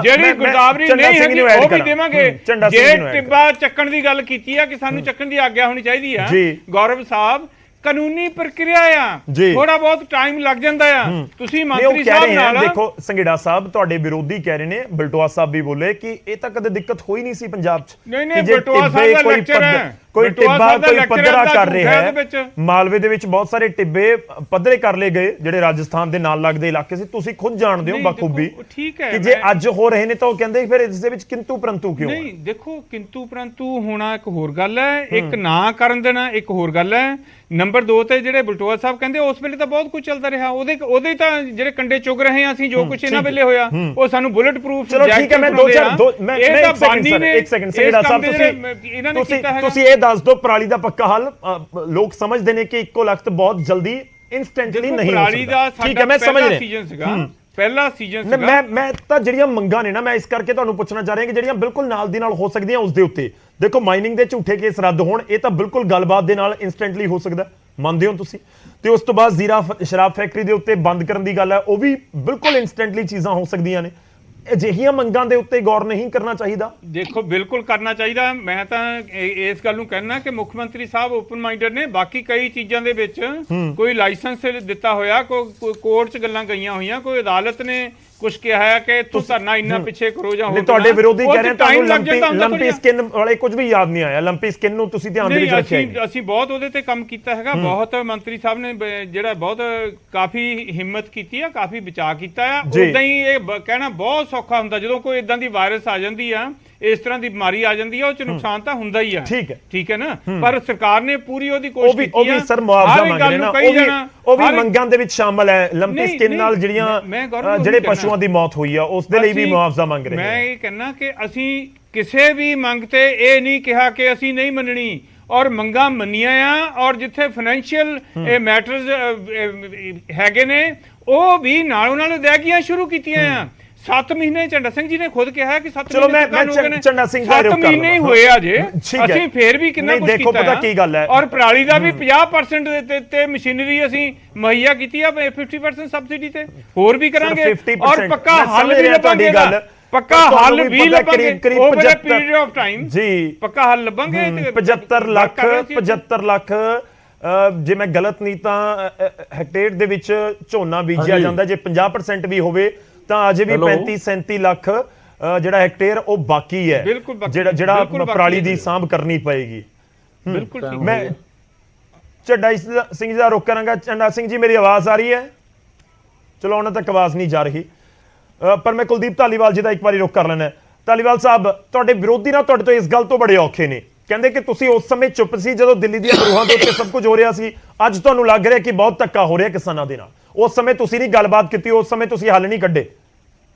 ਜਿਹੜੀ ਗੋਦਾਵਰੀ ਨਹੀਂ ਹੈਗੀ ਉਹ ਵੀ ਦੇਵਾਂਗੇ। ਜੇ ਟਿੱਬਾ ਚੱਕਣ ਦੀ ਗੱਲ ਕੀਤੀ ਆ ਕਿ ਸਾਨੂੰ ਚੱਕਣ ਦੀ ਆਗਿਆ ਹੋਣੀ ਚਾਹੀਦੀ ਆ, ਗੌਰਵ ਸਾਹਿਬ, ਕਾਨੂੰਨੀ ਪ੍ਰਕਿਰਿਆ ਆ, ਥੋੜਾ ਬਹੁਤ ਟਾਈਮ ਲੱਗ ਜਾਂਦਾ ਆ। ਤੁਸੀਂ ਮੰਤਰੀ ਸਾਹਿਬ ਨਾਲ ਦੇਖੋ, ਸੰਘੇੜਾ ਸਾਹਿਬ ਤੁਹਾਡੇ ਵਿਰੋਧੀ ਕਹਿ ਰਹੇ ਨੇ, ਬਲਟੋਆ ਸਾਹਿਬ ਵੀ ਬੋਲੇ ਕਿ ਇਹ ਤਾਂ ਕਦੇ ਦਿੱਕਤ ਹੋਈ ਨਹੀਂ ਸੀ ਪੰਜਾਬ 'ਚ। ਨਹੀਂ, ਬਲਟੋਆ ਸਾਹਿਬ ਦਾ ਲੈਕਚਰ ਹੈ, ਕੋਈ ਟਿੱਬਾ ਕੋਈ ਪੱਧਰਾ ਕਰ ਰਿਹਾ ਹੈ। ਮਾਲਵੇ ਦੇ ਵਿੱਚ ਬਹੁਤ ਸਾਰੇ ਟਿੱਬੇ ਪੱਧਰੇ ਕਰ ਲਏ ਗਏ, ਜਿਹੜੇ ਰਾਜਸਥਾਨ ਦੇ ਨਾਲ ਲੱਗਦੇ ਇਲਾਕੇ ਸੀ। ਤੁਸੀਂ ਖੁਦ ਜਾਣਦੇ ਹੋ ਬਖੂਬੀ ਕਿ ਜੇ ਅੱਜ ਹੋ ਰਹੇ ਨੇ ਤਾਂ ਉਹ ਕਹਿੰਦੇ ਫਿਰ ਇਸ ਦੇ ਵਿੱਚ ਕਿੰਤੂ ਪਰੰਤੂ ਕਿਉਂ? ਨਹੀਂ, ਦੇਖੋ, ਕਿੰਤੂ ਪਰੰਤੂ ਹੋਣਾ ਇੱਕ ਹੋਰ ਗੱਲ ਹੈ, ਇੱਕ ਨਾ ਕਰਨ ਦੇਣਾ ਇੱਕ ਹੋਰ ਗੱਲ ਹੈ। ਨੰਬਰ 2 ਤੇ ਜਿਹੜੇ ਬਲਟੋਆ ਸਾਹਿਬ ਕਹਿੰਦੇ ਉਸ ਵੇਲੇ ਤਾਂ ਬਹੁਤ ਕੁਝ ਚੱਲਦਾ ਰਿਹਾ, ਉਹਦੇ ਤਾਂ ਜਿਹੜੇ ਕੰਡੇ ਚੁਗ ਰਹੇ ਆ ਅਸੀਂ, ਜੋ ਕੁਝ ਇਹਨਾਂ ਵੇਲੇ ਹੋਇਆ ਉਹ ਸਾਨੂੰ ਬੁਲਟ ਪ੍ਰੂਫ। ਚਲੋ ਠੀਕ ਹੈ, ਮੈਂ 2-4 ਇੱਕ ਸੈਕਿੰਡ ਸੰਘੇੜਾ ਸਾਹਿਬ, ਤੁਸੀਂ ਇਹ ਦੱਸ ਦਿਓ, ਪਰਾਲੀ ਦਾ ਪੱਕਾ ਹੱਲ ਲੋਕ ਸਮਝਦੇ ਨੇ ਕਿ ਇੱਕੋ ਲਖਤ ਬਹੁਤ ਜਲਦੀ ਇਨਸਟੈਂਟਲੀ ਨਹੀਂ ਹੋ ਸਕਦਾ। ਠੀਕ ਹੈ, ਮੈਂ ਸਮਝ ਰਿਹਾ, ਪਹਿਲਾ ਸੀਜ਼ਨ ਸੀਗਾ। ਮੈਂ ਤਾਂ ਜਿਹੜੀਆਂ ਮੰਗਾਂ ਨੇ ਨਾ, ਮੈਂ ਇਸ ਕਰਕੇ ਤੁਹਾਨੂੰ ਪੁੱਛਣਾ ਚਾਹ ਰਿਹਾ ਕਿ ਜਿਹੜੀਆਂ ਬਿਲਕੁਲ ਨਾਲ ਦੀ ਨਾਲ ਹੋ ਸਕਦੀਆਂ ਉਸ ਦੇ ਉੱਤੇ ਦੇਖੋ, ਮਾਈਨਿੰਗ ਦੇ ਝੂਠੇ ਕੇਸ ਰੱਦ ਹੋਣ, ਇਹ ਤਾਂ ਬਿਲਕੁਲ ਗੱਲਬਾਤ ਦੇ ਨਾਲ ਇਨਸਟੈਂਟਲੀ ਹੋ ਸਕਦਾ, ਮੰਨਦੇ ਹੋ ਤੁਸੀਂ? ਤੇ ਉਸ ਤੋਂ ਬਾਅਦ ਜ਼ੀਰਾ ਸ਼ਰਾਬ ਫੈਕਟਰੀ ਦੇ ਉੱਤੇ ਬੰਦ ਕਰਨ ਦੀ ਗੱਲ ਹੈ, ਉਹ ਵੀ ਬਿਲਕੁਲ ਇਨਸਟੈਂਟਲੀ ਚੀਜ਼ਾਂ ਹੋ ਸਕਦੀਆਂ ਨੇ। ਅਜਿਹੀਆਂ ਮੰਗਾਂ ਦੇ ਉੱਤੇ ਗੌਰ ਨਹੀਂ ਕਰਨਾ ਚਾਹੀਦਾ? ਦੇਖੋ, ਬਿਲਕੁਲ ਕਰਨਾ ਚਾਹੀਦਾ। ਮੈਂ ਤਾਂ ਇਸ ਗੱਲ ਨੂੰ ਕਹਿਣਾ ਕਿ ਮੁੱਖ ਮੰਤਰੀ ਸਾਹਿਬ ਓਪਨ ਮਾਈਂਡਡ ਨੇ। ਬਾਕੀ ਕਈ ਚੀਜ਼ਾਂ ਦੇ ਵਿੱਚ ਕੋਈ ਲਾਇਸੈਂਸ ਦਿੱਤਾ ਹੋਇਆ, ਕੋਈ ਕੋਰਟ 'ਚ ਗੱਲਾਂ ਗਈਆਂ ਹੋਈਆਂ, ਕੋਈ ਅਦਾਲਤ ਨੇ ਕੁਝ ਕਿਹਾ ਹੈ ਕਿ ਤੂੰ ਧਰਨਾ ਇੰਨਾ ਪਿੱਛੇ ਕਰੋ ਜਾਂ ਹੋਰ। ਤੁਹਾਡੇ ਵਿਰੋਧੀ ਕਹਿ ਰਹੇ ਤੁਹਾਨੂੰ ਲੰਪੀ ਸਕਿਨ ਵਾਲੇ ਕੁਝ ਵੀ ਯਾਦ ਨਹੀਂ ਆਇਆ? ਲੰਪੀ ਸਕਿਨ ਨੂੰ ਤੁਸੀਂ ਧਿਆਨ ਦੇ ਵਿੱਚ ਰੱਖਿਆ? ਅਸੀਂ ਬਹੁਤ ਉਹਦੇ ਤੇ ਕੰਮ ਕੀਤਾ ਹੈਗਾ, ਬਹੁਤ ਮੰਤਰੀ ਸਾਹਿਬ ਨੇ ਜਿਹੜਾ ਬਹੁਤ ਕਾਫੀ ਹਿੰਮਤ ਕੀਤੀ ਆ, ਕਾਫੀ ਬਚਾਅ ਕੀਤਾ ਆ। ਉਦਾਂ ਹੀ ਇਹ ਕਹਿਣਾ ਬਹੁਤ ਸੌਖਾ ਹੁੰਦਾ, ਜਦੋਂ ਕੋਈ ਇਦਾਂ ਦੀ ਵਾਇਰਸ ਆ ਜਾਂਦੀ ਆ, ਇਸ ਤਰ੍ਹਾਂ ਦੀ ਬਿਮਾਰੀ ਆ ਜਾਂਦੀ ਆ, ਉਹ 'ਚ ਨੁਕਸਾਨ ਤਾਂ ਹੁੰਦਾ ਹੀ ਆ। ਠੀਕ ਹੈ ਨਾ, ਪਰ ਸਰਕਾਰ ਨੇ ਪੂਰੀ ਉਹਦੀ ਕੋਸ਼ਿਸ਼ ਕੀਤੀ ਆ। ਉਹ ਵੀ ਸਰ ਮੁਆਵਜ਼ਾ ਮੰਗ ਰਹੇ ਨਾ, ਉਹ ਵੀ ਮੰਗਾਂ ਦੇ ਵਿੱਚ ਸ਼ਾਮਲ ਹੈ। ਲੰਪੀ ਸਕਿਨ ਨਾਲ ਜਿਹੜੇ ਪਸ਼ੂਆਂ ਦੀ ਮੌਤ ਹੋਈ ਆ, ਉਸ ਦੇ ਲਈ ਵੀ ਮੁਆਵਜ਼ਾ ਮੰਗ ਰਹੇ। ਮੈਂ ਇਹ ਕਹਿਣਾ ਕਿ ਅਸੀਂ ਕਿਸੇ ਵੀ ਮੰਗ ਤੇ ਇਹ ਨਹੀਂ ਕਿਹਾ ਕਿ ਅਸੀਂ ਨਹੀਂ ਮੰਨਣੀ, ਔਰ ਮੰਗਾਂ ਮੰਨੀਆਂ ਆ, ਔਰ ਜਿੱਥੇ ਫਾਈਨੈਂਸ਼ੀਅਲ ਮੈਟਰਸ ਹੈਗੇ ਨੇ ਉਹ ਵੀ ਨਾਲੋਂ ਨਾਲ ਅਦਾਇਗੀਆਂ ਸ਼ੁਰੂ ਕੀਤੀਆਂ ਆ। 7 ਮਹੀਨੇ ਝੰਡਾ ਸਿੰਘ ਜੀ ਨੇ ਖੁਦ ਕਿਹਾ ਹੈ ਕਿ 7 ਚਲੋ ਮਹੀਨੇ ਮੈਂ ਝੰਡਾ ਸਿੰਘ ਦਾ 7 ਮਹੀਨੇ ਹੀ ਹੋਏ ਆ ਜੇ ਠੀਕ ਹੈ। ਅਸੀਂ ਫੇਰ ਵੀ ਕਿੰਨਾ ਨਹੀਂ, ਕੁਝ ਦੇਖੋ ਕੀਤਾ ਪਤਾ ਕੀ ਗੱਲ ਹੈ। ਔਰ ਪਰਾਲੀ ਦਾ ਵੀ 50% ਦੇ ਤੇ ਮਸ਼ੀਨਰੀ ਅਸੀਂ ਮੁਹੱਈਆ ਕੀਤੀ ਆ 50% ਸਬਸਿਡੀ ਤੇ ਹੋਰ ਵੀ ਕਰਾਂਗੇ ਔਰ ਪੱਕਾ ਹੱਲ ਵੀ ਲੱਭਾਂਗੇ ਪੱਕਾ ਹੱਲ ਵੀ ਲੱਭਾਂਗੇ over a period of time ਜੀ ਪੱਕਾ ਹੱਲ ਲੱਭਾਂਗੇ 75 ਲੱਖ ਜੇ ਮੈਂ ਗਲਤ ਨਹੀਂ ਤਾਂ ਹੈਕਟੇਅਰ ਦੇ ਵਿੱਚ ਝੋਨਾ ਬੀਜਿਆ ਜਾਂਦਾ ਜੇ 50% ਵੀ ਹੋਵੇ ਤਾਂ ਅਜੇ ਵੀ 35-37 ਲੱਖ ਜਿਹੜਾ ਹੈਕਟੇਅਰ ਉਹ ਬਾਕੀ ਹੈ ਜਿਹੜਾ ਪਰਾਲੀ ਦੀ ਸਾਂਭ ਕਰਨੀ ਪਏਗੀ। ਬਿਲਕੁਲ ਠੀਕ। ਮੈਂ ਝੰਡਾ ਸਿੰਘ ਜੀ ਦਾ ਰੁਖ ਕਰਾਂਗਾ। ਝੰਡਾ ਸਿੰਘ ਜੀ ਮੇਰੀ ਆਵਾਜ਼ ਆ ਰਹੀ ਹੈ? ਚਲੋ ਉਹਨਾਂ ਤੱਕ ਆਵਾਜ਼ ਨਹੀਂ ਜਾ ਰਹੀ ਪਰ ਮੈਂ ਕੁਲਦੀਪ ਧਾਲੀਵਾਲ ਜੀ ਦਾ ਇੱਕ ਵਾਰੀ ਰੁਖ ਕਰ ਲੈਣਾ। ਧਾਲੀਵਾਲ ਸਾਹਿਬ, ਤੁਹਾਡੇ ਵਿਰੋਧੀ ਨਾ ਤੁਹਾਡੇ ਤੋਂ ਇਸ ਗੱਲ ਤੋਂ ਬੜੇ ਔਖੇ ਨੇ, ਕਹਿੰਦੇ ਕਿ ਤੁਸੀਂ ਉਸ ਸਮੇਂ ਚੁੱਪ ਸੀ ਜਦੋਂ ਦਿੱਲੀ ਦੀਆਂ ਬਰੂਹਾਂ ਦੇ ਉੱਤੇ ਸਭ ਕੁਝ ਹੋ ਰਿਹਾ ਸੀ। ਅੱਜ ਤੁਹਾਨੂੰ ਲੱਗ ਰਿਹਾ ਕਿ ਬਹੁਤ ਧੱਕਾ ਹੋ ਰਿਹਾ ਕਿਸਾਨਾਂ ਦੇ ਨਾਲ। ਉਸ ਸਮੇਂ ਤੁਸੀਂ ਨਹੀਂ ਗੱਲਬਾਤ ਕੀਤੀ, ਉਸ ਸਮੇਂ ਤੁਸੀਂ ਹੱਲ ਨਹੀਂ ਕੱਢੇ।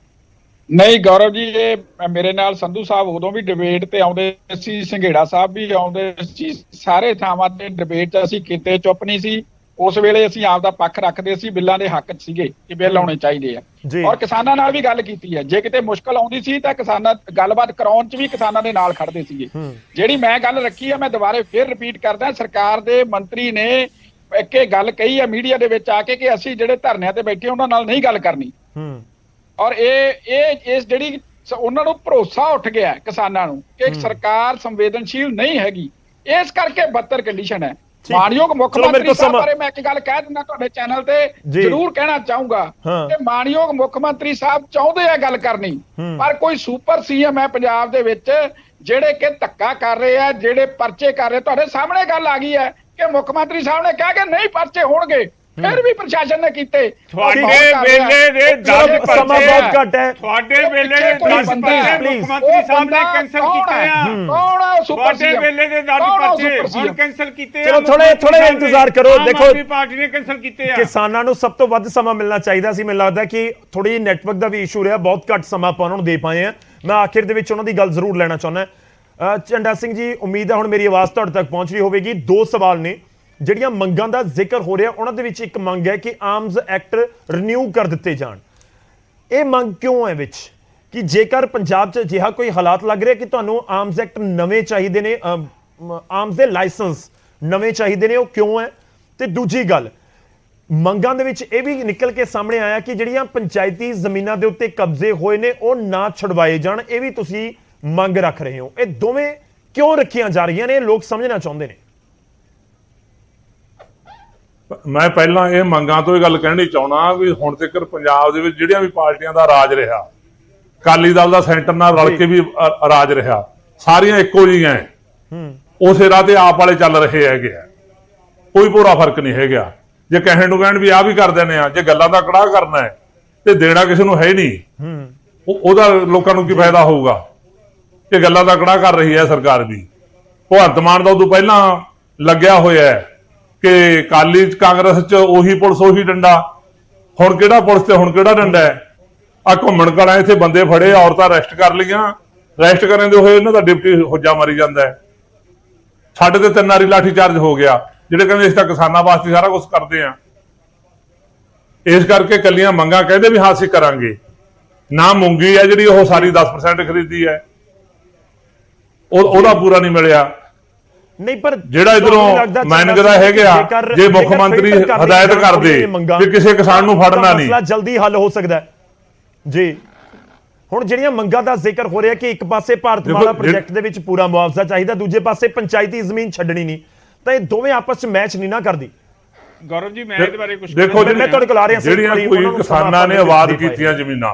ਨਹੀਂ ਗੌਰਵ ਜੀ, ਇਹ ਮੇਰੇ ਨਾਲ ਸੰਧੂ ਸਾਹਿਬ ਉਦੋਂ ਵੀ ਡਿਬੇਟ ਤੇ ਆਉਂਦੇ ਸੀ, ਸੰਘੇੜਾ ਸਾਹਿਬ ਵੀ ਆਉਂਦੇ ਸੀ, ਸਾਰੇ ਥਾਵਾਂ ਤੇ ਡਿਬੇਟ 'ਚ ਅਸੀਂ ਕਿਤੇ ਚੁੱਪ ਨਹੀਂ ਸੀ। ਉਸ ਵੇਲੇ ਅਸੀਂ ਆਪ ਦਾ ਪੱਖ ਰੱਖਦੇ ਸੀ, ਬਿੱਲਾਂ ਦੇ ਹੱਕ 'ਚ ਸੀਗੇ ਕਿ ਬਿੱਲ ਆਉਣੇ ਚਾਹੀਦੇ ਆ ਔਰ ਕਿਸਾਨਾਂ ਨਾਲ ਵੀ ਗੱਲ ਕੀਤੀ ਹੈ। ਜੇ ਕਿਤੇ ਮੁਸ਼ਕਲ ਆਉਂਦੀ ਸੀ ਤਾਂ ਕਿਸਾਨਾਂ ਗੱਲਬਾਤ ਕਰਾਉਣ 'ਚ ਵੀ ਕਿਸਾਨਾਂ ਦੇ ਨਾਲ ਖੜਦੇ ਸੀਗੇ। ਜਿਹੜੀ ਮੈਂ ਗੱਲ ਰੱਖੀ ਆ, ਮੈਂ ਦੁਬਾਰੇ ਫਿਰ ਰਿਪੀਟ ਕਰਦਾ, ਸਰਕਾਰ ਦੇ ਮੰਤਰੀ ਨੇ ਇੱਕ ਇਹ ਗੱਲ ਕਹੀ ਆ ਮੀਡੀਆ ਦੇ ਵਿੱਚ ਆ ਕੇ ਕਿ ਅਸੀਂ ਜਿਹੜੇ ਧਰਨਿਆਂ ਤੇ ਬੈਠੇ ਉਹਨਾਂ ਨਾਲ ਨਹੀਂ ਗੱਲ ਕਰਨੀ ਔਰ ਇਹ ਇਸ ਜਿਹੜੀ ਉਹਨਾਂ ਨੂੰ ਭਰੋਸਾ ਉੱਠ ਗਿਆ ਕਿਸਾਨਾਂ ਨੂੰ ਕਿ ਸਰਕਾਰ ਸੰਵੇਦਨਸ਼ੀਲ ਨਹੀਂ ਹੈਗੀ, ਇਸ ਕਰਕੇ ਬੱਤਰ ਕੰਡੀਸ਼ਨ ਹੈ। ਮਾਨਯੋਗ ਮੁੱਖ ਮੰਤਰੀ ਸਾਹਿਬ ਬਾਰੇ ਮੈਂ ਇੱਕ ਗੱਲ ਕਹਿ ਦਿੰਦਾ ਤੁਹਾਡੇ ਚੈਨਲ ਤੇ ਜ਼ਰੂਰ ਕਹਿਣਾ ਚਾਹੂੰਗਾ ਕਿ ਮਾਨਯੋਗ ਮੁੱਖ ਮੰਤਰੀ ਸਾਹਿਬ ਚਾਹੁੰਦੇ ਆ ਗੱਲ ਕਰਨੀ, ਪਰ ਕੋਈ ਸੁਪਰ ਸੀਐਮ ਹੈ ਪੰਜਾਬ ਦੇ ਵਿੱਚ ਜਿਹੜੇ ਕਿ ਧੱਕਾ ਕਰ ਰਹੇ ਆ, ਜਿਹੜੇ ਪਰਚੇ ਕਰ ਰਹੇ। ਤੁਹਾਡੇ ਸਾਹਮਣੇ ਗੱਲ ਆ ਗਈ ਹੈ ਕਿ ਮੁੱਖ ਮੰਤਰੀ ਸਾਹਿਬ ਨੇ ਕਿਹਾ ਕਿ ਨਹੀਂ ਪਰਚੇ ਹੋਣਗੇ, ਫਿਰ ਵੀ ਪ੍ਰਸ਼ਾਸਨ ਨੇ ਕੀਤੇ। ਤੁਹਾਡੇ ਵੇਲੇ ਦੇ 10 ਸਮਾਂ ਬਹੁਤ ਘੱਟ ਹੈ। ਤੁਹਾਡੇ ਵੇਲੇ ਦੇ 10 ਪਰਚੇ ਮੁੱਖ ਮੰਤਰੀ ਸਾਹਿਬ ਨੇ ਕੈਂਸਲ ਕੀਤੇ ਆ। ਕੌਣ ਸੁਪਰ ਤੁਹਾਡੇ ਵੇਲੇ ਦੇ 10 ਪਰਚੇ ਹੁਣ ਕੈਂਸਲ ਕੀਤੇ ਆ। ਚਲੋ ਥੋੜੇ ਇੰਤਜ਼ਾਰ ਕਰੋ। ਦੇਖੋ ਆਮ ਪਾਰਟੀ ਨੇ ਕੈਂਸਲ ਕੀਤੇ ਆ। ਕਿਸਾਨਾਂ ਨੂੰ ਸਭ ਤੋਂ ਵੱਧ ਸਮਾਂ ਮਿਲਣਾ ਚਾਹੀਦਾ ਸੀ। ਮੈਨੂੰ ਲੱਗਦਾ ਕਿ ਥੋੜੀ ਜਿਹੀ ਨੈਟਵਰਕ ਦਾ ਵੀ ਇਸ਼ੂ ਰਿਹਾ, ਬਹੁਤ ਘੱਟ ਸਮਾਂ ਆਪਾਂ ਉਹਨਾਂ ਨੂੰ ਦੇ ਪਾਏ ਆ। ਮੈਂ ਆਖਿਰ ਦੇ ਵਿੱਚ ਉਹਨਾਂ ਦੀ ਗੱਲ ਜ਼ਰੂਰ ਲੈਣਾ ਚਾਹੁੰਦਾ। ਝੰਡਾ ਸਿੰਘ ਜੀ, ਉਮੀਦ ਹੈ ਹੁਣ ਮੇਰੀ ਆਵਾਜ਼ ਤੁਹਾਡੇ ਤੱਕ ਪਹੁੰਚ ਰਹੀ ਹੋਵੇਗੀ। 2 ਸਵਾਲ ਨੇ ਜਿਹੜੀਆਂ ਮੰਗਾਂ ਦਾ ਜ਼ਿਕਰ ਹੋ ਰਿਹਾ, ਉਹਨਾਂ ਦੇ ਵਿੱਚ ਇੱਕ ਮੰਗ ਹੈ ਕਿ ਆਰਮਜ਼ ਐਕਟ ਰਿਨਿਊ ਕਰ ਦਿੱਤੇ ਜਾਣ। ਇਹ ਮੰਗ ਕਿਉਂ ਹੈ ਵਿੱਚ ਕਿ ਜੇਕਰ ਪੰਜਾਬ 'ਚ ਅਜਿਹਾ ਕੋਈ ਹਾਲਾਤ ਲੱਗ ਰਿਹਾ ਕਿ ਤੁਹਾਨੂੰ ਆਰਮਜ਼ ਐਕਟ ਨਵੇਂ ਚਾਹੀਦੇ ਨੇ, ਆਰਮਜ਼ ਦੇ ਲਾਇਸੈਂਸ ਨਵੇਂ ਚਾਹੀਦੇ ਨੇ, ਉਹ ਕਿਉਂ ਹੈ? ਤੇ ਦੂਜੀ ਗੱਲ, ਮੰਗਾਂ ਦੇ ਵਿੱਚ ਇਹ ਵੀ ਨਿਕਲ ਕੇ ਸਾਹਮਣੇ ਆਇਆ ਕਿ ਜਿਹੜੀਆਂ ਪੰਚਾਇਤੀ ਜ਼ਮੀਨਾਂ ਦੇ ਉੱਤੇ ਕਬਜ਼ੇ ਹੋਏ ਨੇ ਉਹ ਨਾ ਛੁਡਵਾਏ ਜਾਣ, ਇਹ ਵੀ ਤੁਸੀਂ ਮੰਗ ਰੱਖ ਰਹੇ ਹੋ। ਇਹ ਦੋਵੇਂ ਕਿਉਂ ਰੱਖੀਆਂ ਜਾ ਰਹੀਆਂ ਨੇ, ਲੋਕ ਸਮਝਣਾ ਚਾਹੁੰਦੇ ਨੇ। ਮੈਂ ਪਹਿਲਾਂ ਇਹ ਮੰਗਾਂ ਤੋਂ ਇਹ ਗੱਲ ਕਹਿਣੀ ਚਾਹੁੰਦਾ ਵੀ ਹੁਣ ਤੱਕ ਪੰਜਾਬ ਦੇ ਵਿੱਚ ਜਿਹੜੀਆਂ ਵੀ ਪਾਰਟੀਆਂ ਦਾ ਰਾਜ ਰਿਹਾ, ਅਕਾਲੀ ਦਲ ਦਾ ਸੈਂਟਰ ਨਾਲ ਰਲ ਕੇ ਵੀ ਰਾਜ ਰਿਹਾ, ਸਾਰੀਆਂ ਇੱਕੋ ਜਿਹੀਆਂ ਉਸੇ ਰਾਹ ਤੇ ਆਪ ਵਾਲੇ ਚੱਲ ਰਹੇ ਹੈਗੇ ਆ, ਕੋਈ ਭੋਰਾ ਫਰਕ ਨਹੀਂ ਹੈਗਾ। ਜੇ ਕਹਿਣ ਨੂੰ ਕਹਿਣ ਵੀ ਆਹ ਵੀ ਕਰ ਦਿੰਦੇ ਆ, ਜੇ ਗੱਲਾਂ ਦਾ ਕੜਾਹ ਕਰਨਾ ਹੈ ਤੇ ਦੇਣਾ ਕਿਸੇ ਨੂੰ ਹੈ ਨਹੀਂ, ਉਹਦਾ ਲੋਕਾਂ ਨੂੰ ਕੀ ਫਾਇਦਾ ਹੋਊਗਾ ਕਿ ਗੱਲਾਂ ਦਾ ਕੜਾਹ ਕਰ ਰਹੀ ਹੈ ਸਰਕਾਰ ਵੀ। ਭਗਵੰਤ ਮਾਨ ਦਾ ਉਦੋਂ ਪਹਿਲਾਂ ਲੱਗਿਆ ਹੋਇਆ ਹੈ ਕਿ ਅਕਾਲੀ ਕਾਂਗਰਸ 'ਚ ਉਹੀ ਪੁਲਿਸ ਉਹੀ ਡੰਡਾ, ਹੁਣ ਕਿਹੜਾ ਪੁਲਿਸ ਤੇ ਹੁਣ ਕਿਹੜਾ ਡੰਡਾ ਹੈ। ਆ ਘੁੰਮਣ ਘਰਾਂ ਇੱਥੇ ਬੰਦੇ ਫੜੇ, ਔਰਤਾਂ ਅਰੈਸਟ ਕਰ ਲਈਆਂ, ਅਰੈਸਟ ਕਰਨ ਦੇ ਹੋਏ ਇਹਨਾਂ ਦਾ ਡਿਪਟੀ ਹੁੱਜਾ ਮਾਰੀ ਜਾਂਦਾ ਹੈ। ਸਾਡੇ ਤੇ 3 ਵਾਰੀ ਲਾਠੀ ਚਾਰਜ ਹੋ ਗਿਆ, ਜਿਹੜੇ ਕਹਿੰਦੇ ਇਸ ਤਾਂ ਕਿਸਾਨਾਂ ਵਾਸਤੇ ਸਾਰਾ ਕੁਝ ਕਰਦੇ ਆ। ਇਸ ਕਰਕੇ ਕੱਲੀਆਂ ਮੰਗਾਂ ਕਹਿੰਦੇ ਵੀ ਹਾਂ ਅਸੀਂ ਕਰਾਂਗੇ, ਨਾ ਮੂੰਗੀ ਹੈ ਜਿਹੜੀ ਉਹ ਸਾਰੀ 10% ਖਰੀਦੀ ਹੈ, ਉਹਦਾ ਪੂਰਾ ਨਹੀਂ ਮਿਲਿਆ। ਨਹੀਂ ਪਰ ਜਿਹੜਾ ਇਧਰੋਂ ਮੈਨਗਦਾ ਹੈਗਾ, ਜੇ ਮੁੱਖ ਮੰਤਰੀ ਹਦਾਇਤ ਕਰਦੇ ਕਿ ਕਿਸੇ ਕਿਸਾਨ ਨੂੰ ਫੜਨਾ ਨਹੀਂ, ਮਸਲਾ ਜਲਦੀ ਹੱਲ ਹੋ ਸਕਦਾ ਹੈ ਜੀ। ਹੁਣ ਜਿਹੜੀਆਂ ਮੰਗਾਂ ਦਾ ਜ਼ਿਕਰ ਹੋ ਰਿਹਾ ਕਿ ਇੱਕ ਪਾਸੇ ਭਾਰਤਮਾਲਾ ਪ੍ਰੋਜੈਕਟ ਦੇ ਵਿੱਚ ਪੂਰਾ ਮੁਆਵਜ਼ਾ ਚਾਹੀਦਾ, ਦੂਜੇ ਪਾਸੇ ਪੰਚਾਇਤੀ ਜ਼ਮੀਨ ਛੱਡਣੀ ਨਹੀਂ, ਤਾਂ ਇਹ ਦੋਵੇਂ ਆਪਸ ਵਿੱਚ ਮੈਚ ਨਹੀਂ ਨਾ ਕਰਦੀ। ਗੌਰਵ ਜੀ, ਮੈਂ ਇਹਦੇ ਬਾਰੇ ਕੁਝ ਦੇਖੋ, ਮੈਂ ਤੁਹਾਡੇ ਕੋਲ ਆ ਰਿਹਾ, ਜਿਹੜੀਆਂ ਕੋਈ ਕਿਸਾਨਾਂ ਨੇ ਆਬਾਦ ਕੀਤੀਆਂ ਜ਼ਮੀਨਾਂ,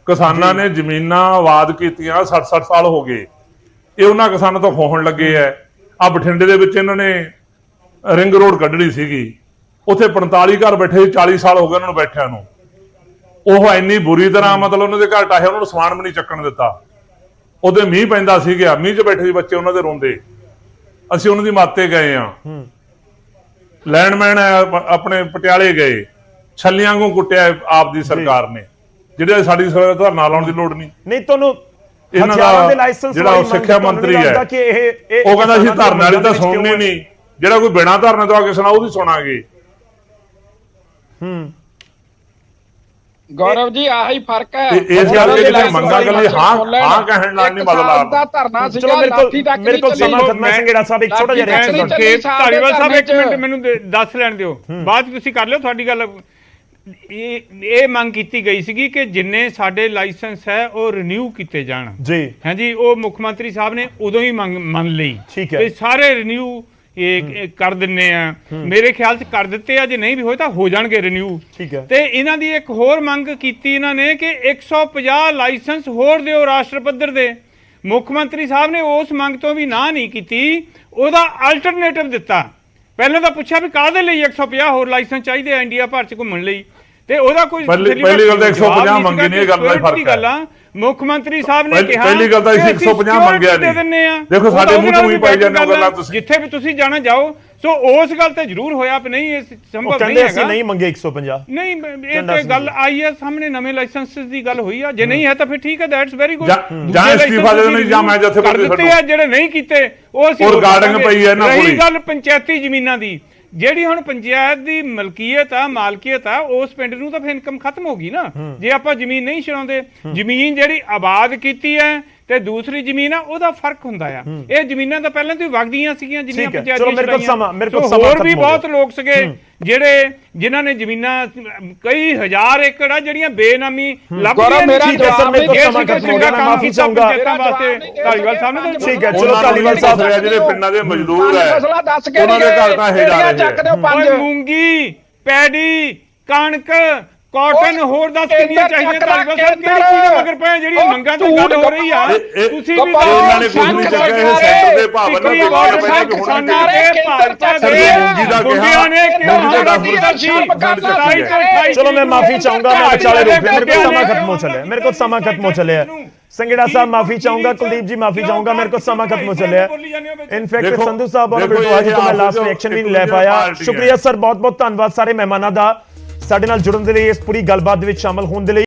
ਕਿਸਾਨਾਂ ਨੇ ਜ਼ਮੀਨਾਂ ਆਬਾਦ ਕੀਤੀਆਂ 60 ਸਾਲ ਹੋ ਗਏ, ਇਹ ਉਹਨਾਂ ਕਿਸਾਨਾਂ ਤੋਂ ਖੋਹਣ ਲੱਗੇ ਐ। ਆ ਬਠਿੰਡੇ ਦੇ ਵਿੱਚ ਇਹਨਾਂ ਨੇ ਰਿੰਗ ਰੋਡ ਕੱਢਣੀ ਸੀਗੀ, ਉੱਥੇ 45 ਘਰ ਬੈਠੇ ਸੀ, 40 ਸਾਲ ਹੋ ਗਏ ਉਹਨਾਂ ਨੂੰ ਬੈਠਿਆਂ ਨੂੰ। ਉਹ ਇੰਨੀ ਬੁਰੀ ਤਰ੍ਹਾਂ ਮਤਲਬ ਉਹਨਾਂ ਦੇ ਘਰ ਟਾਹੇ, ਉਹਨਾਂ ਨੂੰ ਸਮਾਨ ਵੀ ਨਹੀਂ ਚੱਕਣ ਦਿੱਤਾ। ਉਹਦੇ ਮੀਂਹ ਪੈਂਦਾ ਸੀਗਾ, ਮੀਂਹ 'ਚ ਬੈਠੇ ਸੀ ਬੱਚੇ ਉਹਨਾਂ ਦੇ ਰੋਂਦੇ, ਅਸੀਂ ਉਹਨਾਂ ਦੀ ਮਾਤੇ ਗਏ ਆ। ਲੈਂਡਮੈਨ ਆਪਣੇ ਪਟਿਆਲੇ ਗਏ, ਛੱਲੀਆਂ ਵਾਂਗੂ ਕੁੱਟਿਆ ਆਪ ਦੀ ਸਰਕਾਰ ਨੇ, ਜਿਹੜੇ ਸਾਡੀ ਧਰਨਾ ਲਾਉਣ ਦੀ ਲੋੜ ਨਹੀਂ। ਨਹੀਂ, ਤੁਹਾਨੂੰ ਇਹਨਾਂ ਦਾ ਜਿਹੜਾ ਸਿੱਖਿਆ ਮੰਤਰੀ ਹੈ ਉਹ ਕਹਿੰਦਾ ਅਸੀਂ ਧਰਨੇ ਵਾਲੀ ਤਾਂ ਸੁਣਨੀ ਨਹੀਂ, ਜਿਹੜਾ ਕੋਈ ਬਿਨਾਂ ਧਰਨੇ ਤੋਂ ਆ ਕੇ ਸੁਣਾ ਉਹਦੀ ਸੁਣਾਂਗੇ। ਗੌਰਵ ਜੀ ਆਹੀ ਫਰਕ ਹੈ ਇਸ ਕਰਕੇ ਜਿਹੜੇ ਮੰਗਾ ਕਰ ਲਈ ਹਾਂ ਕਹਿਣ ਨਾਲ ਨਹੀਂ ਮਤਲਬ ਦਾ ਧਰਨਾ ਚਲੋ ਸੀਗਾ ਲਾਠੀ ਤੱਕ ਮੇਰੇ ਕੋਲ ਸਮਾਂ ਖਤਮ ਹੈ। ਸੰਘੇੜਾ ਸਾਹਿਬ ਇੱਕ ਛੋਟਾ ਜਿਹਾ ਰਿਐਕਸ਼ਨ ਧਾਰੀਵਾਲ ਸਾਹਿਬ ਇੱਕ ਮਿੰਟ ਮੈਨੂੰ ਦੱਸ ਲੈਣ ਦਿਓ, ਬਾਅਦ ਤੁਸੀਂ ਕਰ ਲਿਓ ਤੁਹਾਡੀ ਗੱਲ। ਇਹ ਮੰਗ ਕੀਤੀ ਗਈ ਸੀਗੀ ਕਿ ਜਿੰਨੇ ਸਾਡੇ ਲਾਇਸੈਂਸ ਹੈ ਉਹ ਰਿਨਿਊ ਕੀਤੇ ਜਾਣ ਜੀ। ਹਾਂਜੀ, ਉਹ ਮੁੱਖ ਮੰਤਰੀ ਸਾਹਿਬ ਨੇ ਉਦੋਂ ਹੀ ਮੰਨ ਲਈ ਠੀਕ ਹੈ। ਕਿ ਸਾਰੇ ਰਿਨਿਊ ਇਹ ਕਰ ਦਿੰਨੇ ਆ। ਮੇਰੇ ਖਿਆਲ 'ਚ ਕਰ ਦਿੱਤੇ ਆ, ਜੇ ਨਹੀਂ ਵੀ ਹੋਏ ਤਾਂ ਹੋ ਜਾਣਗੇ ਰਿਨਿਊ। ਠੀਕ ਹੈ। ਤੇ ਇਹਨਾਂ ਦੀ ਇੱਕ ਹੋਰ ਮੰਗ ਕੀਤੀ ਇਹਨਾਂ ਨੇ ਕਿ 150 ਲਾਇਸੈਂਸ ਹੋਰ ਦਿਓ ਰਾਸ਼ਟਰ ਪੱਧਰ ਦੇ। ਮੁੱਖ ਮੰਤਰੀ ਸਾਹਿਬ ਨੇ ਉਸ ਮੰਗ ਤੋਂ ਵੀ ਨਾ ਨਹੀਂ ਕੀਤੀ, ਉਹਦਾ ਅਲਟਰਨੇਟਿਵ ਦਿੱਤਾ। ਪਹਿਲਾਂ ਤਾਂ ਪੁੱਛਿਆ ਵੀ ਕਾਹਦੇ ਲਈ 150 ਹੋਰ ਲਾਇਸੈਂਸ ਚਾਹੀਦੇ ਆ ਇੰਡੀਆ ਭਰ 'ਚ ਘੁੰਮਣ ਲਈ, ਤੇ ਉਹਦਾ ਕੋਈ ਪਹਿਲੀ ਗੱਲ ਤਾਂ 150 ਮੰਗੀ ਨਹੀਂ, ਇਹ ਗੱਲ ਦਾ ਫਰਕ ਹੈ। ਮੁੱਖ ਮੰਤਰੀ ਸਾਹਿਬ ਨੇ ਕਿਹਾ ਪਹਿਲੀ ਗੱਲ ਤਾਂ 150 ਮੰਗਿਆ ਨਹੀਂ। ਦੇਖੋ ਸਾਡੇ ਮੂੰਹ ਤੋਂ ਹੀ ਪਾਈ ਜਾਂਦੇ ਹੋ ਗੱਲਾਂ ਤੁਸੀਂ। ਜਿੱਥੇ ਵੀ ਤੁਸੀਂ ਜਾਣਾ ਜਾਓ, ਸੋ ਉਸ ਗੱਲ ਤੇ ਜ਼ਰੂਰ ਹੋਇਆ ਵੀ ਨਹੀਂ, ਇਹ ਸੰਭਵ ਨਹੀਂ ਕਹਿੰਦੇ ਹੈਗਾ। ਅਸੀਂ ਨਹੀਂ ਮੰਗੇ 150 ਨਹੀਂ, ਇਹ ਤੇ ਗੱਲ ਆਈ ਹੈ ਸਾਹਮਣੇ, ਨਵੇਂ ਲਾਇਸੈਂਸ ਦੀ ਗੱਲ ਹੋਈ ਆ। ਜੇ ਨਹੀਂ ਹੈ ਤਾਂ ਫਿਰ ਠੀਕ ਹੈ, ਦੈਟਸ ਵੈਰੀ ਗੁੱਡ। ਜਾਂ ਇਸਤੀਫਾ ਦੇ ਦੇਣ ਜਾਂ ਮੈਂ ਜਥੇ ਕਰ ਦਿੱਤੇ ਆ, ਜਿਹੜੇ ਨਹੀਂ ਕੀਤੇ ਉਹ ਅਸੀਂ ਰਿਕਾਰਡਿੰਗ ਪਈ ਹੈ ਇਹਨਾਂ ਕੋਲ। ਰਹੀ ਗੱਲ ਪੰਚਾਇਤੀ ਜ਼ਮੀਨਾਂ ਦੀ, ਜਿਹੜੀ ਹੁਣ ਪੰਚਾਇਤ ਦੀ ਮਲਕੀਅਤ ਆ, ਮਾਲਕੀਅਤ ਆ, ਉਸ ਪਿੰਡ ਨੂੰ ਤਾਂ ਫਿਰ ਇਨਕਮ ਖਤਮ ਹੋ ਗਈ ਨਾ ਜੇ ਆਪਾਂ ਜ਼ਮੀਨ ਨਹੀਂ ਛਡਾਉਂਦੇ। ਜ਼ਮੀਨ ਜਿਹੜੀ ਆਬਾਦ ਕੀਤੀ ਹੈ ਤੇ ਦੂਸਰੀ ਜ਼ਮੀਨ ਆ, ਉਹਦਾ ਫਰਕ ਹੁੰਦਾ ਆ। ਇਹ ਜ਼ਮੀਨਾਂ ਤਾਂ ਪਹਿਲਾਂ ਤੋਂ ਹੀ ਵਗਦੀਆਂ ਸੀਗੀਆਂ ਜਿੰਨੀਆਂ ਪੰਚਾਇਤਾਂ। ਹੋਰ ਵੀ ਬਹੁਤ ਲੋਕ ਸੀਗੇ ਜਿਹੜੇ ਜਿਨ੍ਹਾਂ ਨੇ ਜ਼ਮੀਨਾਂ ਕਈ ਹਜ਼ਾਰ ਏਕੜ ਆ ਜਿਹੜੀਆਂ ਬੇਨਾਮੀ ਲੱਭਦੀਆਂ। ਮਾਫੀ ਚਾਹੂੰਗਾ ਧਾਲੀਵਾਲ ਸਾਹਿਬ ਨੇ। ਠੀਕ ਹੈ, ਚਲੋ ਧਾਲੀਵਾਲ ਸਾਹਿਬ ਜਿਹੜੇ ਪਿੰਡਾਂ ਦੇ ਮਜ਼ਦੂਰ ਹੈ ਉਹਨਾਂ ਦੇ ਘਰ ਤਾਂ ਇਹ ਜਾ ਰਹੇ ਹੈ। ਮੂੰਗੀ, ਪੈਡੀ, ਕਣਕ, ਕਾਟਨ ਹੋਰ ਦੱਸ ਕਿੰਨੀਆਂ ਚਾਹੀਦੀਆਂ? ਧਾਲੀਵਾਲ ਸਾਹਿਬ ਕਿਹੜੀ ਚੀਜ਼ ਦੇ ਮਗਰ ਪਏ ਜਿਹੜੀਆਂ ਮੰਗਾਂ ਤੇ ਗੱਲ ਹੋ ਰਹੀ ਆ? ਤੁਸੀਂ ਵੀ ਇਹਨਾਂ ਨੇ ਕੁਝ ਨਹੀਂ ਚੱਕਿਆ, ਇਹ ਸੈਂਟਰ ਦੇ ਭਾਵ ਨਾਲ ਕਿਸਾਨਾਂ ਦੇ ਭਾਰਤਾਂ ਦੇ ਮੁੰਡਿਆਂ ਨੇ ਕਿਉਂ ਚਲੋ ਮੈਂ ਮਾਫੀ ਚਾਹੂੰਗਾ, ਮੈਂ ਵਿਚਾਲੇ ਰੋਕ ਲਿਆ, ਮੇਰੇ ਕੋਲ ਸਮਾਂ ਖਤਮ ਹੋ ਚੱਲਿਆ। ਸੰਘੇੜਾ ਸਾਹਿਬ ਮਾਫੀ ਚਾਹੂੰਗਾ, ਕੁਲਦੀਪ ਜੀ ਮਾਫੀ ਚਾਹੂੰਗਾ, ਮੇਰੇ ਕੋਲ ਸਮਾਂ ਖਤਮ ਹੋ ਚੱਲਿਆ। ਇਨਫੈਕਟ ਸੰਧੂ ਸਾਹਿਬ ਔਰ ਬਲਟੋਆ ਜੀ ਤੋਂ ਮੈਂ ਲਾਸਟ ਰਿਐਕਸ਼ਨ ਵੀ ਨਹੀਂ ਲੈ ਪਾਇਆ। ਸ਼ੁਕਰੀਆ ਸਰ, ਬਹੁਤ ਬਹੁਤ ਧੰਨਵਾਦ ਸਾਰੇ ਮਹਿਮਾਨਾਂ ਦਾ ਸਾਡੇ ਨਾਲ ਜੁੜਨ ਦੇ ਲਈ, ਇਸ ਪੂਰੀ ਗੱਲਬਾਤ ਦੇ ਵਿੱਚ ਸ਼ਾਮਲ ਹੋਣ ਦੇ ਲਈ।